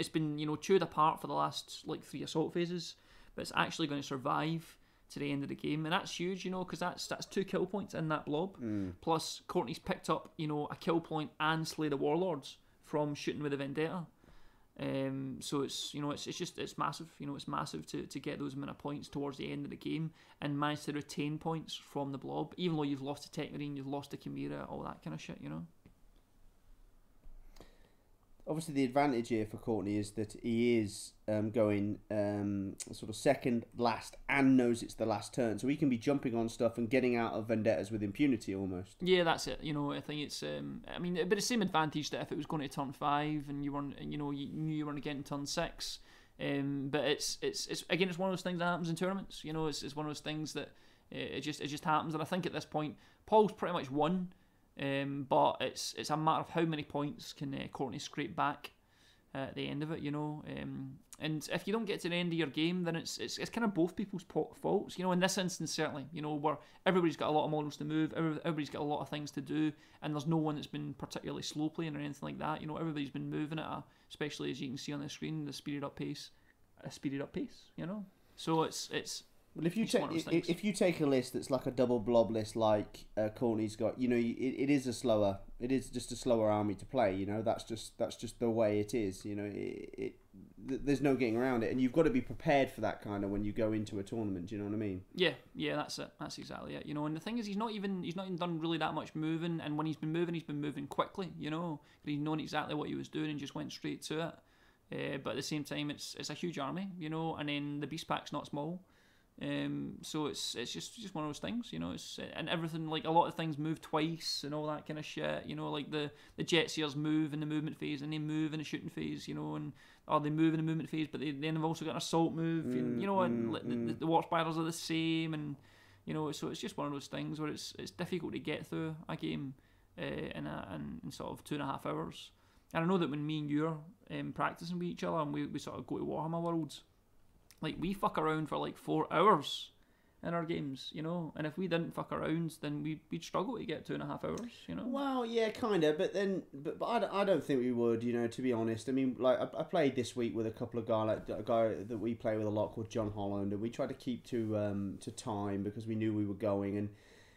chewed apart for the last 3 assault phases, but it's actually going to survive to the end of the game, and that's huge, because that's 2 kill points in that blob. Plus, Courtney's picked up a kill point and slay the warlords from shooting with a vendetta. So it's massive. It's massive to get those amount of points towards the end of the game and manage to retain points from the blob, even though you've lost a Tech Marine, you've lost a Chimera, all that kind of shit. Obviously, the advantage here for Courtney is that he is going sort of second last and knows it's the last turn, so he can be jumping on stuff and getting out of vendettas with impunity almost. Yeah, that's it. I think it's. But the same advantage that if it was going to turn 5 and you weren't, you knew you weren't getting turn 6. But it's again, it's one of those things that happens in tournaments. It's one of those things that it just happens, and I think at this point, Paul's pretty much won. But it's a matter of how many points can Courtney scrape back at the end of it, you know. And if you don't get to the end of your game, then it's kind of both people's faults, you know. In this instance, certainly, you know, where everybody's got a lot of models to move, everybody's got a lot of things to do, and there's no one that's been particularly slow playing or anything like that. You know, everybody's been moving at especially as you can see on the screen, the speeded up pace, you know. So it's. Well, if you take a list that's like a double blob list, like Courtney's got, you know, it is just a slower army to play. You know, that's just the way it is. You know, there's no getting around it, and you've got to be prepared for that kind of when you go into a tournament. Do you know what I mean? Yeah, that's it. That's exactly it. You know, and the thing is, he's not even done really that much moving, and when he's been moving quickly. You know, he's known exactly what he was doing and just went straight to it. But at the same time, it's a huge army. You know, and then the beast pack's not small. So it's just one of those things, you know. And everything, like a lot of things move twice and all that kind of shit, you know. Like the Jetseers move in the movement phase and they move in the shooting phase, you know, or they move in the movement phase, but then they've also got an assault move, and you know, and the Warp Spiders are the same, and you know, so it's just one of those things where it's difficult to get through a game in sort of 2.5 hours. And I know that when me and you are practicing with each other and we sort of go to Warhammer Worlds, like, we fuck around for like 4 hours in our games, you know, and if we didn't fuck around, then we'd struggle to get 2.5 hours, you know. Well, yeah, kind of, but I don't think we would, you know, to be honest. I mean, like, I played this week with a couple of a guy that we play with a lot called John Holland, and we tried to keep to time because we knew we were going, and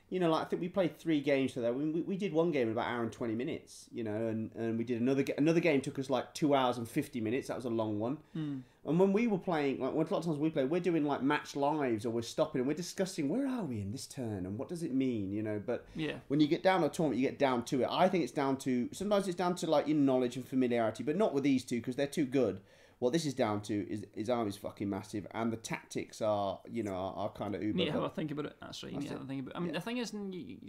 you know, like, I think we played 3 games for that. We did one game in about 1 hour and 20 minutes, you know, and we did another game took us like 2 hours and 50 minutes. That was a long one. And when we were playing, like, a lot of times we play, we're doing like match lives, or we're stopping and we're discussing, where are we in this turn and what does it mean, you know. But when you get down to a tournament, you get down to it. I think it's down to, sometimes it's down to like your knowledge and familiarity, but not with these two because they're too good. What this is down to is army's fucking massive, and the tactics are, you know, are kind of uber. You need to have a think about it. That's right. You need to have a think about it. I mean, the thing is,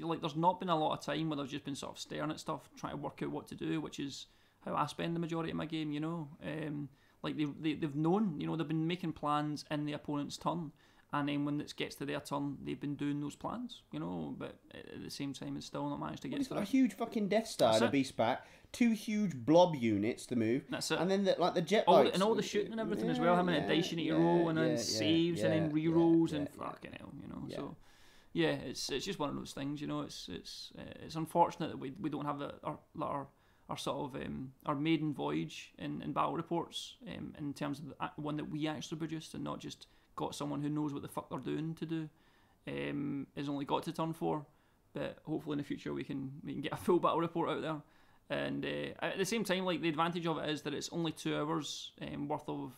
like, there's not been a lot of time where I've just been sort of staring at stuff, trying to work out what to do, which is how I spend the majority of my game, you know. Like, they've known, you know, they've been making plans in the opponent's turn, and then when it gets to their turn, they've been doing those plans, you know, but at the same time, it's still not managed to get to got a huge fucking Death Star in a beast pack, 2 huge blob units to move. That's it. And then the jet bikes. And all the shooting and everything as well, having a dice you need to roll, and then saves, and then re-rolls, and fucking hell, you know, so... Yeah, it's just one of those things, you know. It's unfortunate that we don't have our sort of our maiden voyage in battle reports in terms of the one that we actually produced, and not just got someone who knows what the fuck they're doing to do. Has only got to turn 4, but hopefully in the future we can get a full battle report out there. And at the same time, like, the advantage of it is that it's only 2 hours worth of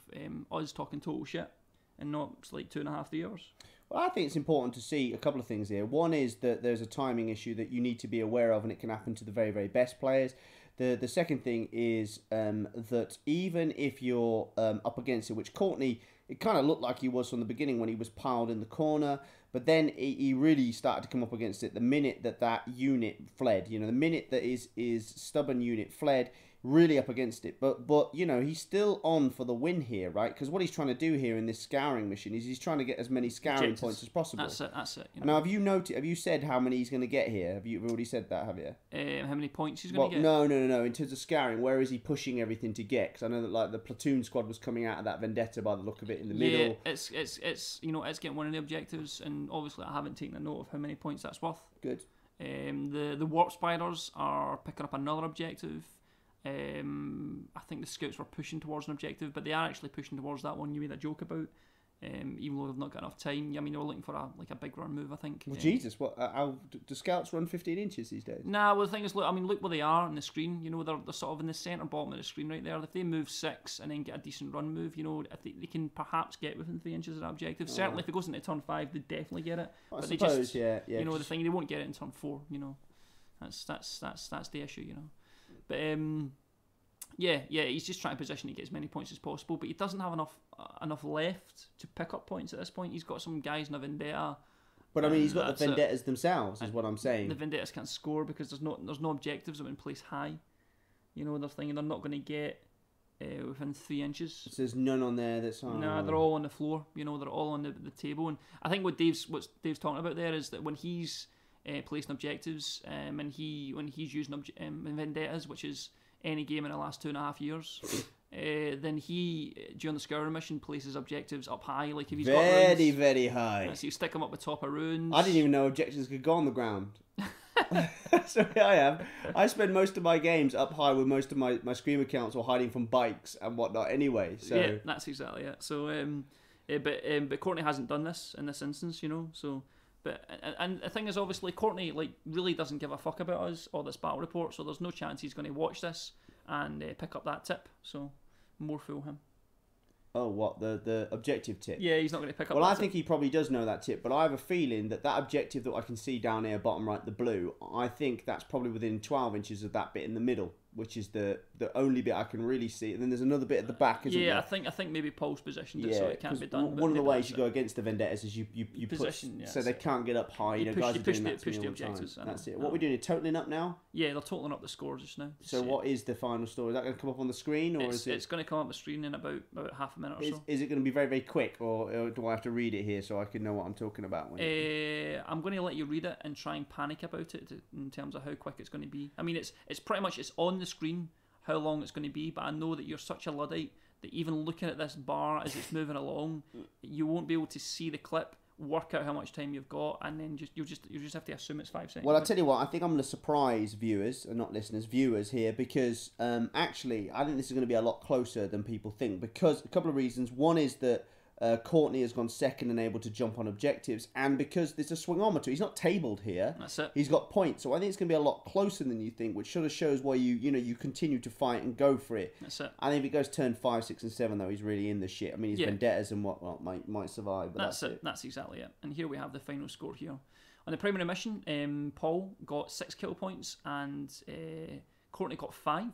us talking total shit, and not like 2.5, 3 hours. Well, I think it's important to see a couple of things here. One is that there's a timing issue that you need to be aware of, and it can happen to the very, very best players. The second thing is that even if you're up against it, which Courtney, it kind of looked like he was from the beginning when he was piled in the corner, but then he really started to come up against it the minute that unit fled. You know, the minute that his stubborn unit fled, really up against it. But you know, he's still on for the win here, right? Because what he's trying to do here in this scouring mission is he's trying to get as many scouring points as possible. That's it. You Now, know. have you said how many he's going to get here? Have you already said that, have you? How many points he's going to get? No. In terms of scouring, where is he pushing everything to get? Because I know that, like, the platoon squad was coming out of that vendetta by the look of it in the middle. Yeah, it's you know, it's getting one of the objectives, and obviously I haven't taken a note of how many points that's worth. Good. The Warp Spiders are picking up another objective. I think the scouts were pushing towards an objective, but they are actually pushing towards that one you made a joke about. Even though they've not got enough time. I mean, they were looking for a big run move, I think. Well, Jesus, what? How do scouts run 15 inches these days? Nah, well, the thing is, look where they are on the screen. You know, they're sort of in the centre bottom of the screen right there. If they move 6 and then get a decent run move, you know, if they can perhaps get within 3 inches of that objective. Oh. Certainly, if it goes into turn 5, they definitely get it. Well, but I suppose, they just, yeah. You know, the thing, they won't get it in turn 4. You know, that's the issue. You know, but Yeah, he's just trying to position to get as many points as possible, but he doesn't have enough left to pick up points at this point. He's got some guys in a vendetta. But I mean, he's got the vendettas themselves, is what I'm saying. The vendettas can't score because there's no objectives that are in place high. You know, they're thinking they're not going to get within 3 inches. So there's none on there that's on. No, they're all on the floor. You know, they're all on the table. And I think what Dave's talking about there is that when he's placing objectives, and when he's using vendettas, which is any game in the last 2.5 years, Then he, during the scouring mission, places objectives up high. Like if he's got very, runes, very high. so you stick them up the top of runes. I didn't even know objectives could go on the ground. So here I am. I spend most of my games up high with most of my Scream accounts or hiding from bikes and whatnot anyway. So yeah, that's exactly it. So, but Courtney hasn't done this in this instance, you know. So, but and the thing is, obviously, Courtney like really doesn't give a fuck about us or this battle report. So there's no chance he's going to watch this and pick up that tip. So more fool him. Oh, what, the objective tip? Yeah, he's not going to pick up. Well, that I think he probably does know that tip, but I have a feeling that objective that I can see down here, bottom right, the blue, I think that's probably within 12 inches of that bit in the middle, which is the only bit I can really see. And then there's another bit at the back, isn't there? Yeah, I think maybe Paul's positioned it so it can't be done. One of the ways you go against the Vendettas is you position, put, yeah, so they can't get up high. You know, guys are doing that to me all the time. That's it. What we're doing is totaling up now? Yeah, they're totaling up the scores just now. So what is the final score? Is that going to come up on the screen, or is it? It's going to come up on the screen in about half a minute or so. Is it going to be very, very quick, or do I have to read it here so I can know what I'm talking about? I'm going to let you read it and try and panic about it in terms of how quick it's going to be. I mean, it's pretty much it's on the screen how long it's going to be, but I know that you're such a Luddite that even looking at this bar as it's moving along, you won't be able to see the clip, work out how much time you've got, and then you just have to assume it's 5 seconds. Well, I'll tell you what, I think I'm going to surprise viewers, and not listeners, viewers here, because actually, I think this is going to be a lot closer than people think, because a couple of reasons. One is that Courtney has gone second and able to jump on objectives, and because there's a swingometer, he's not tabled here. That's it. He's got points, so I think it's going to be a lot closer than you think, which sort of shows why you continue to fight and go for it. That's it. I think if it goes turn 5, 6, and 7, though, he's really in the shit. I mean, his vendettas and whatnot might survive, but that's it. That's exactly it. And here we have the final score here. On the primary mission, Paul got 6 kill points, and Courtney got 5.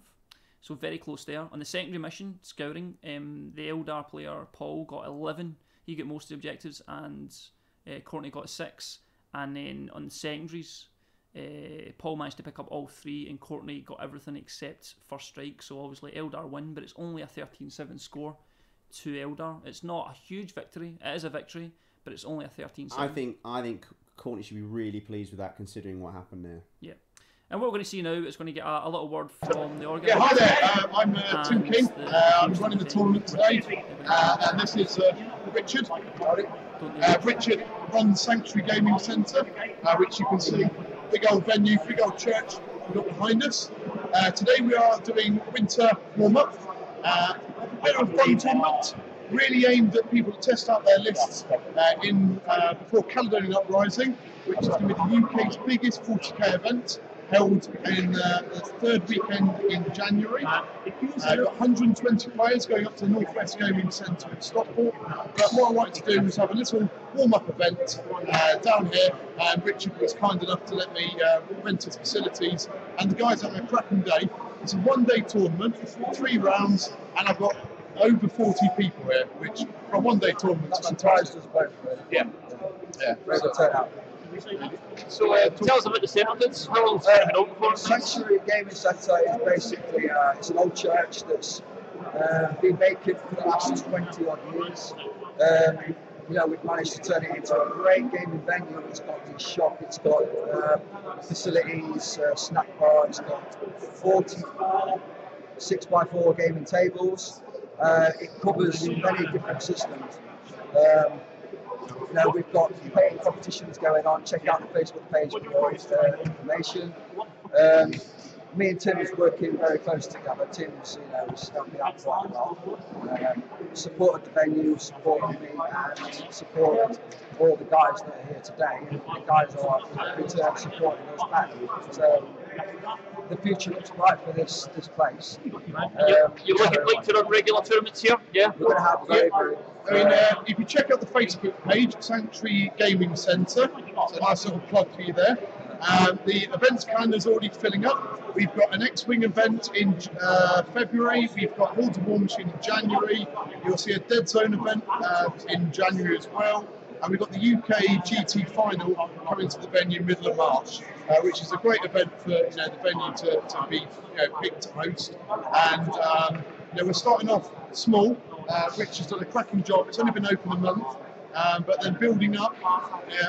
So very close there. On the secondary mission, scouting, the Eldar player Paul got 11. He got most of the objectives, and Courtney got 6. And then on the secondaries, Paul managed to pick up all 3, and Courtney got everything except first strike. So obviously Eldar win, but it's only a 13-7 score to Eldar. It's not a huge victory. It is a victory, but it's only a 13-7. I think Courtney should be really pleased with that, considering what happened there. Yeah. And what we're going to see now is going to get a little word from the organiser. Yeah, hi there. I'm Tim King. I'm running the tournament today. And this is Richard. Richard runs Sanctuary Gaming Centre, which you can see. Big old venue, big old church we've got behind us. Today we are doing winter warm-up. A bit of a fun tournament, really aimed at people to test out their lists before Caledonian Uprising, which is going to be the UK's biggest 40k event, held in the third weekend in January. We've got 120 players going up to the Northwest Gaming Centre in Stockport. But what I wanted to do was have a little warm-up event down here, and Richard was kind enough to let me rent his facilities, and the guys had a cracking day. It's a one-day tournament, 3 rounds, and I've got over 40 people here, which for a one-day tournament is fantastic. Yeah. Great turnout. So tell us about the centre. How long has it been open for? Sanctuary Gaming Centre is basically it's an old church that's been vacant for the last 20 odd years. We've managed to turn it into a great gaming venue. It's got the shop, it's got facilities, snack bar, it's got 40 6x4 gaming tables. It covers many different systems. We've got painting competitions going on. Check out the Facebook page for more information. Me and Tim is working very close together. Tim's, is helping out quite a lot. Supported the venue, supported me, and supported all the guys that are here today. And the guys are in return supporting us back. The future looks bright for this place. You're looking to run regular tournaments here? Yeah. We're going to have very if you check out the Facebook page, Sanctuary Gaming Centre, it's a nice little plug for you there. The events calendar is already filling up. We've got an X-Wing event in February. We've got Hordes of War Machine in January. You'll see a Dead Zone event in January as well. And we've got the UK GT final coming to the venue middle of March, which is a great event for the venue to be picked to host. And we're starting off small. Rich has done a cracking job. It's only been open a month, but then building up.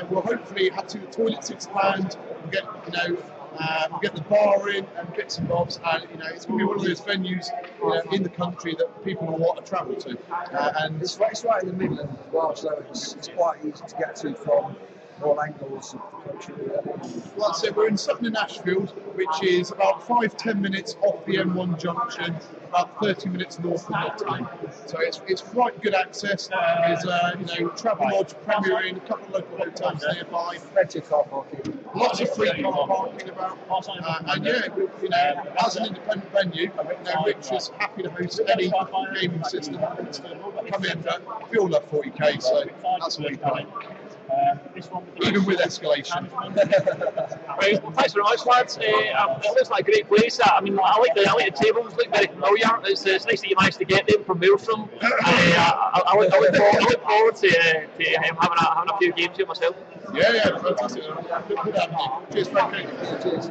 We'll hopefully have 2 toilets expand. We'll get We'll get the bar in and bits and bobs, and it's going to be one of those venues in the country that people will want to travel to. And it's right in the Midlands as well, so it's quite easy to get to from all angles of the country. Like I said, we're in Sutton in Ashfield, which is about 5-10 minutes off the M1 junction, about 30 minutes north of Nottingham. So it's quite good access. There's Travelodge, Premier Inn, a couple of local hotels nearby. Plenty of car parking. Lots of free car parking about. And as an independent venue, Rich is happy to host any gaming system that wants to come in. We all love 40k, so that's what we play. Even with escalation. Right, well, thanks very much, lads. It looks like a great place. I mean, I like the tables, look very familiar. It's nice that you managed to get them from Maelstrom. I look forward to having a few games here myself. Yeah, fantastic. Good having you. Cheers, Frank. Cheers.